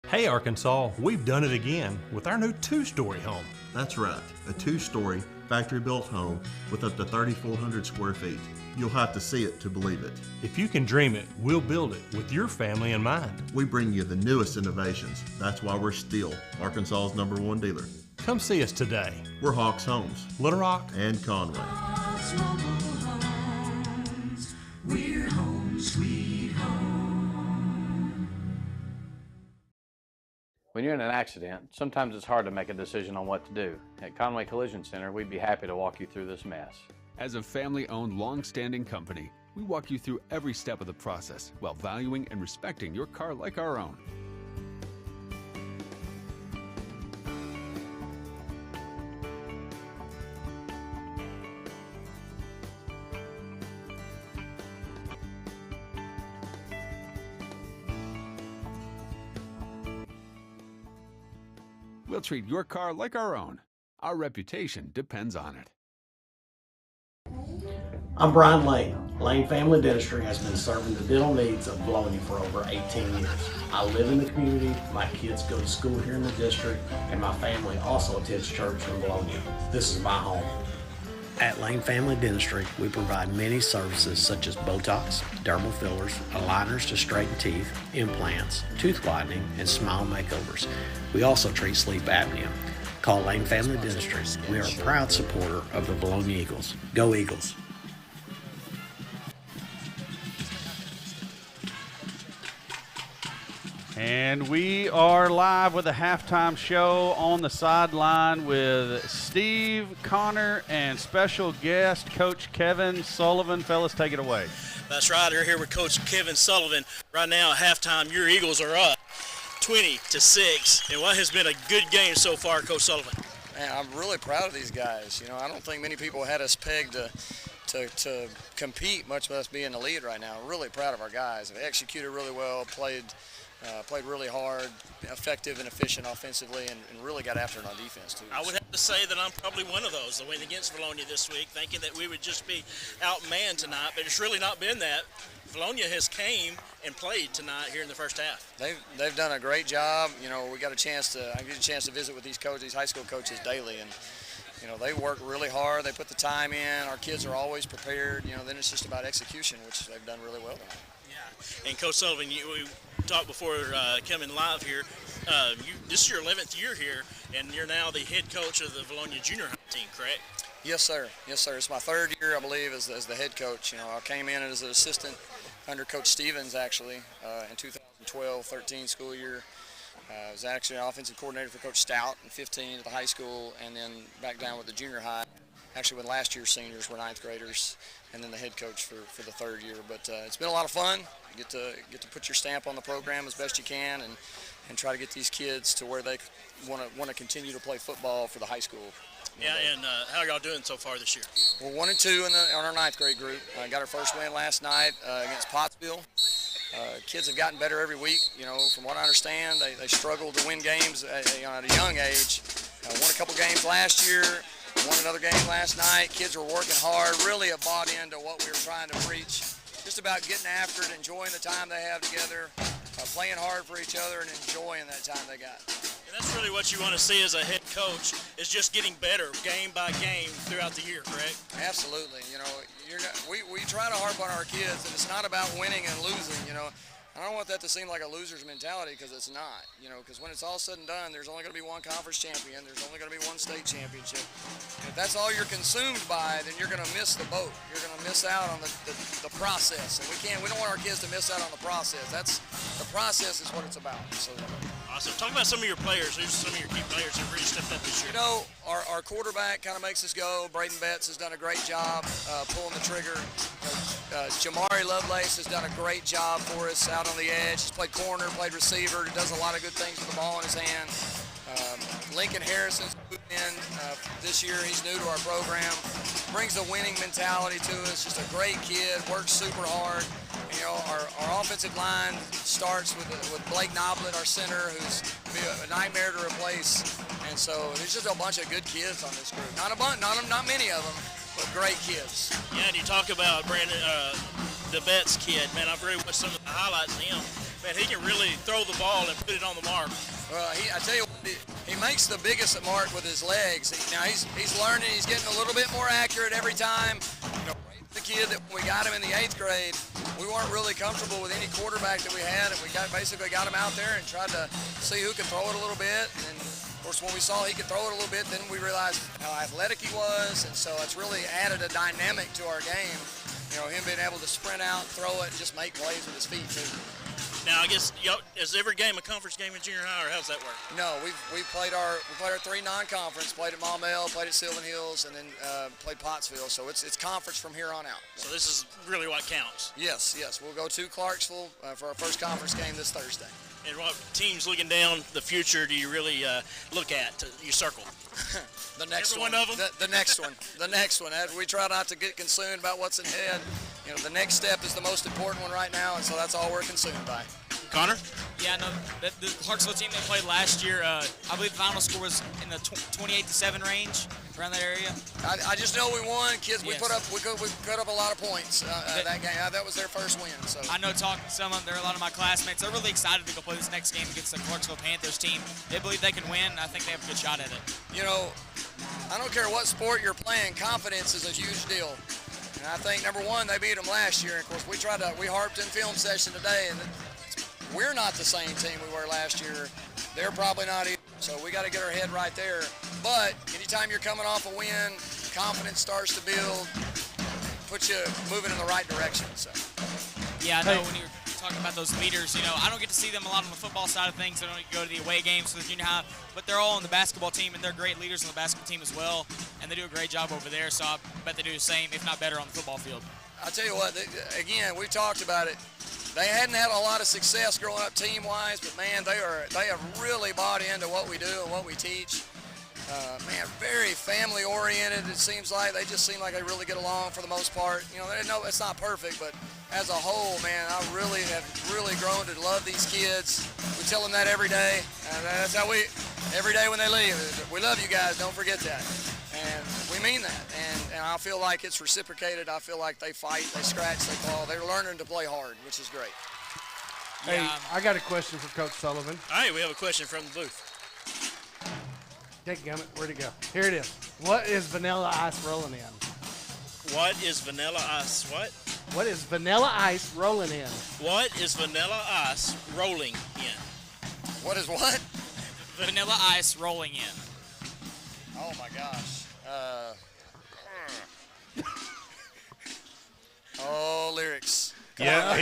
Hey Arkansas, we've done it again with our new two-story home. That's right, a two-story factory-built home with up to 3,400 square feet. You'll have to see it to believe it. If you can dream it, we'll build it with your family in mind. We bring you the newest innovations. That's why we're still Arkansas's #1 dealer. Come see us today. We're Hawks Homes, Little Rock, and Conway. Hawks Mobile Homes. We're home, sweet home. When you're in an accident, sometimes it's hard to make a decision on what to do. At Conway Collision Center, we'd be happy to walk you through this mess. As a family-owned, long-standing company, we walk you through every step of the process while valuing and respecting your car like our own. We'll treat your car like our own. Our reputation depends on it. I'm Brian Lane. Lane Family Dentistry has been serving the dental needs of Vilonia for over 18 years. I live in the community, my kids go to school here in the district, and my family also attends church in Vilonia. This is my home. At Lane Family Dentistry, we provide many services such as Botox, dermal fillers, aligners to straighten teeth, implants, tooth whitening, and smile makeovers. We also treat sleep apnea. Call Lane Family Dentistry. We are a proud supporter of the Vilonia Eagles. Go Eagles! And we are live with a halftime show on the sideline with Steve, Connor, and special guest Coach Kevin Sullivan. Fellas, take it away. That's right. We're here with Coach Kevin Sullivan. Right now at halftime, your Eagles are up 20-6 in what has been a good game so far, Coach Sullivan. Man, I'm really proud of these guys. You know, I don't think many people had us pegged to compete, much less be in the lead right now. Really proud of our guys. They executed really well, played played really hard, effective and efficient offensively, and really got after it on defense, too. I would have to say that I'm probably one of those that went against Vilonia this week, thinking that we would just be outmanned tonight, but it's really not been that. Vilonia has came and played tonight here in the first half. They've done a great job. You know, I get a chance to visit with these coaches, these high school coaches daily, and you know, they work really hard. They put the time in. Our kids are always prepared. You know, then it's just about execution, which they've done really well tonight. Yeah. And Coach Sullivan, we talked before coming live here. This is your 11th year here, and you're now the head coach of the Vilonia junior high team, correct? Yes, sir. Yes, sir. It's my 3rd year, I believe, as the head coach. You know, I came in as an assistant under Coach Stevens, actually, in 2012-13 school year. I was actually an offensive coordinator for Coach Stout in 15 at the high school, and then back down with the junior high. Actually, when last year's seniors were 9th graders, and then the head coach for the 3rd year. But it's been a lot of fun. You get to put your stamp on the program as best you can, and try to get these kids to where they want to continue to play football for the high school. Yeah, and how are y'all doing so far this year? We're 1-2 on our 9th grade group. Got our first win last night against Pottsville. Kids have gotten better every week. You know, from what I understand, they struggled to win games at a young age. Won a couple games last year, won another game last night. Kids were working hard, really have bought into what we were trying to preach. Just about getting after it, enjoying the time they have together, playing hard for each other, and enjoying that time they got. And that's really what you want to see as a head coach, is just getting better game by game throughout the year, correct? Absolutely. You know, we try to harp on our kids, and it's not about winning and losing. You know, I don't want that to seem like a loser's mentality, because it's not. You know, because when it's all said and done, there's only going to be one conference champion. There's only going to be one state championship. And if that's all you're consumed by, then you're going to miss the boat. You're going to miss out on the process. And we don't want our kids to miss out on the process. The process is what it's about. So. Awesome. Talk about some of your players. Who's some of your key players who have really stepped up this year? You know, our quarterback kind of makes us go. Braden Betts has done a great job pulling the trigger. Jamari Lovelace has done a great job for us out on the edge. He's played corner, played receiver, does a lot of good things with the ball in his hand. Lincoln Harrison's moved in this year. He's new to our program. Brings a winning mentality to us. Just a great kid, works super hard. You know, our offensive line starts with Blake Noblet, our center, who's a nightmare to replace. And so there's just a bunch of good kids on this group. Not many of them, but great kids. Yeah, and you talk about Brandon, the Betts kid. Man, I've really watched some of the highlights of him. Man, he can really throw the ball and put it on the mark. Well, I tell you what, he makes the biggest mark with his legs. Now he's learning. He's getting a little bit more accurate every time. You know, the kid that when we got him in the 8th grade, we weren't really comfortable with any quarterback that we had, and we basically got him out there and tried to see who could throw it a little bit. And of course, when we saw he could throw it a little bit, then we realized how athletic he was, and so it's really added a dynamic to our game. You know, him being able to sprint out, throw it, and just make plays with his feet too. Now, I guess is every game a conference game in junior high, or how's that work? No, we played our 3 non-conference. Played at Maumelle, played at Sylvan Hills, and then played Pottsville. So it's conference from here on out. So this is really what counts. Yes. We'll go to Clarksville for our first conference game this Thursday. And what teams looking down the future do you really look at? You circle. The next Every one. Of them? The next one. The next one. We try not to get consumed about what's ahead. You know, the next step is the most important one right now, and so that's all we're consumed by. Connor? Yeah, no, the Clarksville team they played last year, I believe the final score was in the 28-7 range, around that area. I just know we won, kids. Yes. We put up a lot of points that game. That was their first win. So I know talking to some of them, there are a lot of my classmates. They're really excited to go play this next game against the Clarksville Panthers team. They believe they can win. I think they have a good shot at it. You know, I don't care what sport you're playing. Confidence is a huge deal. And I think, number one, they beat them last year. Of course, we harped in film session today, and we're not the same team we were last year. They're probably not either. So we got to get our head right there. But anytime you're coming off a win, confidence starts to build, puts you moving in the right direction. So. Yeah, I know when you're talking about those leaders, you know, I don't get to see them a lot on the football side of things. I don't go to the away games for the junior high, but they're all on the basketball team, and they're great leaders on the basketball team as well, and they do a great job over there, so I bet they do the same, if not better, on the football field. I'll tell you what, again, we talked about it. They hadn't had a lot of success growing up team-wise, but, man, they have really bought into what we do and what we teach. Man, very family oriented. It seems like they just seem like they really get along for the most part. You know, it's not perfect, but as a whole, man, I really have grown to love these kids. We tell them that every day, and that's how every day when they leave, we love you guys. Don't forget that, and we mean that. And I feel like it's reciprocated. I feel like they fight, they scratch, they claw. They're learning to play hard, which is great. Hey, I got a question for Coach Sullivan. All right, we have a question from the booth. Dadgummit, where'd it go? Here it is. What is Vanilla Ice rolling in? What is Vanilla Ice what? What is Vanilla Ice rolling in? What is Vanilla Ice rolling in? What is what? Vanilla Ice rolling in. Oh my gosh. Lyrics. Yeah,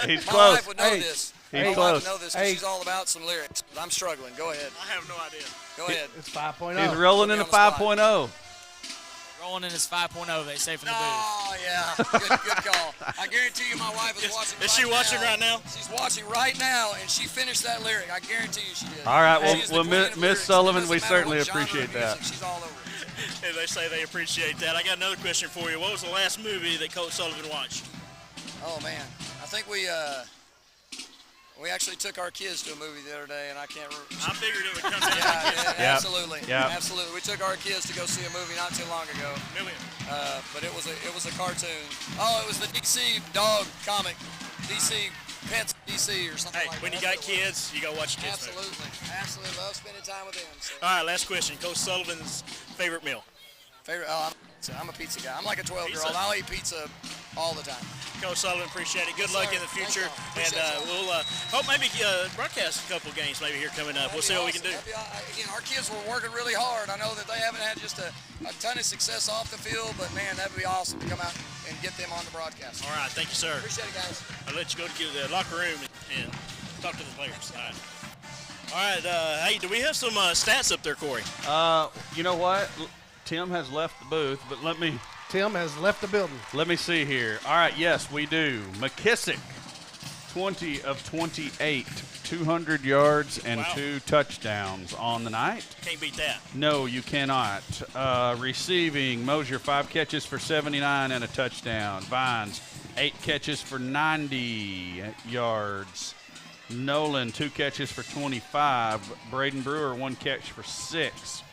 he's my close. wife would know this. He's my close. wife would know this because she's all about some lyrics. But I'm struggling. Go ahead. I have no idea. Go ahead. It's 5.0. He's rolling in a 5.0. Rolling in his 5.0, they say from the booth. Oh, yeah. Good call. I guarantee you my wife is watching Is she watching right now? She's watching right now, and she finished that lyric. I guarantee you she did. All right, She is the well, queen of Miss lyrics. Sullivan, It we doesn't matter certainly what genre of appreciate music, that. She's all over it. And they say they appreciate that. I got another question for you. What was the last movie that Coach Sullivan watched? Oh, man. I think we actually took our kids to a movie the other day, and I can't remember. I figured it would come down. Yeah, absolutely. Yep. Absolutely. We took our kids to go see a movie not too long ago. But it was a cartoon. Oh, it was the DC dog comic. DC Pets DC or something like that. When you got kids, you got to watch your kids. Absolutely. Love spending time with them. So. All right, last question. Coach Sullivan's favorite meal? I'm a pizza guy. I'm like a 12-year-old. I'll eat pizza all the time. Coach Sullivan, appreciate it. Good luck in the future. And we'll hope maybe broadcast a couple games maybe here coming up. We'll see what we can do. Again, our kids were working really hard. I know that they haven't had just a ton of success off the field, but, man, that would be awesome to come out and get them on the broadcast. All right, thank you, sir. Appreciate it, guys. I'll let you go to the locker room and talk to the players. All right, hey, do we have some stats up there, Corey? You know what? Tim has left the booth, but Tim has left the building. Let me see here. All right, yes, we do. McKissick, 20 of 28, 200 yards and 2 touchdowns on the night. Can't beat that. No, you cannot. Receiving, Mosier, 5 catches for 79 and a touchdown. Vines, 8 catches for 90 yards. Nolan, 2 catches for 25. Braden Brewer, 1 catch for 6.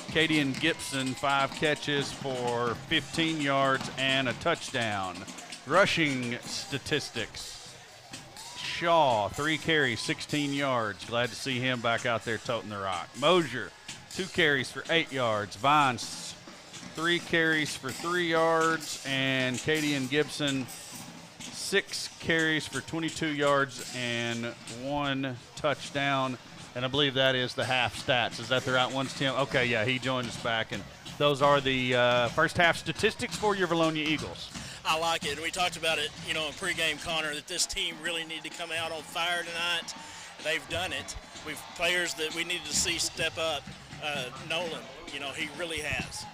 Cadian Gibson, 5 catches for 15 yards and a touchdown. Rushing statistics. Shaw, 3 carries, 16 yards. Glad to see him back out there toting the rock. Mosier, 2 carries for 8 yards. Vines, 3 carries for 3 yards. And Cadian Gibson, 6 carries for 22 yards and 1 touchdown. And I believe that is the half stats. Is that the right ones, Tim? Okay, yeah, he joined us back. And those are the first half statistics for your Vilonia Eagles. I like it. We talked about it, in pregame, Connor, that this team really needed to come out on fire tonight. They've done it. We've players that we needed to see step up. Nolan, he really has.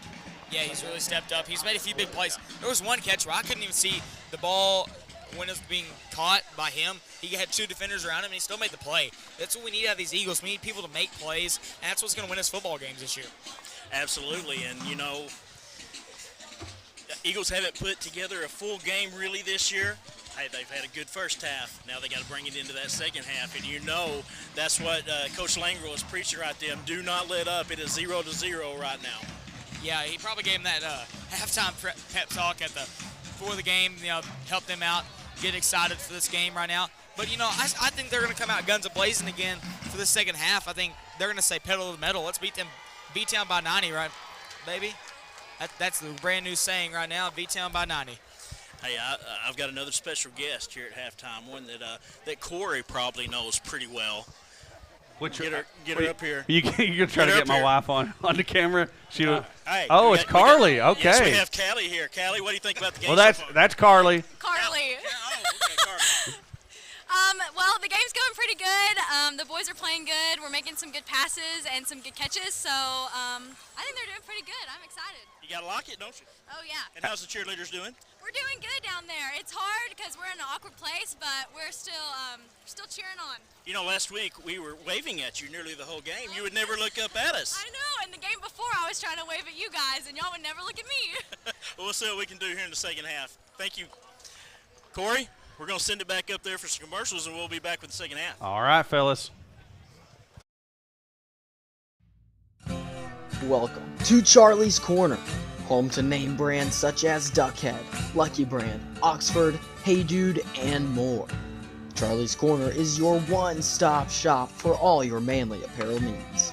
Yeah, he's really stepped up. He's made a few big plays. There was one catch where I couldn't even see the ball when it was being caught by him. He had 2 defenders around him, and he still made the play. That's what we need out of these Eagles. We need people to make plays, and that's what's going to win us football games this year. Absolutely, and, the Eagles haven't put together a full game really this year. Hey, they've had a good first half. Now they got to bring it into that second half, and that's what Coach Langrill is preaching right there. Do not let up. It is 0-0 right now. Yeah, he probably gave him that halftime pep talk before the game, help them out, get excited for this game right now. But, I think they're going to come out guns a-blazing again for the second half. I think they're going to say pedal to the metal. Let's beat town by 90, right, baby? That's the brand new saying right now, beat town by 90. Hey, I've got another special guest here at halftime, one that Corey probably knows pretty well. Get her up here. You're trying to get my wife on the camera. Hey, it's Carly. Okay. Yes, we have Callie here. Callie, what do you think about the game? Well, that's Carly. Carly. Well, the game's going pretty good. The boys are playing good. We're making some good passes and some good catches, so I think they're doing pretty good. I'm excited. You got to lock it, don't you? Oh, yeah. And how's the cheerleaders doing? We're doing good down there. It's hard because we're in an awkward place, but we're still cheering on. You know, last week we were waving at you nearly the whole game. You would never look up at us. I know, and the game before I was trying to wave at you guys, and y'all would never look at me. Well, we'll see what we can do here in the second half. Thank you. Corey, we're going to send it back up there for some commercials, and we'll be back with the second half. All right, fellas. Welcome to Charlie's Corner, home to name brands such as Duckhead, Lucky Brand, Oxford, Hey Dude, and more. Charlie's Corner is your one-stop shop for all your manly apparel needs.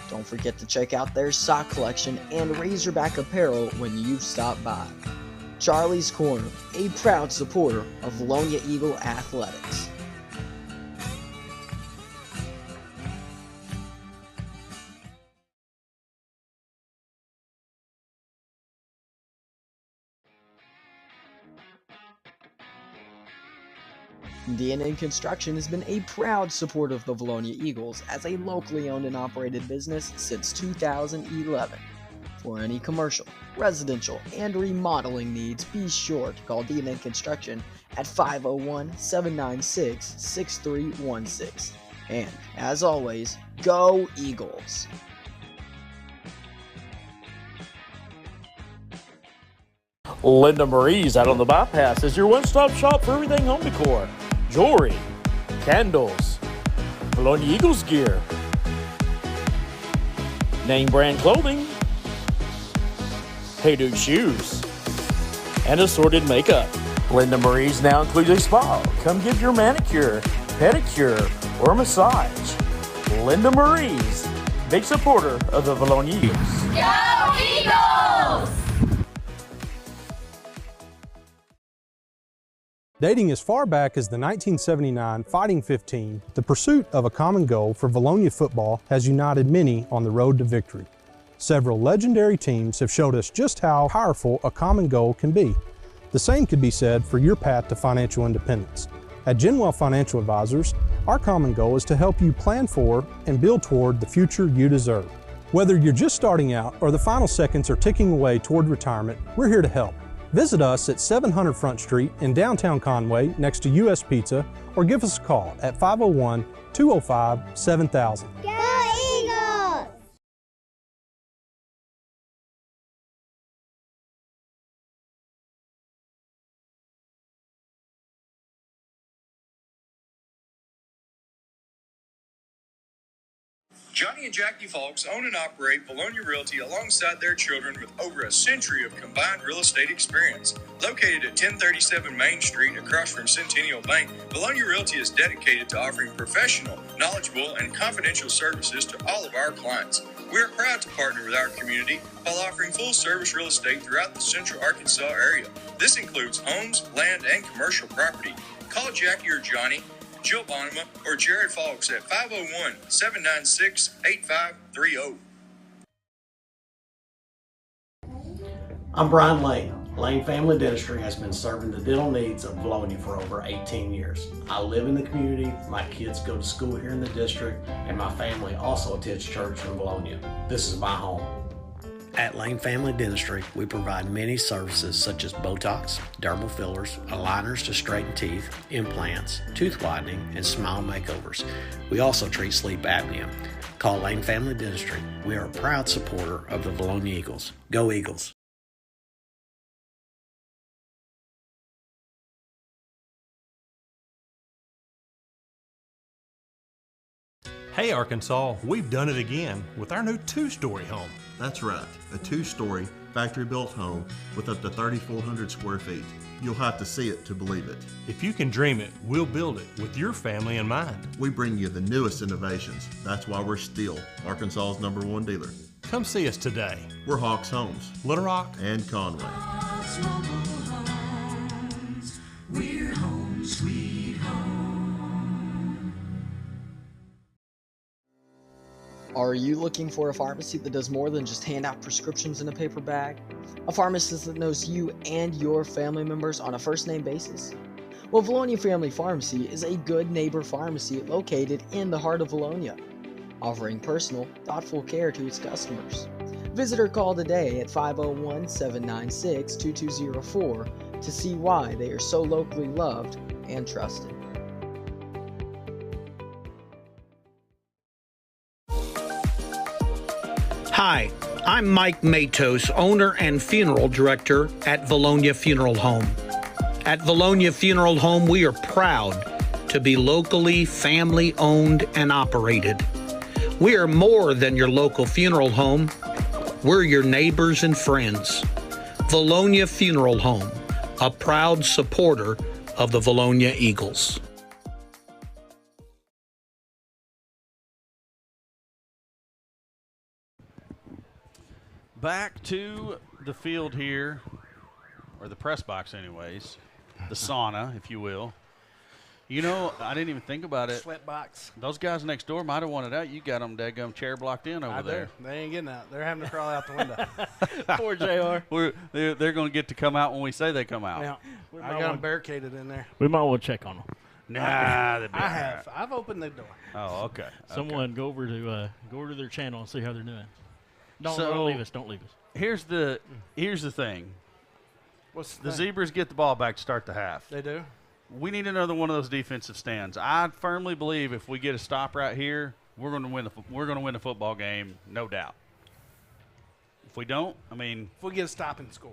Don't forget to check out their sock collection and Razorback apparel when you stop by. Charlie's Corner, a proud supporter of Vilonia Eagle Athletics. DNA Construction has been a proud supporter of the Vilonia Eagles as a locally owned and operated business since 2011. For any commercial, residential, and remodeling needs, be sure to call DNA Construction at 501-796-6316. And, as always, go Eagles! Linda Marie's out on the bypass is your one-stop shop for everything home decor. Jewelry, candles, Vilonia Eagles gear, name brand clothing, Hey Dude shoes, and assorted makeup. Linda Marie's now includes a spa. Come get your manicure, pedicure, or massage. Linda Marie's, big supporter of the Vilonia Eagles. Go Eagles! Dating as far back as the 1979 Fighting 15, the pursuit of a common goal for Vilonia football has united many on the road to victory. Several legendary teams have showed us just how powerful a common goal can be. The same could be said for your path to financial independence. At Genwell Financial Advisors, our common goal is to help you plan for and build toward the future you deserve. Whether you're just starting out or the final seconds are ticking away toward retirement, we're here to help. Visit us at 700 Front Street in downtown Conway next to US Pizza, or give us a call at 501-205-7000. Go Eagles! Johnny and Jackie Folks own and operate Vilonia Realty alongside their children with over a century of combined real estate experience. Located at 1037 Main Street across from Centennial Bank, Vilonia Realty is dedicated to offering professional, knowledgeable, and confidential services to all of our clients. We are proud to partner with our community while offering full-service real estate throughout the central Arkansas area. This includes homes, land, and commercial property. Call Jackie or Johnny, Jill Bonema, or Jared Fox at 501-796-8530. I'm Brian Lane. Lane Family Dentistry has been serving the dental needs of Vilonia for over 18 years. I live in the community, my kids go to school here in the district, and my family also attends church in Vilonia. This is my home. At Lane Family Dentistry, we provide many services such as Botox, dermal fillers, aligners to straighten teeth, implants, tooth whitening, and smile makeovers. We also treat sleep apnea. Call Lane Family Dentistry. We are a proud supporter of the Vilonia Eagles. Go Eagles! Hey Arkansas, we've done it again with our new two-story home. That's right, a two-story, factory-built home with up to 3,400 square feet. You'll have to see it to believe it. If you can dream it, we'll build it with your family in mind. We bring you the newest innovations. That's why we're still Arkansas's #1 dealer. Come see us today. We're Hawks Homes, Little Rock, and Conway. Hawks Mobile Homes. We're home, sweet home. Are you looking for a pharmacy that does more than just hand out prescriptions in a paper bag? A pharmacist that knows you and your family members on a first-name basis? Well, Vilonia Family Pharmacy is a good neighbor pharmacy located in the heart of Vilonia, offering personal, thoughtful care to its customers. Visit or call today at 501-796-2204 to see why they are so locally loved and trusted. Hi, I'm Mike Matos, owner and funeral director at Vilonia Funeral Home. At Vilonia Funeral Home, we are proud to be locally family-owned and operated. We are more than your local funeral home. We're your neighbors and friends. Vilonia Funeral Home, a proud supporter of the Vilonia Eagles. Back to the field here, or the press box anyways, the sauna, if you will. You know, I didn't even think about it. Sweat box. Those guys next door might have wanted out. You got them daggum chair blocked in over there. They ain't getting out. They're having to crawl out the window. Poor JR. They're going to get to come out when we say they come out. Yeah. I got them barricaded in there. We might want to check on them. Nah, they'll be I all have. right. I've opened the door. Oh, okay. Someone go over to their channel and see how they're doing. Don't So- leave us. Don't leave us. Here's the thing. What's The thing? Zebras get the ball back to start the half. They do? We need another one of those defensive stands. I firmly believe if we get a stop right here, we're going to win. We're going to win the football game, no doubt. If we don't, I mean, If we get a stop and score.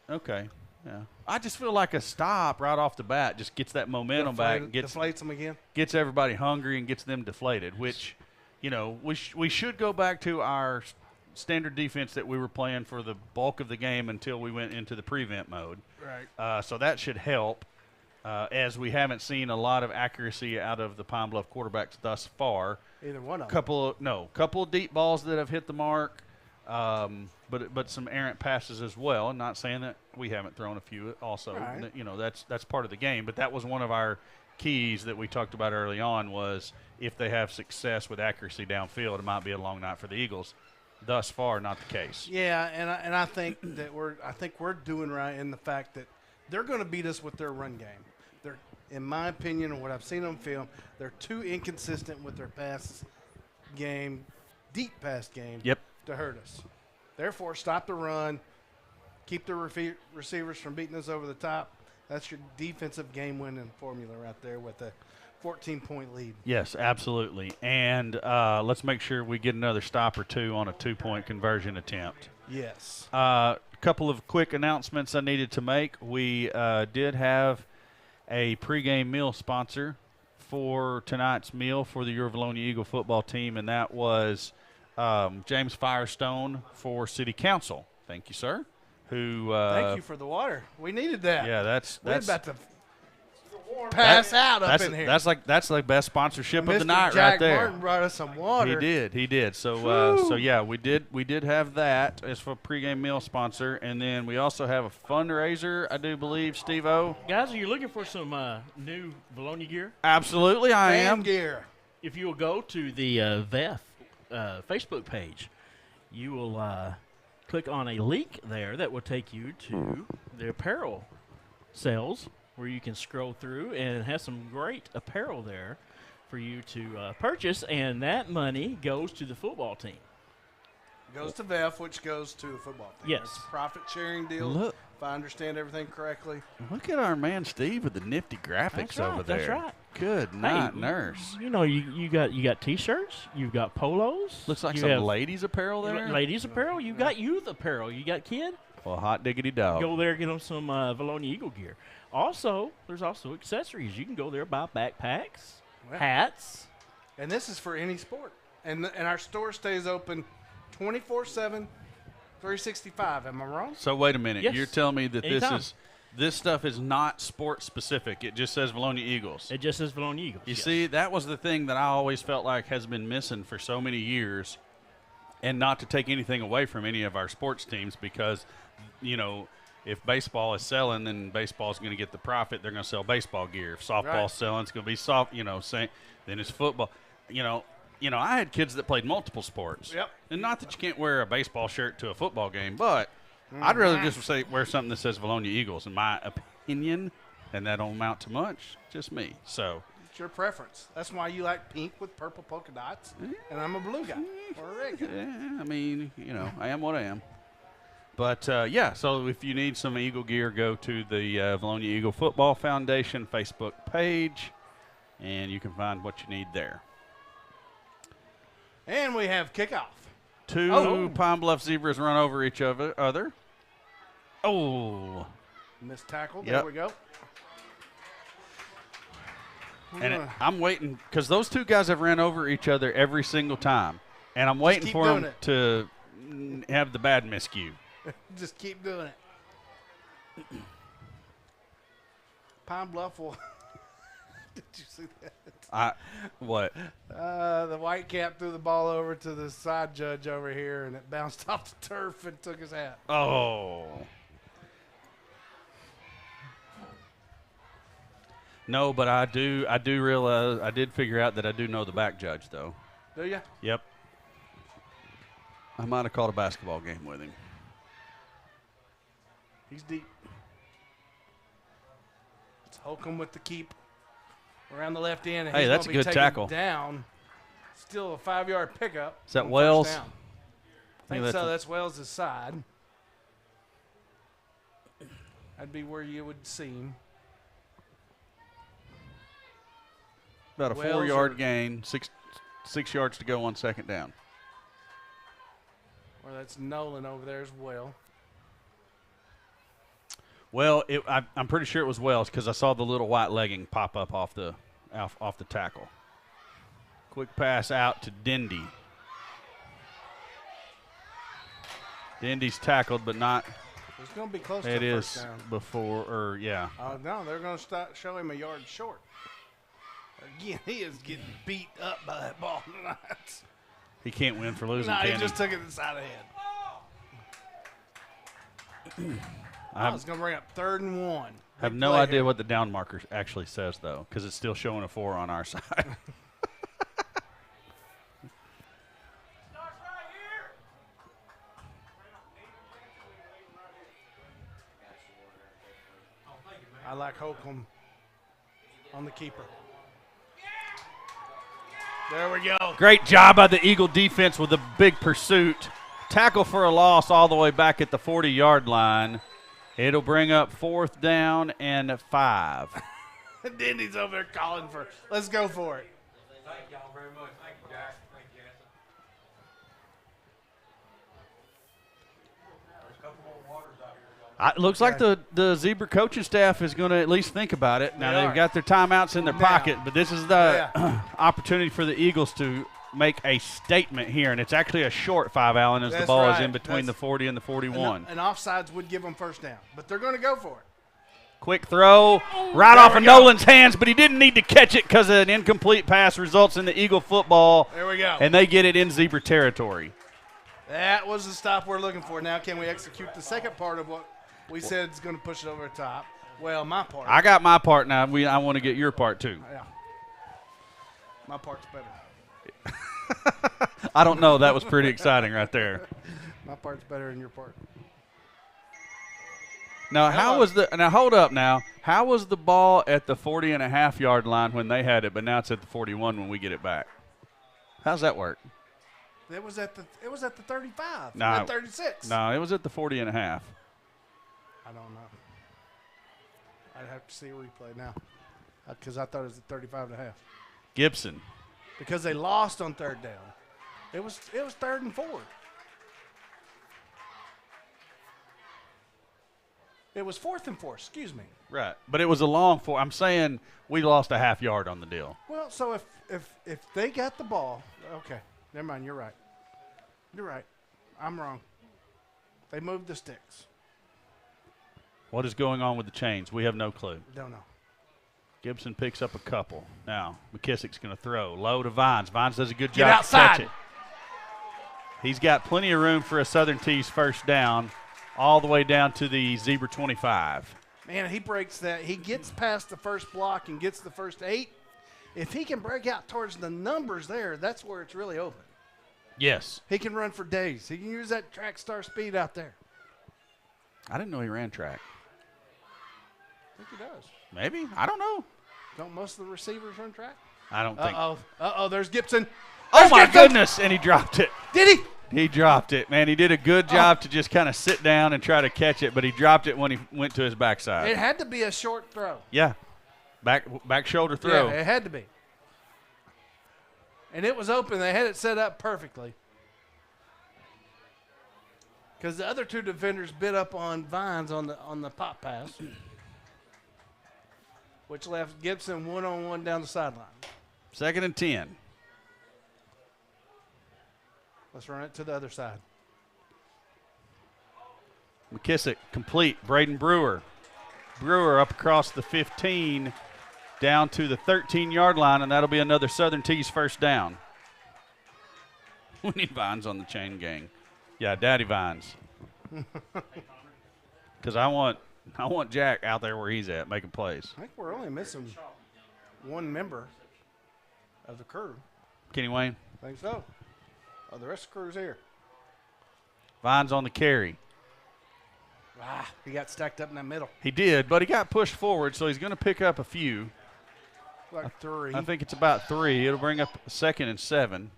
okay, yeah. I just feel like a stop right off the bat just gets that momentum back, and Deflates them again. gets everybody hungry and gets them deflated. Which, you know, we should go back to our standard defense that we were playing for the bulk of the game until we went into the prevent mode. Right. So that should help, as we haven't seen a lot of accuracy out of the Pine Bluff quarterbacks thus far. Either one of them. Couple of deep balls that have hit the mark, but some errant passes as well. And not saying that we haven't thrown a few also. Right. You know, that's part of the game. But that was one of our keys that we talked about early on was if they have success with accuracy downfield, it might be a long night for the Eagles. Thus far, not the case. Yeah, and I think that we're doing right in the fact that they're going to beat us with their run game. They're, in my opinion, and what I've seen on film, they're too inconsistent with their pass game, deep pass game, to hurt us. Therefore, stop the run, keep the receivers from beating us over the top. That's your defensive game-winning formula right there with a 14-point lead. Yes, absolutely. And let's make sure we get another stop or two on a 2-point conversion attempt. Yes. A couple of quick announcements I needed to make. We did have a pregame meal sponsor for tonight's meal for the Your Vilonia Eagle football team, and that was James Firestone for City Council. Thank you, sir. Thank you for the water. We needed that. Yeah, that's we're about to pass out up in here. That's like best sponsorship of the Mr. night Jack right there. Martin brought us some water. He did. So yeah, we did have that as for pregame meal sponsor, and then we also have a fundraiser, I do believe, Steve-O. Guys, are you looking for some new Vilonia gear? Absolutely, I am. Gear. If you will go to the VEF Facebook page, you will click on a link there that will take you to the apparel sales, where you can scroll through and have some great apparel there for you to purchase, and that money goes to the football team. Goes to VEF, which goes to the football team. Yes. It's a profit-sharing deal, Look. if I understand everything correctly. Look at our man Steve with the nifty graphics That's right, over there. that's right. Good night, nurse. You know, you got T-shirts, you've got polos. Looks like you some have ladies apparel there. Ladies apparel. You got youth apparel. You got kid. Well, hot diggity dog. Go there, get them some Vilonia Eagle gear. Also, there's also accessories. You can go there, buy backpacks, hats. And this is for any sport. And our store stays open 24/7, 365. Am I wrong? So wait a minute. Yes. You're telling me that Anytime. this stuff is not sports specific. It just says Vilonia Eagles. It just says Vilonia Eagles. You see, that was the thing that I always felt like has been missing for so many years, and not to take anything away from any of our sports teams, because, you know, if baseball is selling, then baseball is going to get the profit. They're going to sell baseball gear. If softball's selling, it's going to be then it's football. You know, I had kids that played multiple sports. Yep. And not that you can't wear a baseball shirt to a football game, but I'd rather just wear something that says Vilonia Eagles, in my opinion. and that don't amount to much. Just me. So It's your preference. That's why you like pink with purple polka dots, and I'm a blue guy or a red guy. yeah, I mean, I am what I am. But, yeah, so if you need some Eagle gear, go to the Vilonia Eagle Football Foundation Facebook page, and you can find what you need there. And we have kickoff. Two Pine Bluff Zebras run over each other. Oh. Missed tackle. Yep. There we go. I'm waiting because those two guys have ran over each other every single time. And I'm waiting for them to have the bad miscue. Just keep doing it. Pine Bluff will. Did you see that? What? The white cap threw the ball over to the side judge over here, and it bounced off the turf and took his hat. Oh. No, but I do realize I did figure out that I do know the back judge though. Do you? Yep. I might have called a basketball game with him. He's deep. It's Holcomb with the keep around the left end. And hey, he's that's a good tackle. Down. Still a 5-yard pickup. Is that Wells? I think so. That's Wells' side. That'd be where you would see him. About a 4-yard gain, six yards to go on second down. Or that's Nolan over there as well. Well, I'm pretty sure it was Wells because I saw the little white legging pop up off the tackle. Quick pass out to Dindy. Dindy's tackled, but not. It's going to be close to it the is first down. Before, or yeah. No, they're going to show him a yard short. Again, he is getting beat up by that ball tonight. He can't win for losing. No, he just took it to the side of the head. I was going to bring up 3rd and 1. I have no idea what the down marker actually says, though, because it's still showing a 4 on our side. I like Holcomb on the keeper. There we go. Great job by the Eagle defense with a big pursuit. Tackle for a loss all the way back at the 40-yard line. It'll bring up 4th down and 5. Dindy's over there calling for, let's go for it. Thank y'all very much. Thank you, Jack. Thank you, Jackson. There's a couple more waters out here. It looks like the Zebra coaching staff is going to at least think about it. Now, they've got their timeouts in their pocket, but this is the opportunity for the Eagles to make a statement here, and it's actually a short 5, Allen, as the ball is in between the 40 and the 41. And offsides would give them first down, but they're going to go for it. Quick throw right off of Nolan's hands, but he didn't need to catch it because an incomplete pass results in the Eagle football. There we go. And they get it in Zebra territory. That was the stop we're looking for. Now can we execute the second part of what we said is going to push it over the top? Well, my part. I got my part now. I want to get your part, too. Yeah. My part's better. I don't know. That was pretty exciting right there. My part's better than your part. Now, hold up now. How was the ball at the 40.5-yard line when they had it, but now it's at the 41 when we get it back? How's that work? It was at the 35. No, at 36. No, it was at the 40.5. I don't know. I'd have to see a replay now because I thought it was at 35.5. Gibson. Because they lost on 3rd down. It was 3rd and 4. It was 4th and 4, excuse me. Right, but it was a long 4. I'm saying we lost a half yard on the deal. Well, so if they got the ball, okay, never mind, you're right. You're right. I'm wrong. They moved the sticks. What is going on with the chains? We have no clue. Don't know. Gibson picks up a couple. Now, McKissick's going to throw. Low to Vines. Vines does a good Get job outside. to catch it. He's got plenty of room for a Southern Tees first down all the way down to the Zebra 25. Man, he breaks that. He gets past the first block and gets the first 8. If he can break out towards the numbers there, that's where it's really open. Yes. He can run for days. He can use that track star speed out there. I didn't know he ran track. I think he does. Maybe. I don't know. Don't most of the receivers run track? I don't think. Uh-oh, there's Gibson. Oh, my goodness, and he dropped it. Did he? He dropped it, man. He did a good job to just kind of sit down and try to catch it, but he dropped it when he went to his backside. It had to be a short throw. Yeah. Back shoulder throw. Yeah, it had to be. And it was open. They had it set up perfectly. Because the other two defenders bit up on Vines on the pop pass, which left Gibson one-on-one down the sideline. 2nd and 10. Let's run it to the other side. McKissick complete. Braden Brewer. Brewer up across the 15 down to the 13-yard line, and that'll be another Southern Tees first down. We need Vines on the chain gang. Yeah, Daddy Vines. Because I want Jack out there where he's at making plays. I think we're only missing one member of the crew. Kenny Wayne. I think so. Oh, the rest of the crew's here. Vines on the carry. He got stacked up in that middle. He did, but he got pushed forward, so he's going to pick up a few. Like 3. I think it's about 3. It'll bring up 2nd and 7.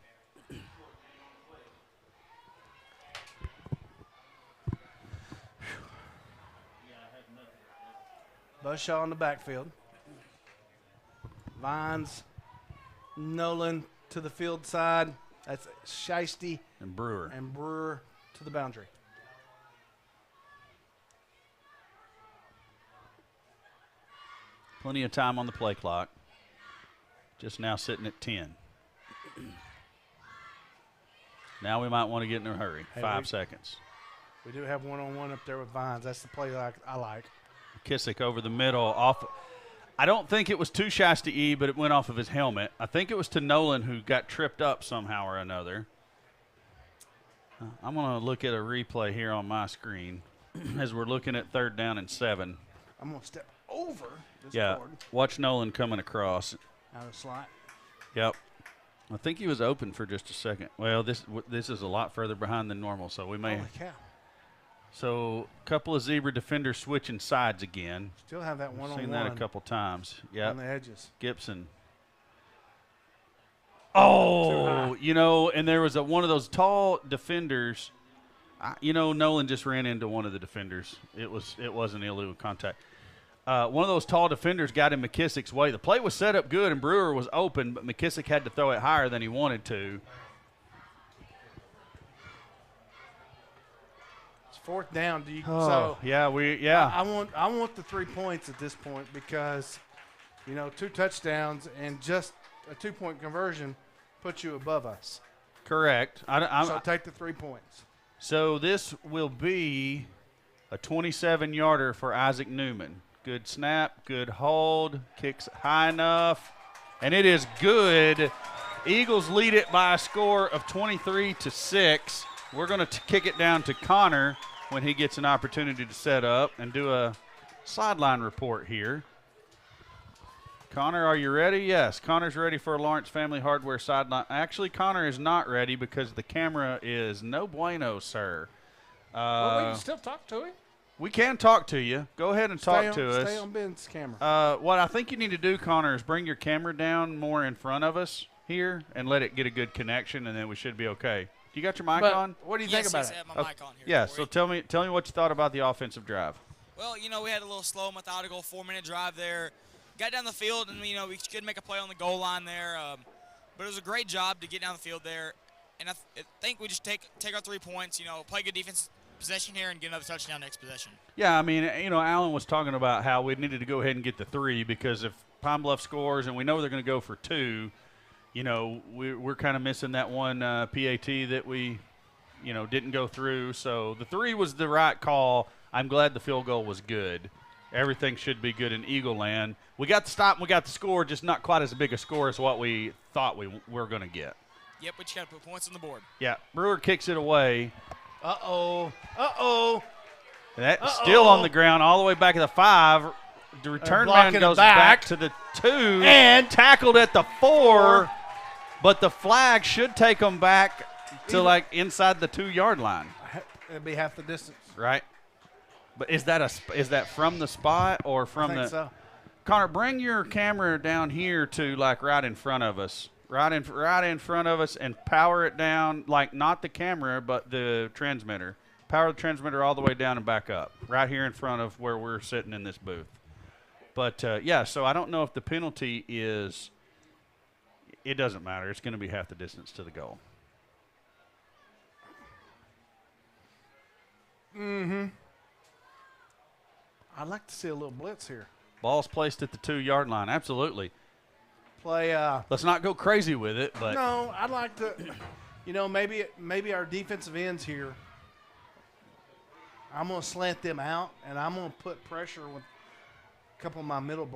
Buzzsaw in the backfield. Vines, Nolan to the field side. That's Shiesty and Brewer. And Brewer to the boundary. Plenty of time on the play clock. Just now sitting at 10. Now we might want to get in a hurry. Hey, 5 seconds. We do have one-on-one up there with Vines. That's the play I like. Kissick over the middle. Off. I don't think it was to Shasta E, but it went off of his helmet. I think it was to Nolan, who got tripped up somehow or another. I'm going to look at a replay here on my screen as we're looking at 3rd down and 7. I'm going to step over this board. Watch Nolan coming across. Out of slot. Yep. I think he was open for just a second. Well, this is a lot further behind than normal, so we may. Holy cow. So a couple of Zebra defenders switching sides again. Still have that one-on-one. Seen that a couple times. Yeah. On the edges. Gibson. Oh, and there was one of those tall defenders. Nolan just ran into one of the defenders. It wasn't illegal contact. One of those tall defenders got in McKissick's way. The play was set up good, and Brewer was open, but McKissick had to throw it higher than he wanted to. It's 4th down. I want the 3 points at this point because, 2 touchdowns and just a 2-point conversion puts you above us. Correct. So take the 3 points. So this will be a 27-yarder for Isaac Newman. Good snap, good hold, kicks high enough, and it is good. Eagles lead it by a score of 23-6. We're going to kick it down to Connor when he gets an opportunity to set up and do a sideline report here. Connor, are you ready? Yes, Connor's ready for a Lawrence Family Hardware sideline. Actually, Connor is not ready because the camera is no bueno, sir. Well, we can still talk to him. We can talk to you. Go ahead and talk to us. Stay on Ben's camera. What I think you need to do, Connor, is bring your camera down more in front of us here and let it get a good connection, and then we should be okay. Do you got your mic on? What do you think about it? I have my mic on here. Yeah, so tell me what you thought about the offensive drive. Well, we had a little slow, methodical 4-minute drive there. Got down the field, and, we could make a play on the goal line there. But it was a great job to get down the field there. And I think we just take our 3 points, play good defense possession here and get another touchdown next possession. Yeah, I mean, Alan was talking about how we needed to go ahead and get the 3 because if Pine Bluff scores and we know they're going to go for 2, we're kind of missing that one PAT that we, didn't go through. So the 3 was the right call. I'm glad the field goal was good. Everything should be good in Eagle Land. We got the stop and we got the score, just not quite as big a score as what we thought we were going to get. Yep, we just got to put points on the board. Yeah, Brewer kicks it away. Uh-oh. That's still on the ground all the way back at the 5. The return man goes back to the 2 and tackled at the 4. But the flag should take them back to inside the 2-yard line. It'd be half the distance. Right. But is that from the spot or from I think the? so. Connor, bring your camera down here to like right in front of us, right in front of us, and power it down, like not the camera but the transmitter. Power the transmitter all the way down and back up, right here in front of where we're sitting in this booth. But yeah, so I don't know if the penalty is. It doesn't matter. It's going to be half the distance to the goal. Mm-hmm. I'd like to see a little blitz here. Ball's placed at the 2-yard line. Absolutely. Play. Let's not go crazy with it, but No, I'd like to. Maybe our defensive ends here. I'm going to slant them out, and I'm going to put pressure with a couple of my middle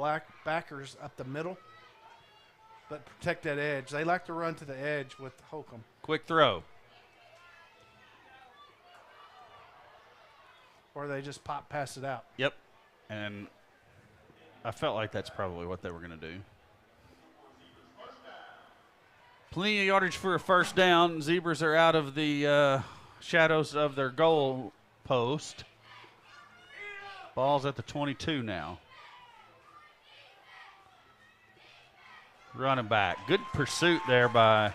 backers up the middle, but protect that edge. They like to run to the edge with Holcomb. quick throw. Or they just pass it out. Yep. And I felt like that's probably what they were going to do. Plenty of yardage for a first down. Zebras are out of the shadows of their goal post. Ball's at the 22 now. Running back. Good pursuit there by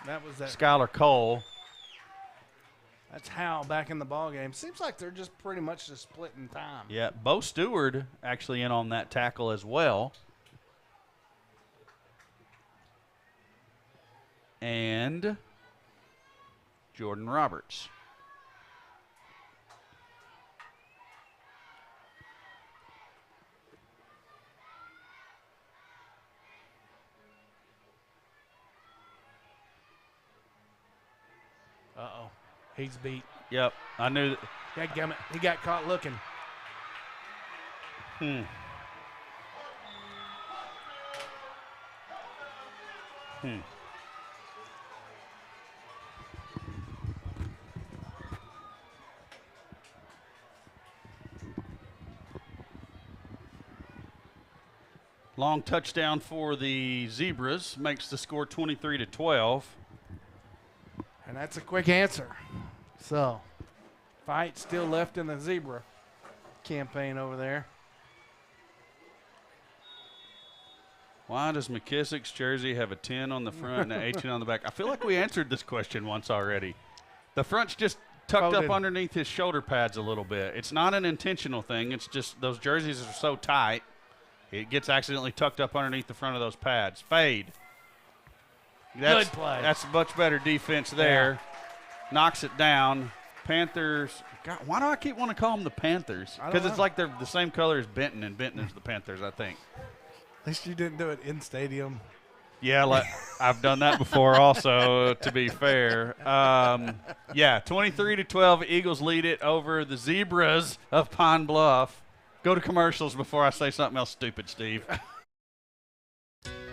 Skylar Cole. That's Hal back in the ball game. Seems like they're just pretty much just splitting time. Yeah, Bo Stewart actually in on that tackle as well. And Jordan Roberts. Uh-oh. He's beat. Yep, I knew that. Dadgummit, he got caught looking. Long touchdown for the Zebras makes the score 23-12. And that's a quick answer. So, fight still left in the Zebra campaign over there. Why does McKissick's jersey have a 10 on the front and an 18 on the back? I feel like we answered this question once already. The front's just tucked up underneath his shoulder pads a little bit. It's not an intentional thing. It's just those jerseys are so tight, it gets accidentally tucked up underneath the front of those pads. Fade. Good play. That's much better defense there. Yeah. Knocks it down. Panthers. God, why do I keep wanting to call them the Panthers? Because it's like they're the same color as Benton, and Benton is the Panthers, I think. At least you didn't do it in stadium. Yeah, like I've done that before also, to be fair. Yeah, 23-12, Eagles lead it over the Zebras of Pine Bluff. Go to commercials before I say something else stupid, Steve.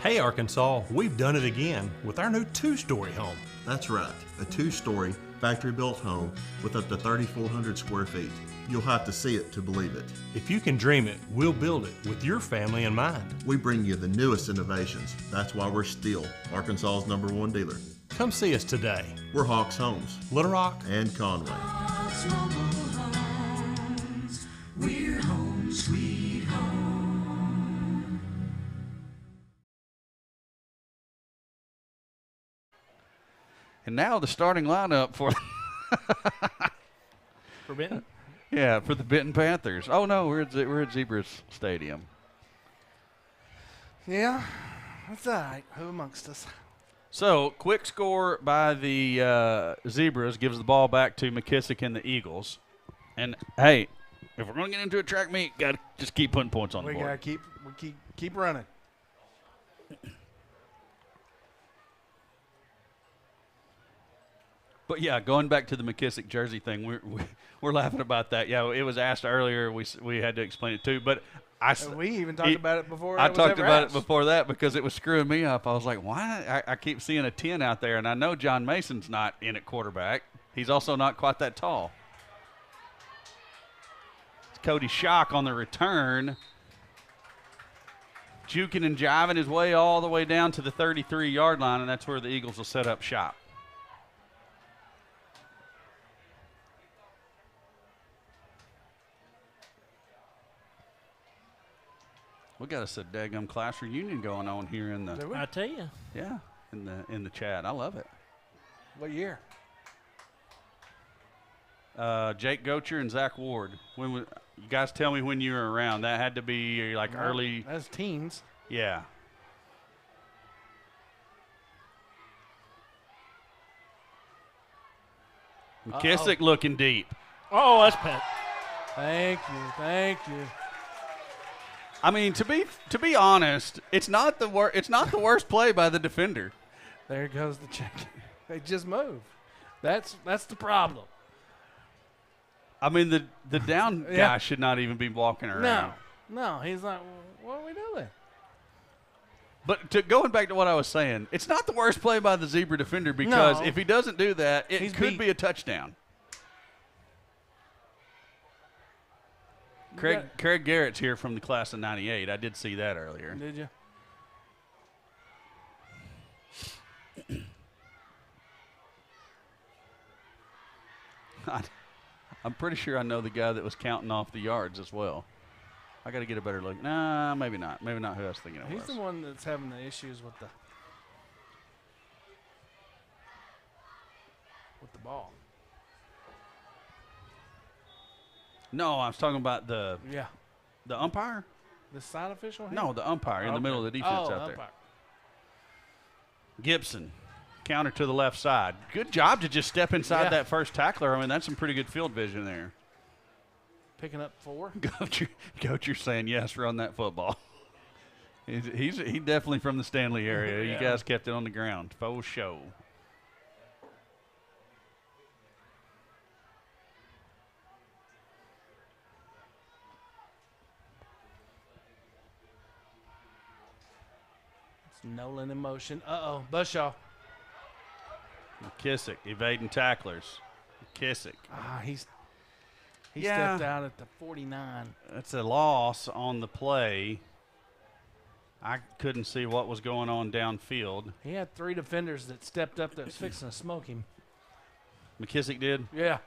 Hey Arkansas, we've done it again with our new 2-story home. That's right, a 2-story factory-built home with up to 3,400 square feet. You'll have to see it to believe it. If you can dream it, we'll build it with your family in mind. We bring you the newest innovations. That's why we're still Arkansas's #1 dealer. Come see us today. We're Hawks Homes, Little Rock, and Conway. Hawks Mobile Homes. We're home, sweet home. And now the starting lineup for Benton? Yeah, for the Benton Panthers. Oh no, we're at Zebras Stadium. Yeah, that's all right. Who amongst us? So, quick score by the Zebras gives the ball back to McKissick and the Eagles. And hey, if we're going to get into a track meet, got to just keep putting points on the board. We got to keep running. But yeah, going back to the McKissick jersey thing, we're laughing about that. Yeah, it was asked earlier. We had to explain it too. But we even talked about it before. I talked about it before that because it was screwing me up. I was like, why? I keep seeing a 10 out there, and I know John Mason's not in at quarterback. He's also not quite that tall. It's Cody Schock on the return, juking and jiving his way all the way down to the 33-yard line, and that's where the Eagles will set up shop. We got a daggum class reunion going on here in the. I tell you. Yeah, in the chat. I love it. What year? Jake Gocher and Zach Ward. You guys tell me when you were around. That had to be like early. That's teens. Yeah. McKissick looking deep. Oh, that's pet. Thank you. I mean, to be honest, it's not the worst play by the defender. There goes the check. They just moved. That's the problem. I mean, the down guy should not even be walking around. No, he's like, what are we doing? But going back to what I was saying, it's not the worst play by the Zebra defender because if he doesn't do that, it could be a touchdown. Craig Garrett's here from the class of '98. I did see that earlier. Did you? I'm pretty sure I know the guy that was counting off the yards as well. I got to get a better look. Nah, maybe not. Maybe not who I was thinking it was. He's the one that's having the issues with the ball. No, I was talking about the umpire. The side official? No, the umpire in the middle of the defense out there. Gibson, counter to the left side. Good job to just step inside that first tackler. I mean, that's some pretty good field vision there. Picking up 4. Coach, saying yes, run that football. He's definitely from the Stanley area. You guys kept it on the ground. Faux show. It's Nolan in motion. Uh-oh, Bushaw. McKissick evading tacklers. McKissick. He stepped out at the 49. That's a loss on the play. I couldn't see what was going on downfield. He had 3 defenders that stepped up that was fixing to smoke him. McKissick did? Yeah.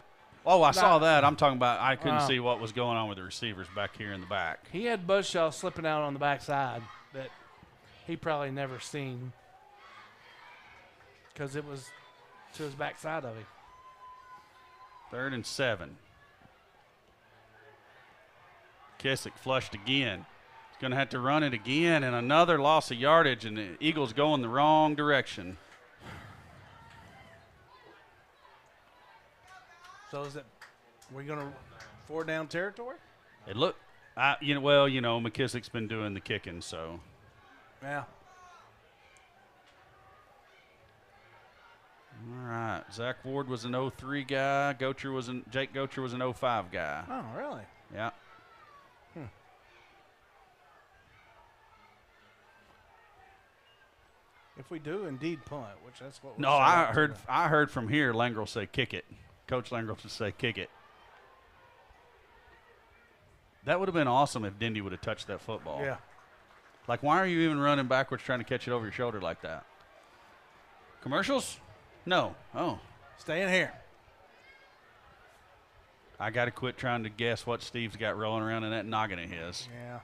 Oh, I saw that. I'm talking about I couldn't see what was going on with the receivers back here in the back. He had Bushaw slipping out on the backside that he probably never seen because it was to his backside of him. 3rd and 7. Kissick flushed again. He's going to have to run it again, and another loss of yardage, and the Eagles going the wrong direction. So is it? We're going to 4 down territory? It looked, McKissick's been doing the kicking, so. Yeah. All right. Zach Ward was an 03 guy. Jake Gocher was an 05 guy. Oh, really? Yeah. If we do indeed punt, which that's what. No, I heard from here. Langrel say kick it. Coach Langrel to say kick it. That would have been awesome if Dindy would have touched that football. Yeah. Like, why are you even running backwards trying to catch it over your shoulder like that? Commercials? No. Oh. Stay in here. I got to quit trying to guess what Steve's got rolling around in that noggin of his. Yeah.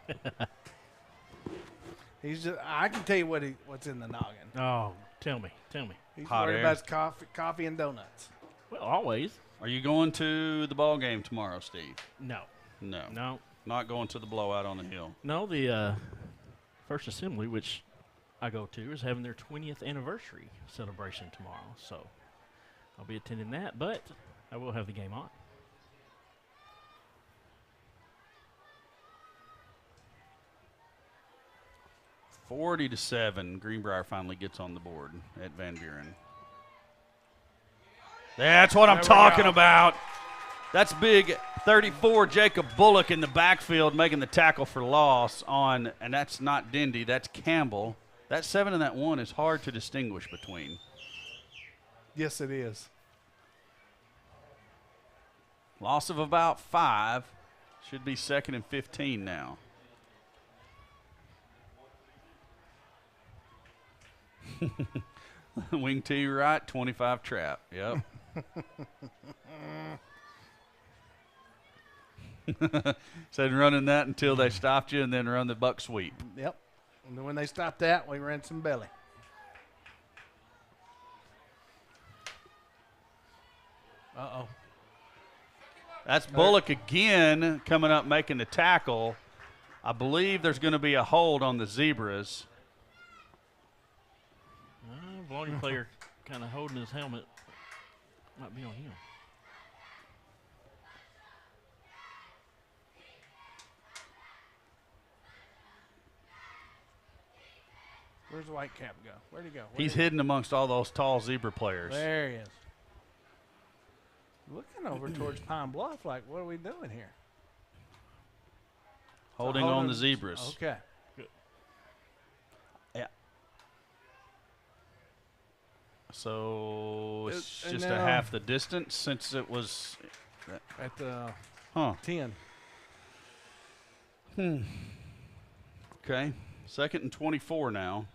I can tell you what's in the noggin. Oh, tell me. He's Hot worried air. about his coffee and donuts. Well, always. Are you going to the ball game tomorrow, Steve? No. Not going to the blowout on the hill. No, the First Assembly, which I go to, is having their 20th anniversary celebration tomorrow. So I'll be attending that, but I will have the game on. (40-7). Greenbrier finally gets on the board at Van Buren. That's what I'm talking about. That's big 34 Jacob Bullock in the backfield making the tackle for loss on, and that's not Dindy, that's Campbell. That 7 and that 1 is hard to distinguish between. Yes, it is. Loss of about 5. Should be 2nd and 15 now. Wing T right, 25 trap. Yep. Said running that until they stopped you and then run the buck sweep. Yep. And then when they stopped that, we ran some belly. Uh-oh. That's Bullock again coming up making the tackle. I believe there's going to be a hold on the Zebras. Vilonia player kind of holding his helmet. Might be on him. Where's the white cap go? Where'd he go? He's hidden amongst all those tall Zebra players. There he is. Looking over towards Pine Bluff like, what are we doing here? Holding on the Zebras. Okay. Good. Yeah. So it's just a half the distance since it was at the 10. Okay. 2nd and 24 now.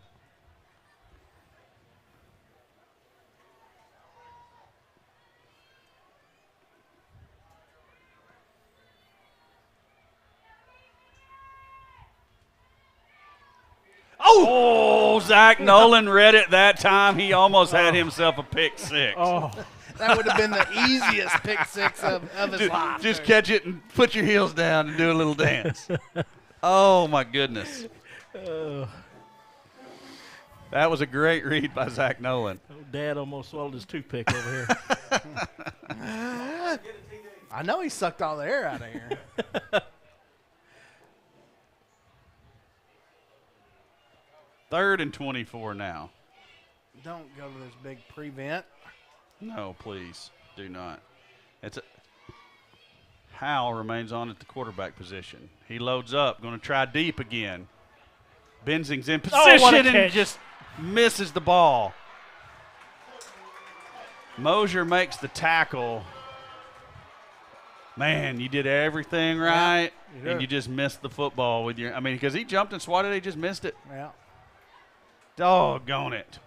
Oh, Zach Nolan read it that time. He almost had himself a pick six. Oh, that would have been the easiest pick six of his life. Just catch it and put your heels down and do a little dance. Oh, my goodness. That was a great read by Zach Nolan. Oh, Dad almost swallowed his toothpick over here. I know he sucked all the air out of here. 3rd and 24 now. Don't go to this big prevent. No, please do not. Howell remains on at the quarterback position. He loads up, going to try deep again. Benzing's in position and just misses the ball. Mosier makes the tackle. Man, you did everything right, and you just missed the football with your. I mean, because he jumped and swatted, he just missed it. Yeah. Doggone it.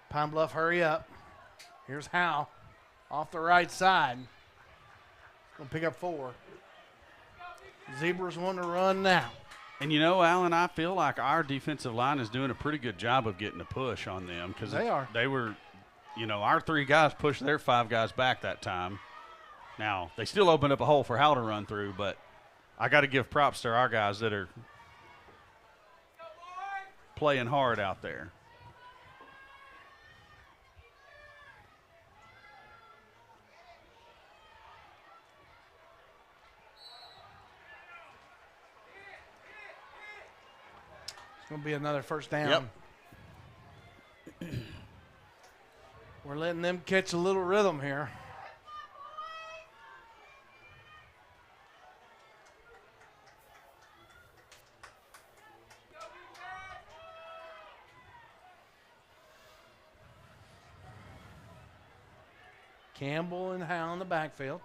Pine Bluff, hurry up. Here's Howe off the right side. Going to pick up 4. Zebras want to run now. And, you know, Alan, I feel like our defensive line is doing a pretty good job of getting a push on them. Because they were, you know, our 3 guys pushed their 5 guys back that time. Now, they still opened up a hole for Hal to run through, but I got to give props to our guys that are playing hard out there. It's going to be another first down. Yep. We're letting them catch a little rhythm here. Campbell and Howe in the backfield.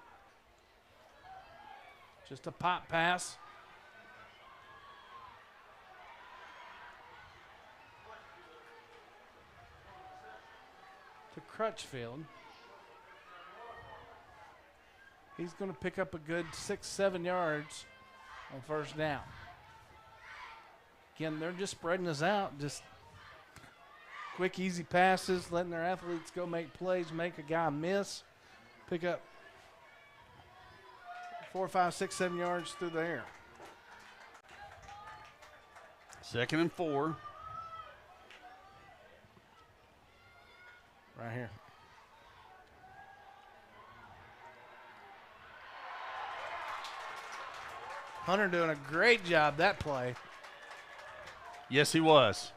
Just a pop pass. To Crutchfield. He's going to pick up a good 6-7 yards on first down. Again, they're just spreading us out. Just quick, easy passes, letting their athletes go make plays, make a guy miss, pick up 4, 5, 6, 7 yards through the air. 2nd and 4. Right here. Hunter doing a great job that play. Yes, he was.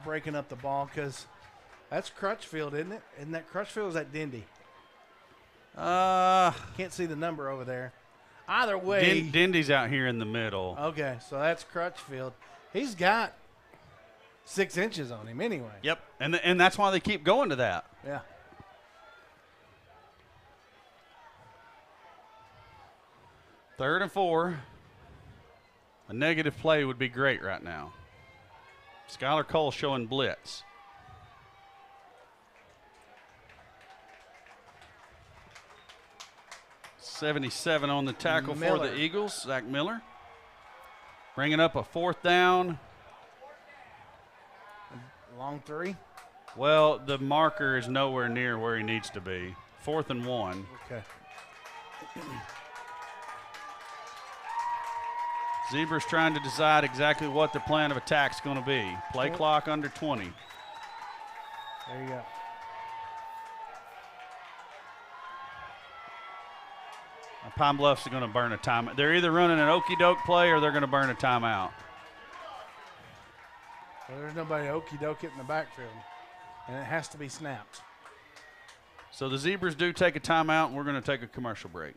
Breaking up the ball because that's Crutchfield, isn't it? Isn't that Crutchfield or is that Dindy? Can't see the number over there. Either way. Dindy's out here in the middle. Okay, so that's Crutchfield. He's got 6 inches on him anyway. Yep, and that's why they keep going to that. Yeah. Third and 4. A negative play would be great right now. Skylar Cole showing blitz. 77 on the tackle Miller. for the Eagles, Zach Miller. Bringing up a 4th down. Long 3. Well, the marker is nowhere near where he needs to be. 4th and 1. Okay. Zebras trying to decide exactly what their plan of attack is going to be. Play clock under 20. There you go. Now, Pine Bluffs are going to burn a timeout. They're either running an okey-doke play or they're going to burn a timeout. Well, there's nobody okey-doke in the backfield, and it has to be snapped. So the Zebras do take a timeout, and we're going to take a commercial break.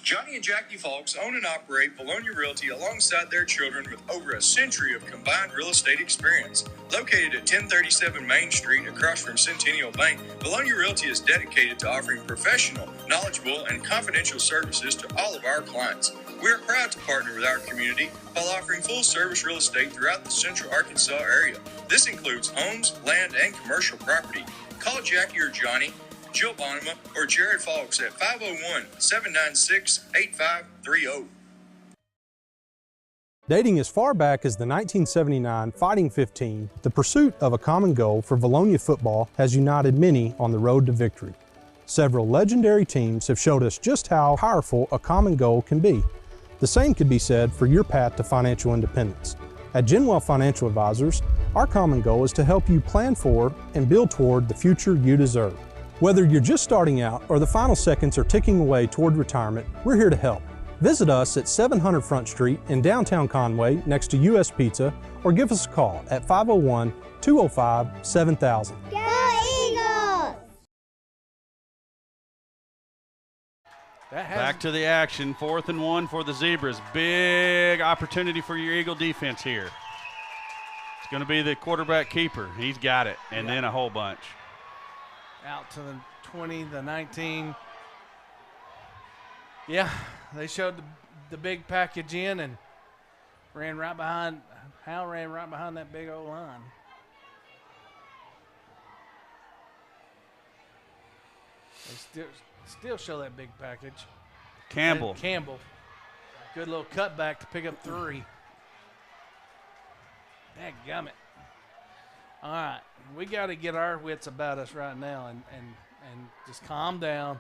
Johnny and Jackie Falks own and operate Vilonia Realty alongside their children with over a century of combined real estate experience. Located at 1037 Main Street across from Centennial Bank, Vilonia Realty is dedicated to offering professional, knowledgeable, and confidential services to all of our clients. We are proud to partner with our community while offering full-service real estate throughout the Central Arkansas area. This includes homes, land, and commercial property. Call Jackie or Johnny, Jill Bonema, or Jared Falks at 501-796-8530. Dating as far back as the 1979 Fighting 15, the pursuit of a common goal for Vilonia football has united many on the road to victory. Several legendary teams have showed us just how powerful a common goal can be. The same could be said for your path to financial independence. At Genwell Financial Advisors, our common goal is to help you plan for and build toward the future you deserve. Whether you're just starting out or the final seconds are ticking away toward retirement, we're here to help. Visit us at 700 Front Street in downtown Conway next to US Pizza, or give us a call at 501-205-7000. Go Eagles! Back to the action, 4th and 1 for the Zebras. Big opportunity for your Eagle defense here. It's going to be the quarterback keeper. He's got it, and then a whole bunch. Out to the 20, the 19. Yeah, they showed the big package in and ran right behind. Hal ran right behind that big old line. They still show that big package. Campbell. Campbell. Good little cutback to pick up 3. Dadgummit. All right, we got to get our wits about us right now and just calm down.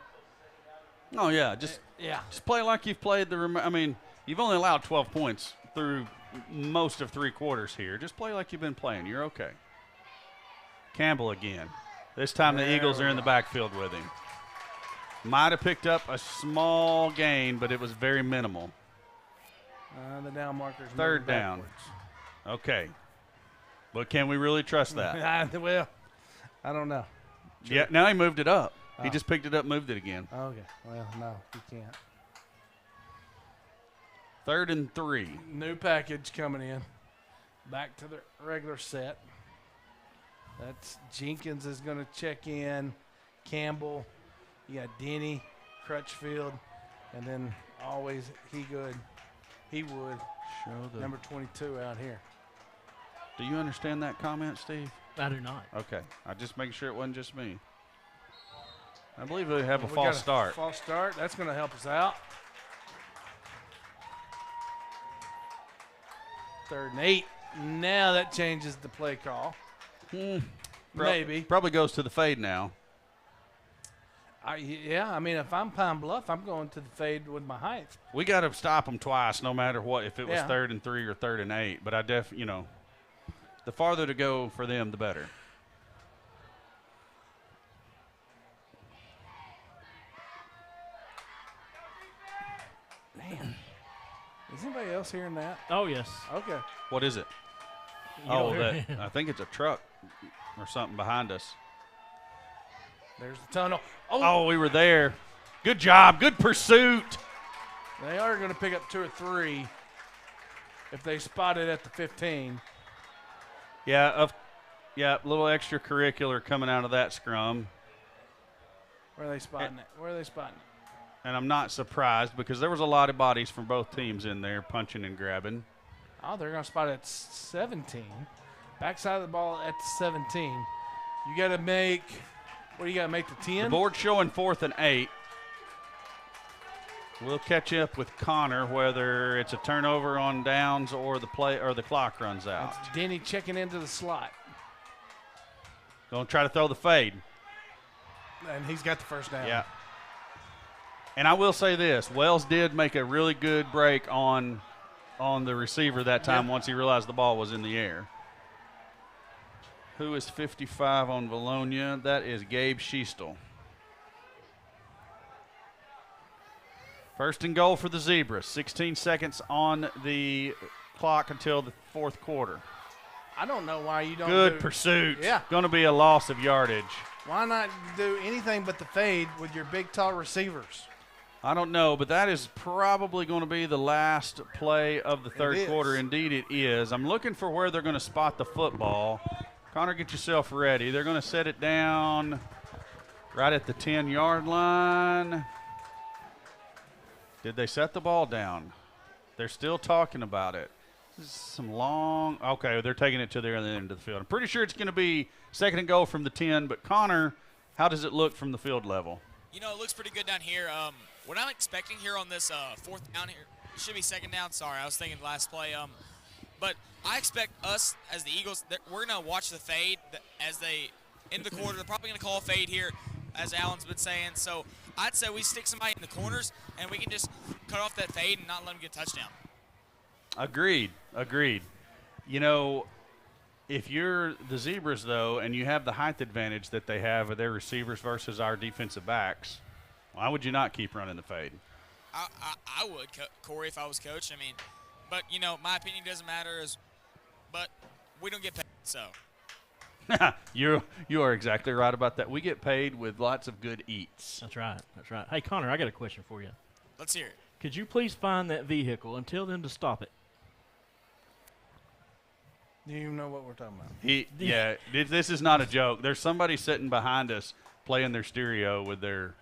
Oh, yeah, just play like you've played I mean, you've only allowed 12 points through most of 3 quarters here. Just play like you've been playing. You're okay. Campbell again. This time the Eagles are in the backfield with him. Might have picked up a small gain, but it was very minimal. The down marker's 3rd down. Okay. But can we really trust that? Well, I don't know. Sure. Yeah, now he moved it up. He just picked it up, moved it again. Okay. Well, no, he can't. 3rd and 3. New package coming in. Back to the regular set. That's Jenkins is going to check in. Campbell. You got Denny, Crutchfield, and then always he would number 22 out here. Do you understand that comment, Steve? I do not. Okay. I just make sure it wasn't just me. I believe they have a false start. False start. That's going to help us out. 3rd and 8. Now that changes the play call. Maybe. Probably goes to the fade now. Yeah, I mean, if I'm Pine Bluff, I'm going to the fade with my height. We got to stop them twice, no matter what, if it was 3rd and 3 or 3rd and 8. But I the farther to go for them, the better. Man, is anybody else hearing that? Oh, yes. Okay. What is it? I think it's a truck or something behind us. There's the tunnel. Oh, we were there. Good job. Good pursuit. They are going to pick up 2 or 3 if they spot it at the 15. Yeah, a little extracurricular coming out of that scrum. Where are they spotting it? And I'm not surprised because there was a lot of bodies from both teams in there punching and grabbing. Oh, they're going to spot it at 17. Backside of the ball at the 17. You got to make – what do you got to make the 10? The board showing 4th and 8. We'll catch up with Connor whether it's a turnover on downs or the clock runs out. That's Denny checking into the slot. Going to try to throw the fade. And he's got the first down. Yeah. And I will say this, Wells did make a really good break on the receiver that time once he realized the ball was in the air. Who is 55 on Vilonia? That is Gabe Schiestel. First and goal for the Zebras. 16 seconds on the clock until the fourth quarter. I don't know why you don't Good pursuit. Yeah. Going to be a loss of yardage. Why not do anything but the fade with your big, tall receivers? I don't know, but that is probably going to be the last play of the third quarter. Indeed it is. I'm looking for where they're going to spot the football. Connor, get yourself ready. They're going to set it down right at the 10-yard line. Did they set the ball down? They're still talking about it. This is some long – okay, they're taking it to the other end of the field. I'm pretty sure it's going to be second and goal from the 10, but Connor, how does it look from the field level? You know, it looks pretty good down here. What I'm expecting here on this fourth down here, it should be second down. Sorry, I was thinking last play. But I expect us as the Eagles, we're going to watch the fade as they end the quarter. They're probably going to call a fade here, as Alan's been saying. So I'd say we stick somebody in the corners, and we can just cut off that fade and not let them get a touchdown. Agreed. You know, if you're the Zebras, though, and you have the height advantage that they have with their receivers versus our defensive backs, why would you not keep running the fade? I would, Corey, if I was coach. I mean, but, you know, my opinion doesn't matter. But we don't get paid, so. You are exactly right about that. We get paid with lots of good eats. That's right. Hey, Connor, I got a question for you. Let's hear it. Could you please find that vehicle and tell them to stop it? Do you even know what we're talking about? This is not a joke. There's somebody sitting behind us playing their stereo with their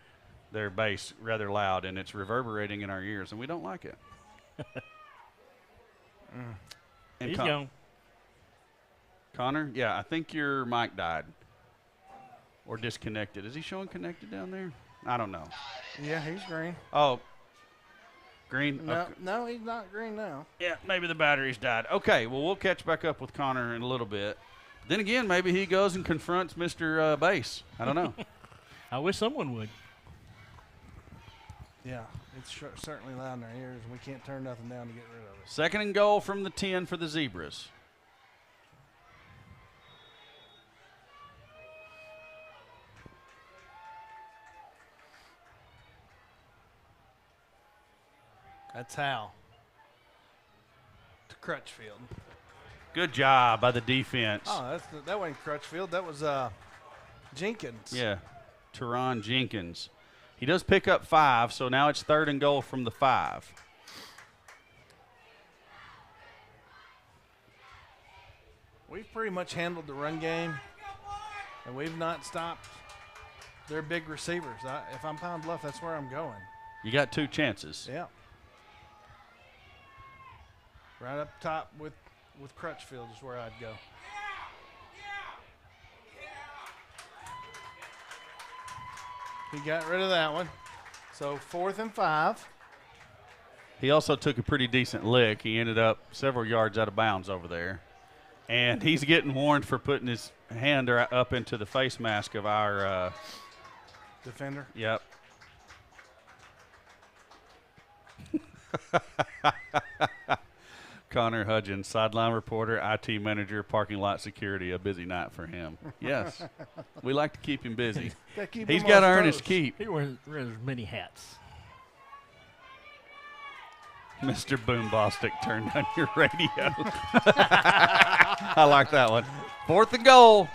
bass rather loud, and it's reverberating in our ears, and we don't like it. He's gone. Connor, yeah, I think your mic died or disconnected. Is he showing connected down there? I don't know. Yeah, he's green. Oh, green? No, Okay. no, he's not green now. Yeah, maybe the battery's died. Okay, well, we'll catch back up with Connor in a little bit. Then again, maybe he goes and confronts Mr. Bass. I don't know. I wish someone would. Yeah, it's certainly loud in our ears, and we can't turn nothing down to get rid of it. Second and goal from the 10 for the Zebras. That's Hal. To Crutchfield. Good job by the defense. Oh, that wasn't Crutchfield. That was Jenkins. Yeah, Teron Jenkins. He does pick up 5, so now it's third and goal from the 5. We've pretty much handled the run game, and we've not stopped their big receivers. If I'm Pine Bluff, that's where I'm going. You got 2 chances. Yeah. Right up top with Crutchfield is where I'd go. He got rid of that one. So 4th and 5. He also took a pretty decent lick. He ended up several yards out of bounds over there. And he's getting warned for putting his hand up into the face mask of our defender. Yep. Connor Hudgens, sideline reporter, IT manager, parking lot security, a busy night for him. Yes, we like to keep him busy. He's got to earn his keep. He wears many hats. Mr. Boombastic, turn on your radio. I like that one. 4th and goal.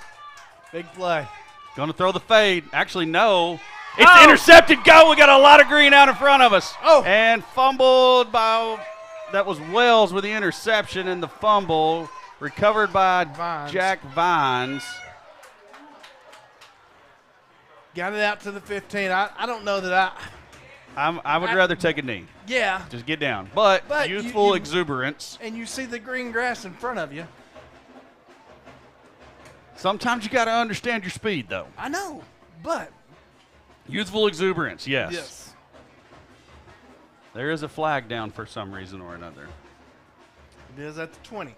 Big play. Going to throw the fade. Actually, no. It's intercepted. Go. We got a lot of green out in front of us. Oh. And fumbled by, that was Wells with the interception and the fumble. Recovered by Jack Vines. Got it out to the 15. I don't know that I would rather take a knee. Yeah. Just get down. But youthful exuberance. And you see the green grass in front of you. Sometimes you got to understand your speed, though. I know, but. Youthful exuberance, yes. Yes. There is a flag down for some reason or another. It is at the 20.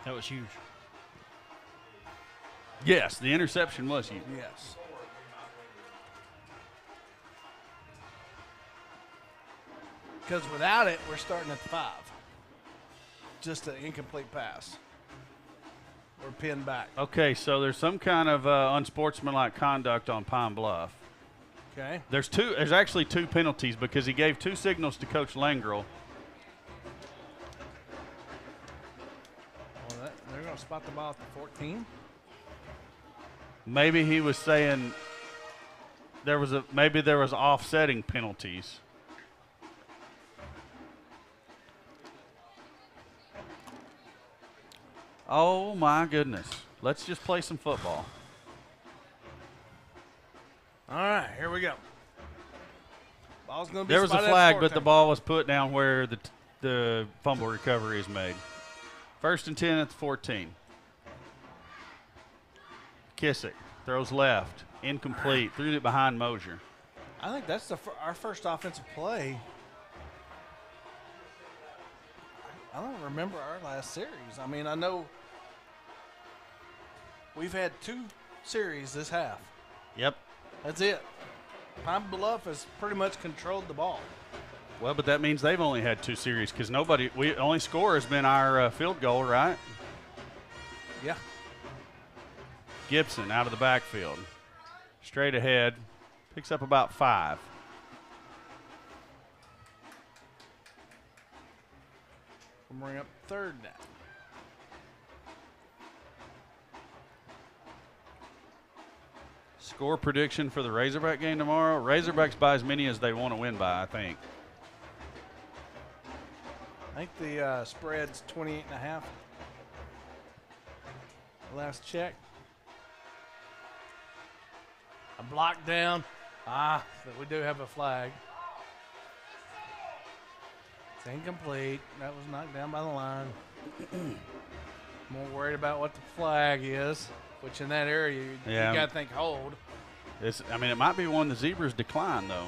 That was huge. Yes, the interception was huge. Yes. Because without it, we're starting at the 5. Just an incomplete pass. We're pinned back. Okay, so there's some kind of unsportsmanlike conduct on Pine Bluff. Okay. There's actually 2 penalties because he gave 2 signals to Coach Langrel. Well, they're going to spot the ball at the 14. Maybe he was saying there was offsetting penalties. Oh my goodness. Let's just play some football. All right, here we go. Ball's going to be There was a spotted at flag, the but the 14. ball was put down where the fumble recovery is made. 1st and 10 at the 14. Kissick throws left, incomplete, threw it behind Mosier. I think that's our first offensive play. I don't remember our last series. I mean, I know we've had 2 series this half. Yep. That's it. Pine Bluff has pretty much controlled the ball. Well, but that means they've only had 2 series because only score has been our field goal, right? Yeah. Gibson out of the backfield. Straight ahead. Picks up about 5. We'll bring up 3rd down. Score prediction for the Razorback game tomorrow. Razorbacks by as many as they want to win by, I think. I think the spread's 28.5. Last check. A block down. But we do have a flag. It's incomplete. That was knocked down by the line. More worried about what the flag is, which in that area, you got to think hold. It might be one the Zebras decline, though.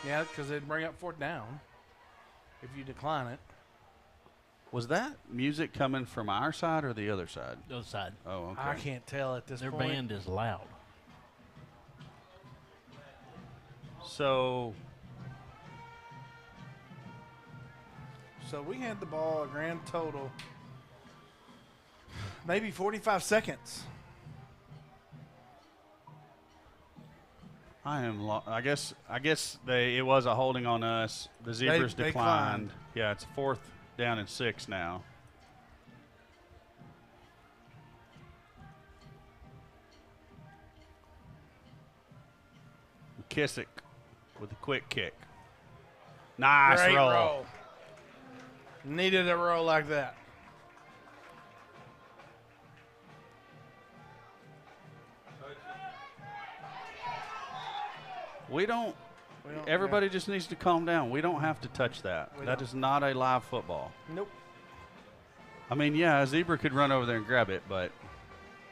Yeah, because they'd bring up 4th down if you decline it. Was that music coming from our side or the other side? The other side. Oh, okay. I can't tell at this Their point. band is loud. So we had the ball a grand total, maybe 45 seconds. I guess it was a holding on us. The Zebras They declined. Yeah, it's 4th down and 6 now. Kissick with a quick kick. Nice Great roll. roll. Needed a roll like that. Everybody just needs to calm down. We don't have to touch that. That is not a live football. Nope. I mean, yeah, a zebra could run over there and grab it, but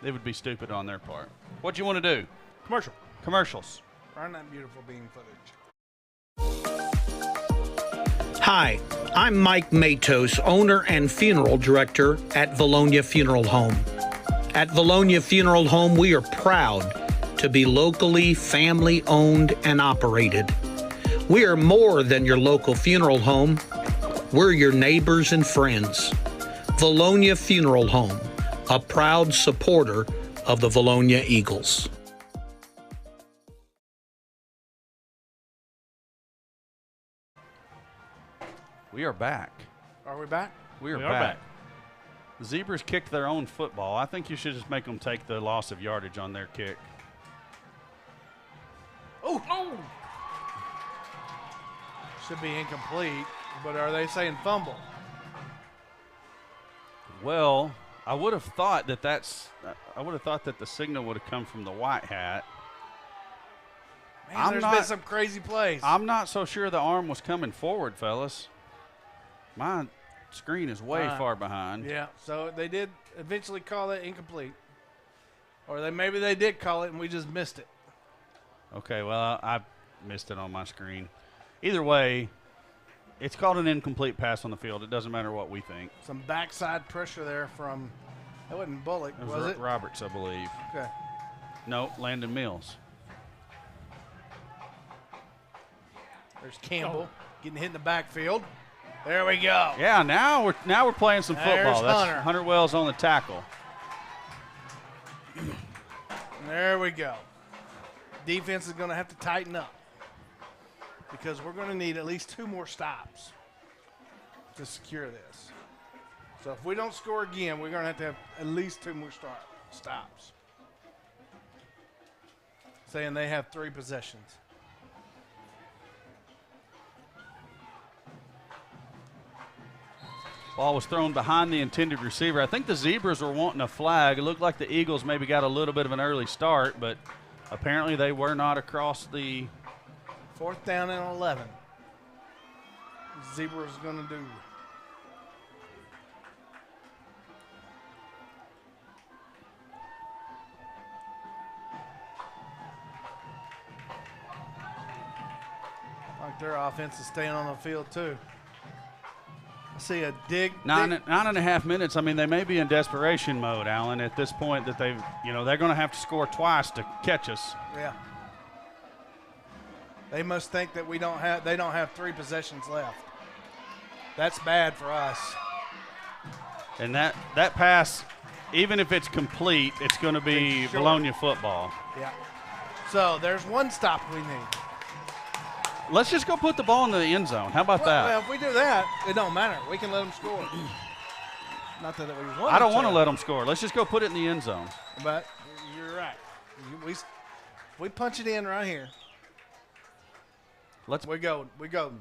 it would be stupid on their part. What do you want to do? Commercial. Commercials. Run that beautiful beam footage. Hi, I'm Mike Matos, owner and funeral director at Vilonia Funeral Home. At Vilonia Funeral Home, we are proud to be locally family-owned and operated. We are more than your local funeral home. We're your neighbors and friends. Vilonia Funeral Home, a proud supporter of the Vilonia Eagles. We are back. Are we back? We are back. The Zebras kicked their own football. I think you should just make them take the loss of yardage on their kick. Oh! Should be incomplete, but are they saying fumble? Well, I would have thought that the signal would have come from the white hat. Man, there's been some crazy plays. I'm not so sure the arm was coming forward, fellas. My screen is way far behind. Yeah, so they did eventually call it incomplete. Or maybe they did call it and we just missed it. Okay, well, I missed it on my screen. Either way, it's called an incomplete pass on the field. It doesn't matter what we think. Some backside pressure there from, that wasn't Bullock, was it? Roberts, I believe. Okay. No, Landon Mills. There's Campbell getting hit in the backfield. There we go. Yeah, now we're playing some football. There's That's Hunter Wells on the tackle. There we go. Defense is going to have to tighten up because we're going to need at least 2 more stops to secure this. So if we don't score again, we're going to have at least 2 more stops. Saying they have 3 possessions. Ball was thrown behind the intended receiver. I think the Zebras were wanting a flag. It looked like the Eagles maybe got a little bit of an early start, but apparently they were not across the 4th down and 11. Zebras going to do. Like their offense is staying on the field too. I see a dig. 9.5 minutes. I mean, they may be in desperation mode, Alan, at this point that they're going to have to score twice to catch us. Yeah. They must think that they don't have 3 possessions left. That's bad for us. And that pass, even if it's complete, it's going to be Vilonia football. Yeah. So there's 1 stop we need. Let's just go put the ball in the end zone. How about that? Well, if we do that, it don't matter. We can let them score. Not that we want. I don't want to let them score. Let's just go put it in the end zone. But you're right. We punch it in right here. We go.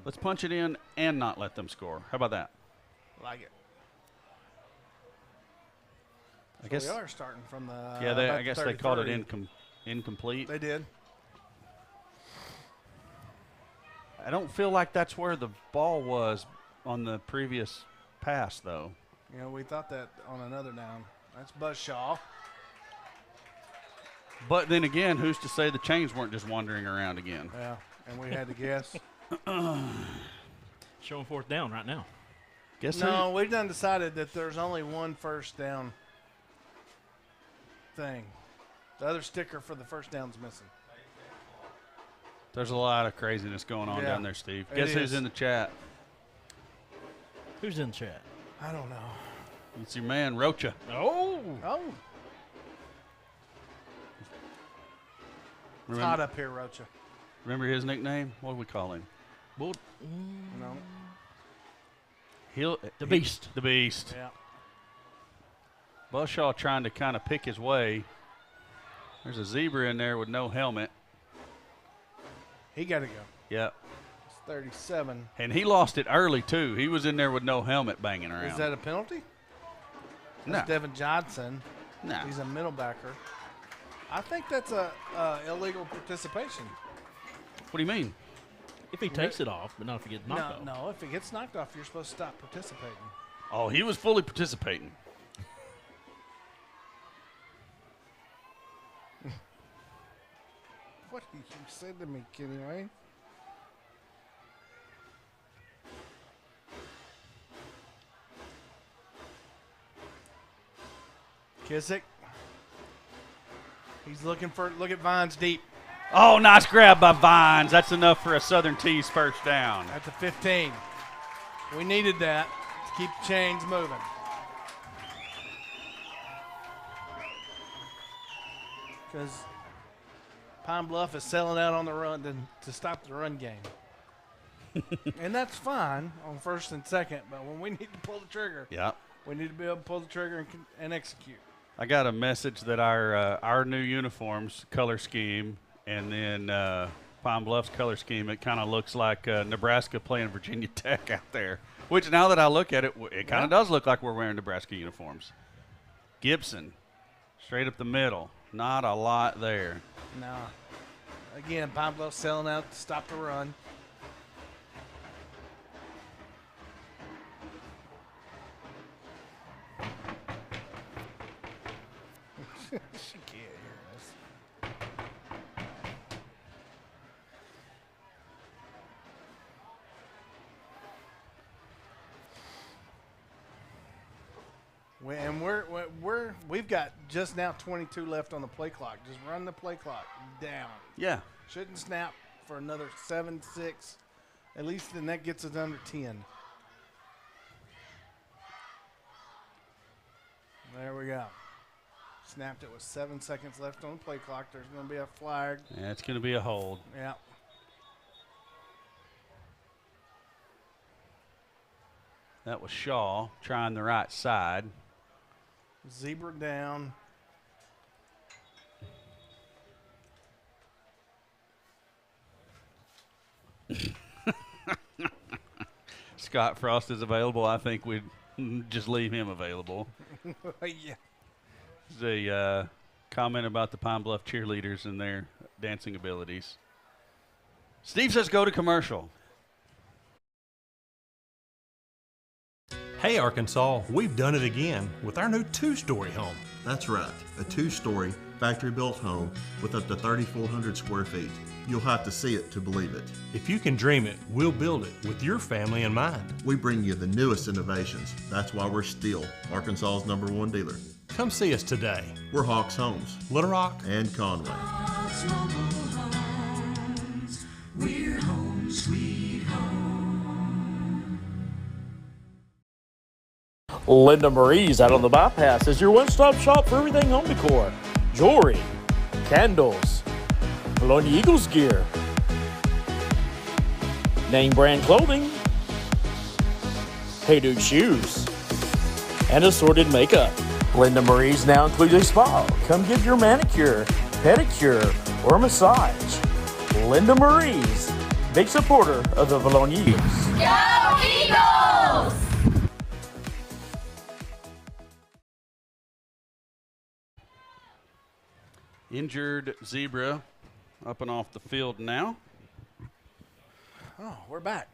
Let's punch it in and not let them score. How about that? Like it. I guess we are starting from the. Yeah, I guess they called it incomplete. They did. I don't feel like that's where the ball was on the previous pass, though. We thought that on another down. That's Buzzshaw. But then again, who's to say the chains weren't just wandering around again? Yeah, and we had to guess. Showing 4th down right now. No, we've done decided that there's only 1 first down thing. The other sticker for the first down's missing. There's a lot of craziness going on down there, Steve. Guess who's in the chat? Who's in the chat? I don't know. It's your man, Rocha. Oh. It's hot up here, Rocha. Remember his nickname? What do we call him? No. The Beast. The Beast. Yeah. Buzzshaw trying to kind of pick his way. There's a zebra in there with no helmet. He got to go. Yep. It's 37. And he lost it early, too. He was in there with no helmet banging around. Is that a penalty? No. That's Devin Johnson. No. He's a middle backer. I think that's a illegal participation. What do you mean? If he takes it off, but not if he gets knocked off. No, if he gets knocked off, you're supposed to stop participating. Oh, he was fully participating. What did you say to me, Kenny Wayne? Kissick. He's look at Vines deep. Oh, nice grab by Vines. That's enough for a Southern Tees first down. At the 15. We needed that to keep the chains moving. Because Pine Bluff is selling out on the run to stop the run game. And that's fine on 1st and 2nd, but when we need to pull the trigger, we need to be able to pull the trigger and execute. I got a message that our new uniforms color scheme and then Pine Bluff's color scheme, it kind of looks like Nebraska playing Virginia Tech out there. Which now that I look at it, it kind of does look like we're wearing Nebraska uniforms. Gibson, straight up the middle. Not a lot there. No. Again, Pine Bluff selling out to stop the run. She can't hear us. We've got just now 22 left on the play clock. Just run the play clock down. Yeah. Shouldn't snap for another 7-6. At least then that gets us under 10. There we go. Snapped it with 7 seconds left on the play clock. There's going to be a flag. Yeah, it's going to be a hold. Yeah. That was Shaw trying the right side. Zebra down. Scott Frost is available. I think we'd just leave him available. Yeah. There's a comment about the Pine Bluff cheerleaders and their dancing abilities. Steve says go to commercial. Hey Arkansas, we've done it again with our new 2-story home. That's right, a 2-story factory-built home with up to 3,400 square feet. You'll have to see it to believe it. If you can dream it, we'll build it with your family in mind. We bring you the newest innovations. That's why we're still Arkansas's #1 dealer. Come see us today. We're Hawks Homes, Little Rock, and Conway. Hawks Mobile Homes. We're home, sweet home. Linda Marie's out on the bypass is your one-stop shop for everything home decor. Jewelry, candles, Vilonia Eagles gear, name brand clothing, Hey Dude shoes, and assorted makeup. Linda Marie's now includes a spa. Come get your manicure, pedicure, or massage. Linda Marie's, big supporter of the Vilonia Eagles. Go Eagles! Injured Zebra up and off the field now. Oh, we're back.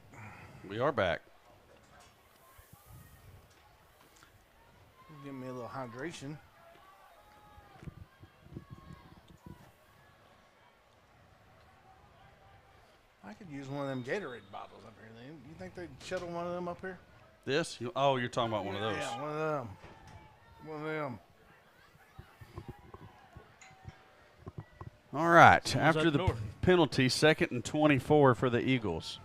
We are back. Give me a little hydration. I could use one of them Gatorade bottles up here. You think they'd shuttle one of them up here? This? Oh, you're talking about one of those. Yeah, one of them. One of them. All right. Someone's After at the the door. penalty, 2nd and 24 for the Eagles.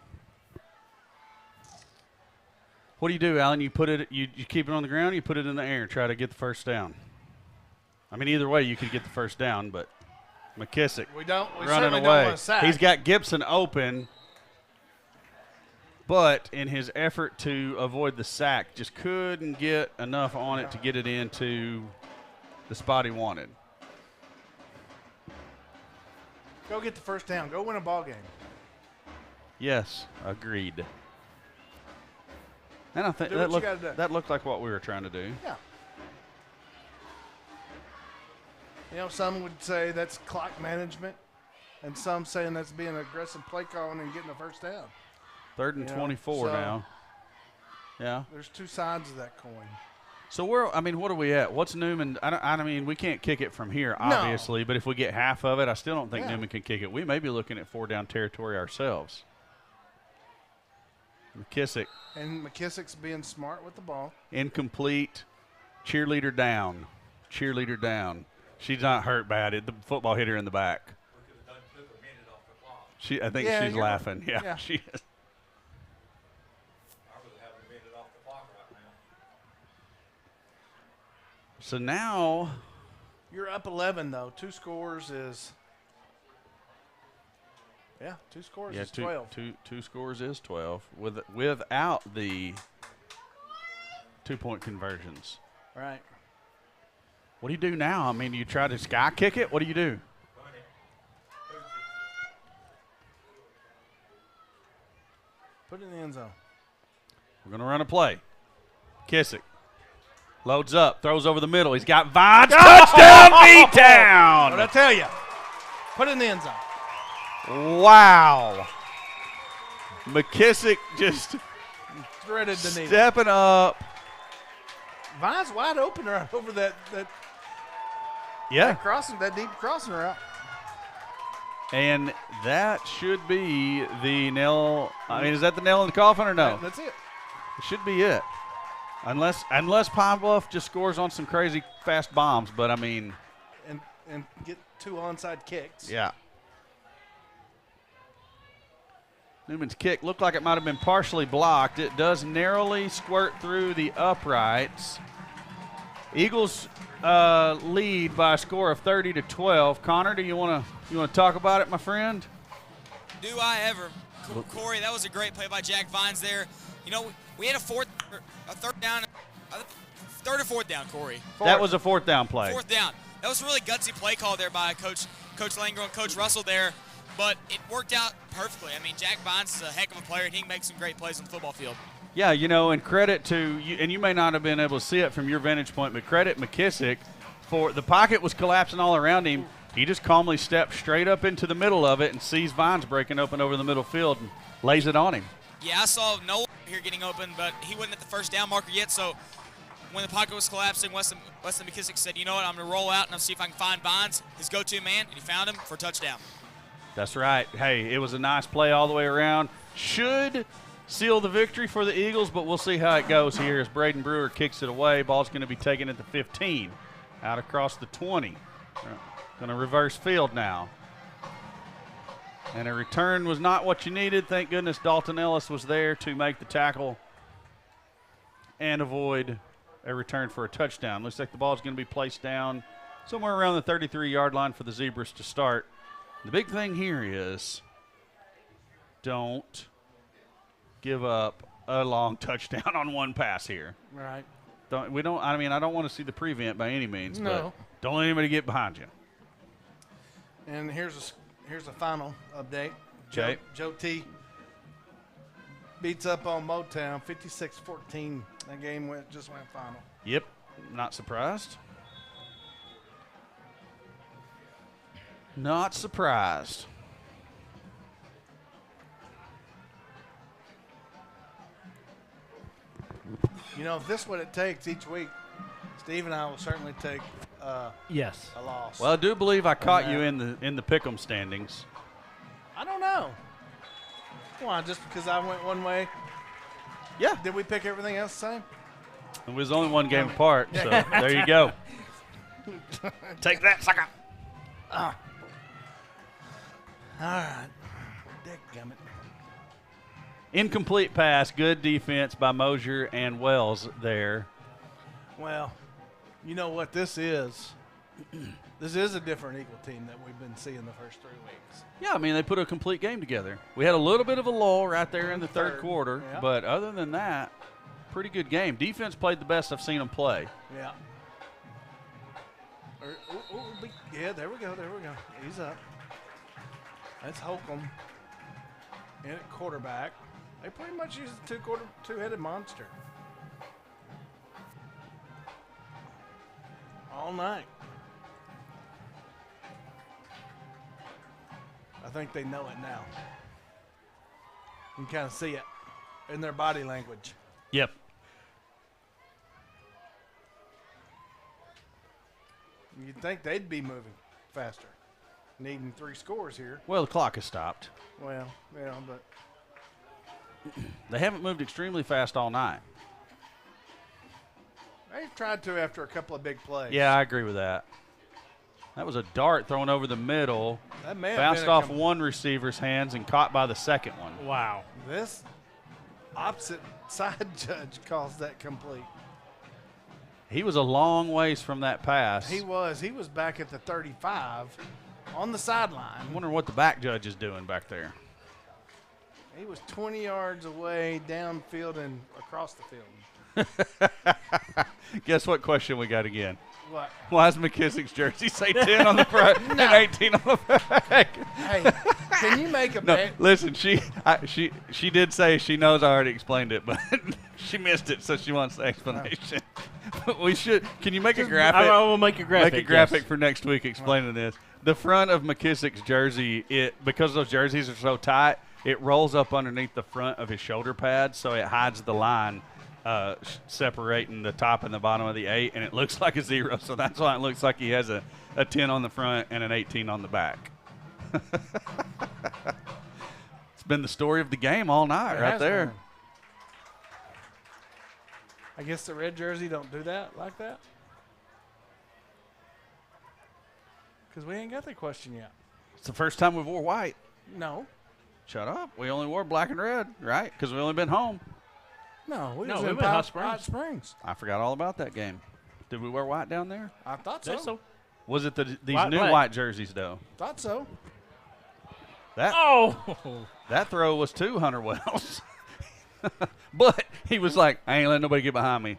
What do you do, Alan? You put it. You keep it on the ground. You put it in the air. Try to get the first down. I mean, either way, you could get the first down. But McKissick We running certainly away. don't want to sack. He's got Gibson open, but in his effort to avoid the sack, just couldn't get enough on it to get it into the spot he wanted. Go get the first down. Go win a ball game. Yes, agreed. And I think Do what you gotta do. that looked like what we were trying to do. Yeah. You know, some would say that's clock management, and some saying that's being an aggressive play calling and getting the first down. 3rd and You know, 24 so now. Yeah. There's two sides of that coin. So what are we at? What's Newman? I mean, we can't kick it from here, obviously, but if we get half of it, I still don't think Newman can kick it. We may be looking at 4-down territory ourselves. McKissick. And McKissick's being smart with the ball. Incomplete. Cheerleader down. Cheerleader down. She's not hurt bad. The football hit her in the back. I think she's laughing. Yeah, she is. So now You're up 11, though. 2 scores is – yeah, 2 scores is 12. Two scores is 12 without the 2-point conversions. Right. What do you do now? I mean, you try to sky kick it? What do you do? Put it in the end zone. We're going to run a play. Kissick. Loads up, throws over the middle. He's got Vines. Touchdown, B-Town! What'd I tell you? Put it in the end zone. Wow. McKissick just Threaded the needle. stepping up. Vine's wide open right over that Yeah. crossing, that deep crossing route. And that should be the nail. I mean, is that the nail in the coffin or no? That's it. It should be it. Unless Pine Bluff just scores on some crazy fast bombs, but I mean. And get 2 onside kicks. Yeah. Newman's kick looked like it might have been partially blocked. It does narrowly squirt through the uprights. Eagles lead by a score of 30-12. Connor, do you want to talk about it, my friend? Do I ever? Corey, that was a great play by Jack Vines there. You know, we had a third down, third or fourth down, Corey. That was a 4th down play. 4th down. That was a really gutsy play call there by Coach Langro and Coach Russell there, but it worked out perfectly. I mean, Jack Vines is a heck of a player, and he can make some great plays on the football field. Yeah, you know, and credit to you, and you may not have been able to see it from your vantage point, but credit McKissick for the pocket was collapsing all around him. He just calmly steps straight up into the middle of it and sees Vines breaking open over the middle field and lays it on him. Yeah, I saw Noah here getting open, but he wasn't at the first down marker yet, so when the pocket was collapsing, Weston McKissick said, you know what, I'm going to roll out and I'll see if I can find Vines, his go-to man, and he found him for a touchdown. That's right. Hey, it was a nice play all the way around. Should seal the victory for the Eagles, but we'll see how it goes here as Braden Brewer kicks it away. Ball's going to be taken at the 15, out across the 20. Going to reverse field now. And a return was not what you needed. Thank goodness Dalton Ellis was there to make the tackle and avoid a return for a touchdown. Looks like the ball is going to be placed down somewhere around the 33-yard line for the Zebras to start. The big thing here is don't give up a long touchdown on one pass here. Right. I don't want to see the prevent by any means, No. but don't let anybody get behind you. And here's a final update. Okay. Joe T beats up on Motown 56-14. That game just went final. Yep, not surprised. Not surprised. You know, if this is what it takes each week, Steve and I will certainly take yes a loss. Well, I do believe I caught you in the pick'em standings. I don't know. Why? Just because I went one way? Yeah. Did we pick everything else the same? It was only one game apart, so there you go. Take that, sucker. All right. Dadgummit. Incomplete pass. Good defense by Mosier and Wells there. Well, you know what this is? This is a different Eagle team that we've been seeing the first 3 weeks. Yeah, I mean, they put a complete game together. We had a little bit of a lull right there in the third quarter, yeah. but other than that, pretty good game. Defense played the best I've seen them play. Yeah. Yeah, there we go. He's up. That's Holcomb in at quarterback. They pretty much use a two-headed monster all night. I think they know it now. You can kind of see it in their body language. Yep. You'd think they'd be moving faster, needing 3 scores here. Well, the clock has stopped. Well, yeah, but they haven't moved extremely fast all night. they've tried to after a couple of big plays. Yeah, I agree with that. That was a dart thrown over the middle. That may have bounced been a off one receiver's hands and caught by the second one. Wow. This opposite side judge calls that complete. He was a long ways from that pass. He was back at the 35 on the sideline. I'm wondering what the back judge is doing back there. He was 20 yards away downfield and across the field. Guess what question we got again? What? Why does McKissick's jersey say 10 on the front and 18 on the back? Hey, can you make a bet? Listen, she did say she knows I already explained it, but she missed it, so she wants the explanation. We should. Can you make a graphic? I will make a graphic. Make a graphic for next week explaining this. The front of McKissick's jersey, because those jerseys are so tight, it rolls up underneath the front of his shoulder pad, so it hides the line separating the top and the bottom of the 8, and it looks like a 0. So that's why it looks like he has a 10 on the front and an 18 on the back. It's been the story of the game all night right there. I guess the red jersey don't do that like that. Because we ain't got the question yet. It's the first time we've wore white. No. Shut up. We only wore black and red, right? Because we only been home. No, we No, was we in went Hot Hot Springs. Springs. I forgot all about that game. Did we wear white down there? I thought Think so. so. Was it these White, new black. white jerseys, though? Thought so. That throw was to Hunter Wells. But he was like, I ain't letting nobody get behind me.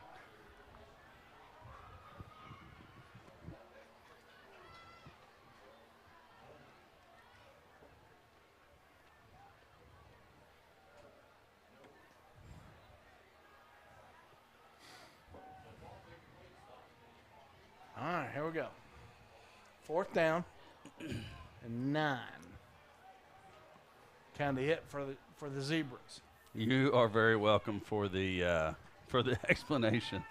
All right, here we go. 4th down and 9. Kind of hit for the Zebras. You are very welcome for the explanation.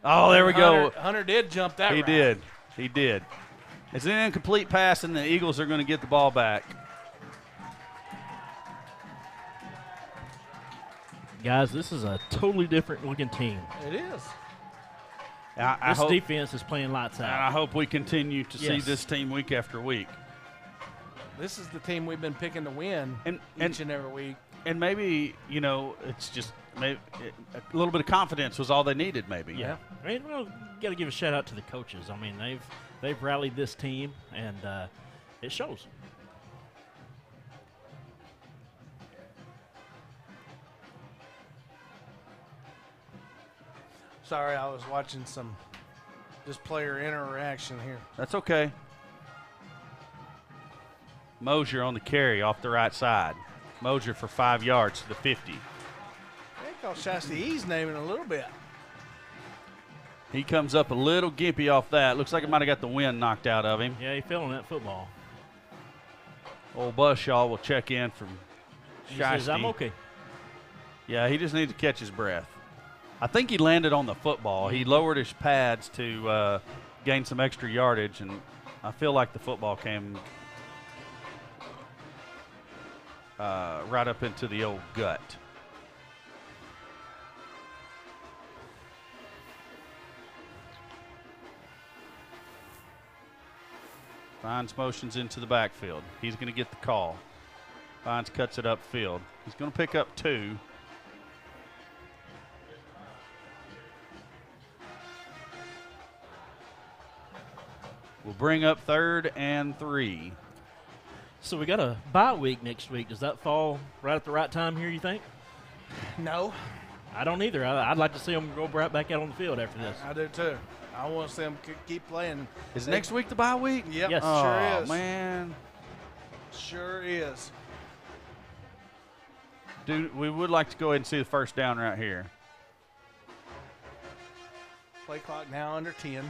Oh, there we go. Hunter did jump that He route. did. He did. It's an incomplete pass, and the Eagles are going to get the ball back. Guys, this is a totally different looking team. It is. I This hope, defense is playing lights and out. I hope we continue to see Yes. this team week after week. This is the team we've been picking to win each and every week. And maybe, it's just maybe a little bit of confidence was all they needed, maybe. Yeah. And got to give a shout out to the coaches. I mean, they've rallied this team, and it shows. Sorry, I was watching just player interaction here. That's okay. Mosier on the carry off the right side. Mosier for 5 yards to the 50. They call Shasta E's name in a little bit. He comes up a little gimpy off that. Looks like it might have got the wind knocked out of him. Yeah, he fell on that football. Old Buzzshaw will check in from He says, Shiesty. I'm okay. Yeah, he just needs to catch his breath. I think he landed on the football. He lowered his pads to gain some extra yardage, and I feel like the football came right up into the old gut. Vines motions into the backfield. He's going to get the call. Vines cuts it upfield. He's going to pick up 2. We'll bring up 3rd and 3. So we got a bye week next week. Does that fall right at the right time here, you think? No. I don't either. I'd like to see them go right back out on the field after this. I do too. I want to see them keep playing. Is next week the bye week? Yep, Yes. sure is. Man. Sure is. Dude, we would like to go ahead and see the first down right here. Play clock now under 10.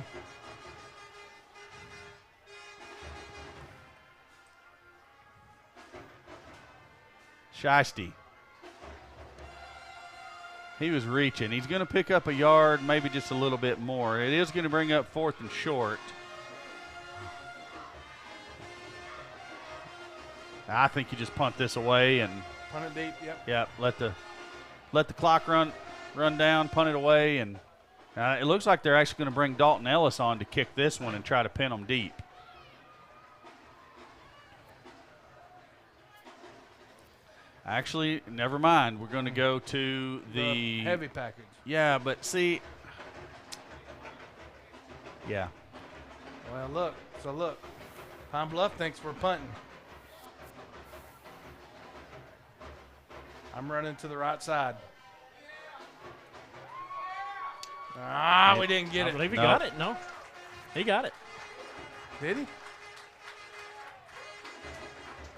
Shiesty. He was reaching. He's going to pick up a yard, maybe just a little bit more. It is going to bring up 4th and short. I think you just punt this away and Punt it deep, yep. yeah, let the clock run down, punt it away, and it looks like they're actually going to bring Dalton Ellis on to kick this one and try to pin them deep. Actually, never mind. We're going to go to the heavy package. Yeah, but see, yeah. Well, look. Pine Bluff thinks we're punting. I'm running to the right side. We didn't get I it. believe he got it. No, he got it. Did he?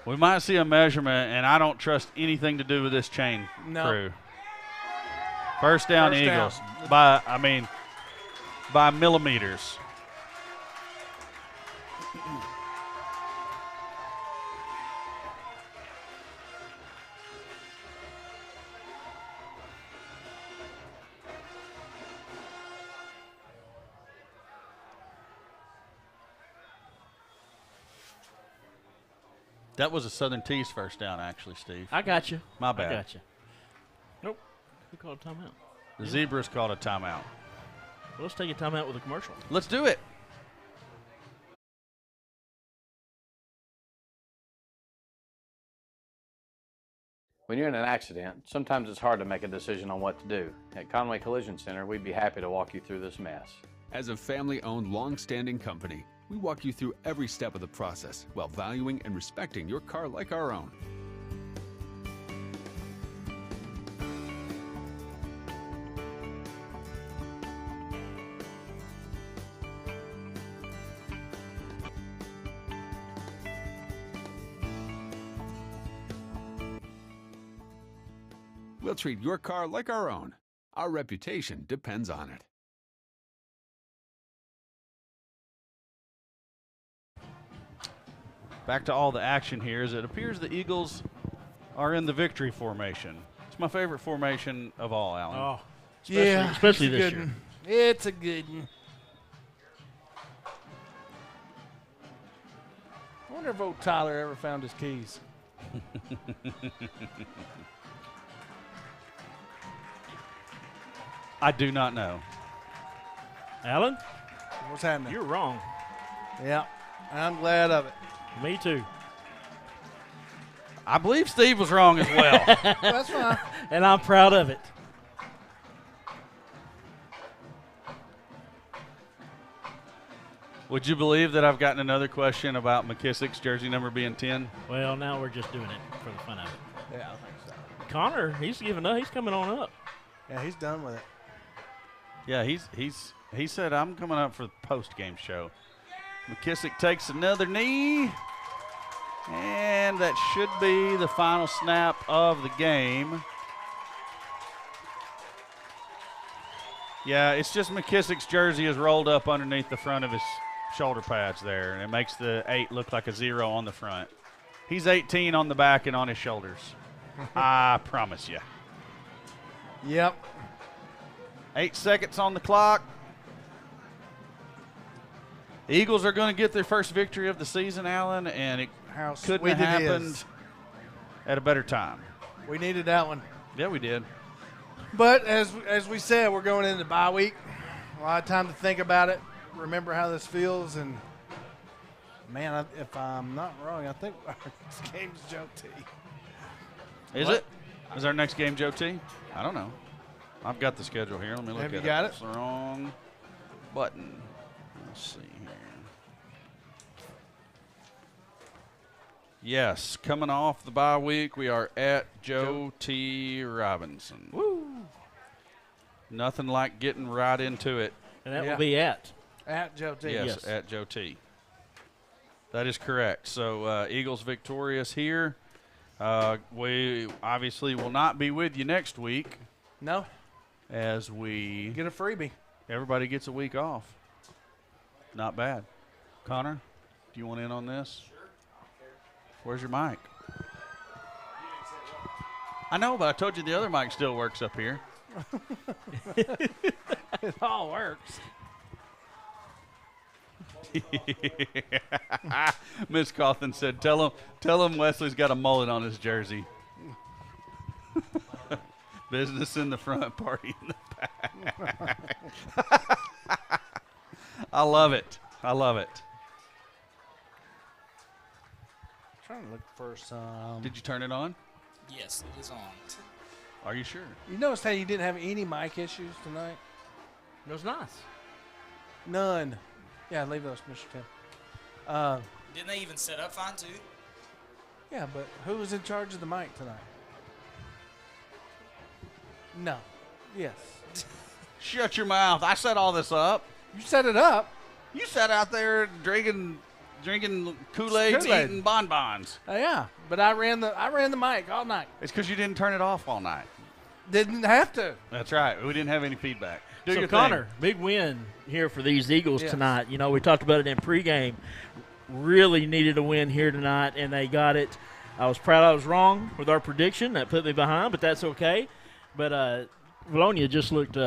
We might see a measurement, and I don't trust anything to do with this chain crew. First down, First Eagles down. by millimeters. That was a Southern Tees first down, actually, Steve. I got you. My bad. I got you. Nope. Who called a timeout? The Zebras called a timeout. Well, let's take a timeout with a commercial. Let's do it. When you're in an accident, sometimes it's hard to make a decision on what to do. At Conway Collision Center, we'd be happy to walk you through this mess. As a family-owned, long-standing company, we walk you through every step of the process while valuing and respecting your car like our own. We'll treat your car like our own. Our reputation depends on it. Back to all the action here as it appears the Eagles are in the victory formation. It's my favorite formation of all, Alan. Oh, especially this year. It's a good one. I wonder if old Tyler ever found his keys. I do not know. Alan? What's happening? You're wrong. Yeah, I'm glad of it. Me too. I believe Steve was wrong as well. That's fine. And I'm proud of it. Would you believe that I've gotten another question about McKissick's jersey number being 10? Well, now we're just doing it for the fun of it. Yeah, I think so. Connor, he's giving up. He's coming on up. Yeah, he's done with it. Yeah, he said I'm coming up for the post-game show. McKissick takes another knee, and that should be the final snap of the game. Yeah, it's just McKissick's jersey is rolled up underneath the front of his shoulder pads there, and it makes the 8 look like a 0 on the front. He's 18 on the back and on his shoulders. I promise you. Yep. 8 seconds on the clock. The Eagles are going to get their first victory of the season, Alan, and it couldn't have happened at a better time. We needed that one. Yeah, we did. But as we said, we're going into bye week. A lot of time to think about it, remember how this feels, and man, if I'm not wrong, I think our next game's Joe T. Is it? Is our next game Joe T? I don't know. I've got the schedule here. Let me look at it. Have you got it? It's the wrong button. Let's see here. Yes, coming off the bye week, we are at Joe T. Robinson. Woo! Nothing like getting right into it. And that will be at Joe T. Yes, at Joe T. That is correct. So Eagles victorious here. We obviously will not be with you next week. No. As we get a freebie. Everybody gets a week off. Not bad. Connor, do you want in on this? Sure. Where's your mic? I know, but I told you the other mic still works up here. It all works. Miss Cawthon said, tell him Wesley's got a mullet on his jersey. Business in the front, party in the back. I love it. I love it. I'm trying to look for some. Did you turn it on? Yes, it is on. Are you sure? You noticed how you didn't have any mic issues tonight? It was nice. None. Yeah, leave those, Mr. Tim. Didn't they even set up fine, too? Yeah, but who was in charge of the mic tonight? No. Yes. Shut your mouth. I set all this up. You set it up. You sat out there drinking Kool-Aid, eating bonbons. Yeah, but I ran the mic all night. It's because you didn't turn it off all night. Didn't have to. That's right. We didn't have any feedback. Do so your Connor, thing. big win here for these Eagles Yes. tonight. You know, we talked about it in pregame. Really needed a win here tonight, and they got it. I was proud I was wrong with our prediction. That put me behind, but that's okay. But Vilonia just looked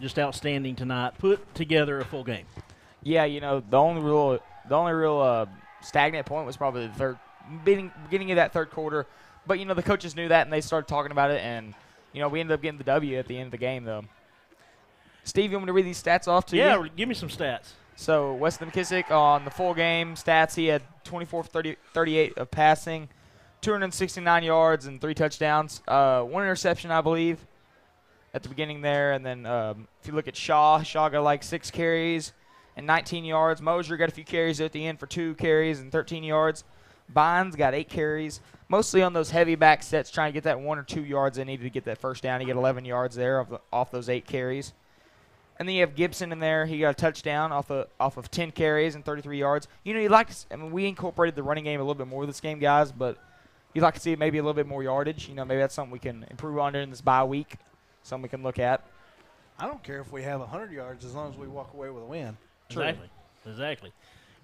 just outstanding tonight. Put together a full game. Yeah, you know, the only real stagnant point was probably the beginning of that third quarter. But, you know, the coaches knew that, and they started talking about it. And You know, we ended up getting the W at the end of the game, though. Steve, you want me to read these stats off to you? Yeah, give me some stats. So Weston McKissick on the full game stats, he had 24 for 38 of passing, 269 yards and 3 touchdowns. 1 interception, I believe, at the beginning there. And then if you look at Shaw got like 6 carries and 19 yards. Mosier got a few carries at the end for 2 carries and 13 yards. Bynes got 8 carries, mostly on those heavy back sets, trying to get that 1 or 2 yards they needed to get that first down. He got 11 yards there off those 8 carries. And then you have Gibson in there. He got a touchdown off of 10 carries and 33 yards. You know, we incorporated the running game a little bit more this game, guys, but you'd like to see maybe a little bit more yardage. You know, maybe that's something we can improve on during this bye week, something we can look at. I don't care if we have 100 yards as long as we walk away with a win. Exactly.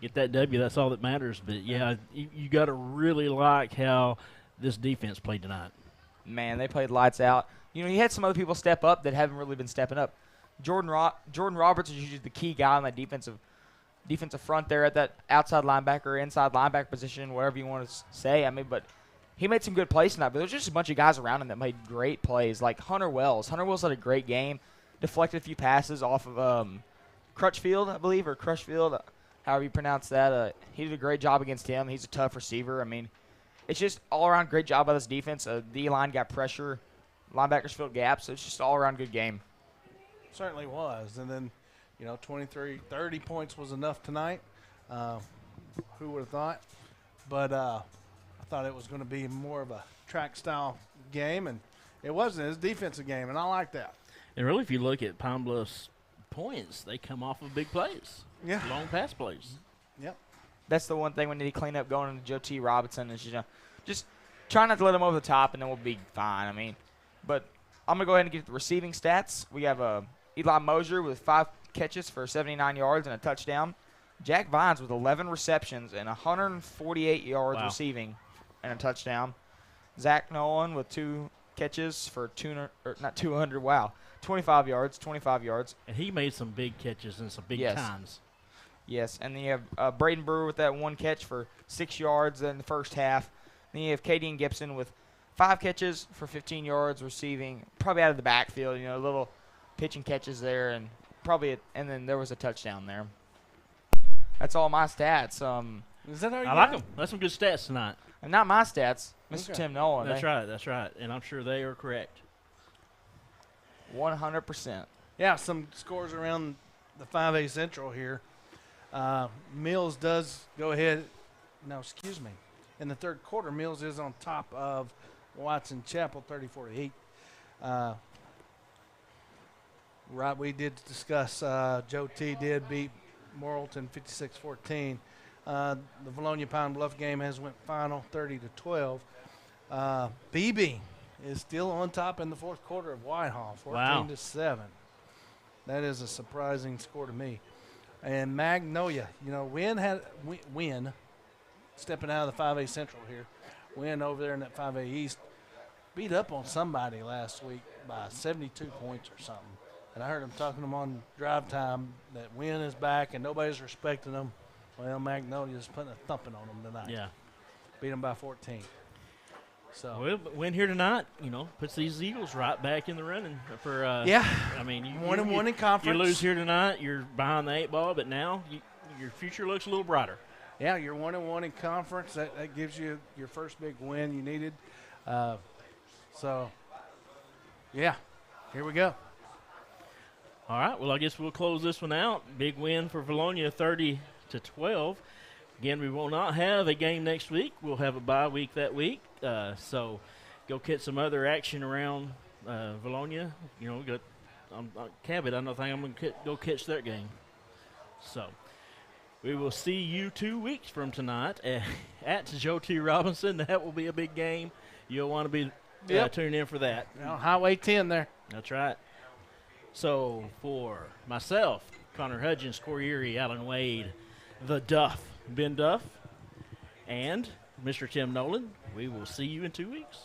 Get that W, that's all that matters. But, yeah, you got to really like how this defense played tonight. Man, they played lights out. You know, you had some other people step up that haven't really been stepping up. Jordan Roberts is usually the key guy on that defensive front there at that outside linebacker, inside linebacker position, whatever you want to say. I mean, but he made some good plays tonight. But there's just a bunch of guys around him that made great plays, like Hunter Wells. Hunter Wells had a great game, deflected a few passes off of Crutchfield, I believe, or Crushfield, however you pronounce that. He did a great job against him. He's a tough receiver. I mean, it's just all-around great job by this defense. The D-line got pressure. Linebackers filled gaps. So it's just an all-around good game. Certainly was. And then, 30 points was enough tonight. Who would have thought? But I thought it was going to be more of a track-style game, and it wasn't. It was a defensive game, and I like that. And really, if you look at Pine Bluff's points, they come off of big plays. Yeah. Long pass plays. Yep. That's the one thing we need to clean up going into Joe T. Robinson is, just try not to let him over the top, and then we'll be fine. I mean, but I'm going to go ahead and get the receiving stats. We have Eli Mosier with 5 catches for 79 yards and a touchdown. Jack Vines with 11 receptions and 148 yards receiving and a touchdown. Zach Nolan with 2 catches for 25 yards. And he made some big catches and some big times. Yes, and then you have Braden Brewer with that 1 catch for 6 yards in the first half. Then you have Kaden Gibson with 5 catches for 15 yards receiving, probably out of the backfield, little pitch and catches there, and then there was a touchdown there. That's all my stats. Is that how you I like them. That's some good stats tonight. And not my stats, Mr. Tim Nolan. That's right. And I'm sure they are correct. 100%. Yeah, some scores around the 5A Central here. Mills does go ahead. No, excuse me. In the third quarter, Mills is on top of Watson Chapel, 34-8. Right, we did discuss Joe T. did beat Morrilton 56-14. The Vilonia Pine Bluff game has went final 30-12. BB is still on top in the fourth quarter of Whitehall, 14-7. That is a surprising score to me. And Magnolia, Wynn stepping out of the 5A Central here. Wynn over there in that 5A East beat up on somebody last week by 72 points or something. And I heard them talking to them on drive time that Wynn is back and nobody's respecting them. Well, Magnolia's putting a thumping on them tonight. Yeah. Beat them by 14. So well, win here tonight, puts these Eagles right back in the running for. I mean, you 1-1 in conference. You lose here tonight, you're behind the 8 ball, but now your future looks a little brighter. Yeah, you're 1-1 in conference. That gives you your first big win you needed. So, yeah, here we go. All right. Well, I guess we'll close this one out. Big win for Vilonia, 30-12. Again, we will not have a game next week. We'll have a bye week that week. So go catch some other action around Vilonia. Cabot, I don't think I'm going to go catch that game. So we will see you 2 weeks from tonight at Joe T. Robinson. That will be a big game. You'll want to be tuned in for that. Highway 10 there. That's right. So for myself, Connor Hudgens, Corey Erie, Alan Wade, the Duff, Ben Duff, and Mr. Tim Nolan, we will see you in 2 weeks.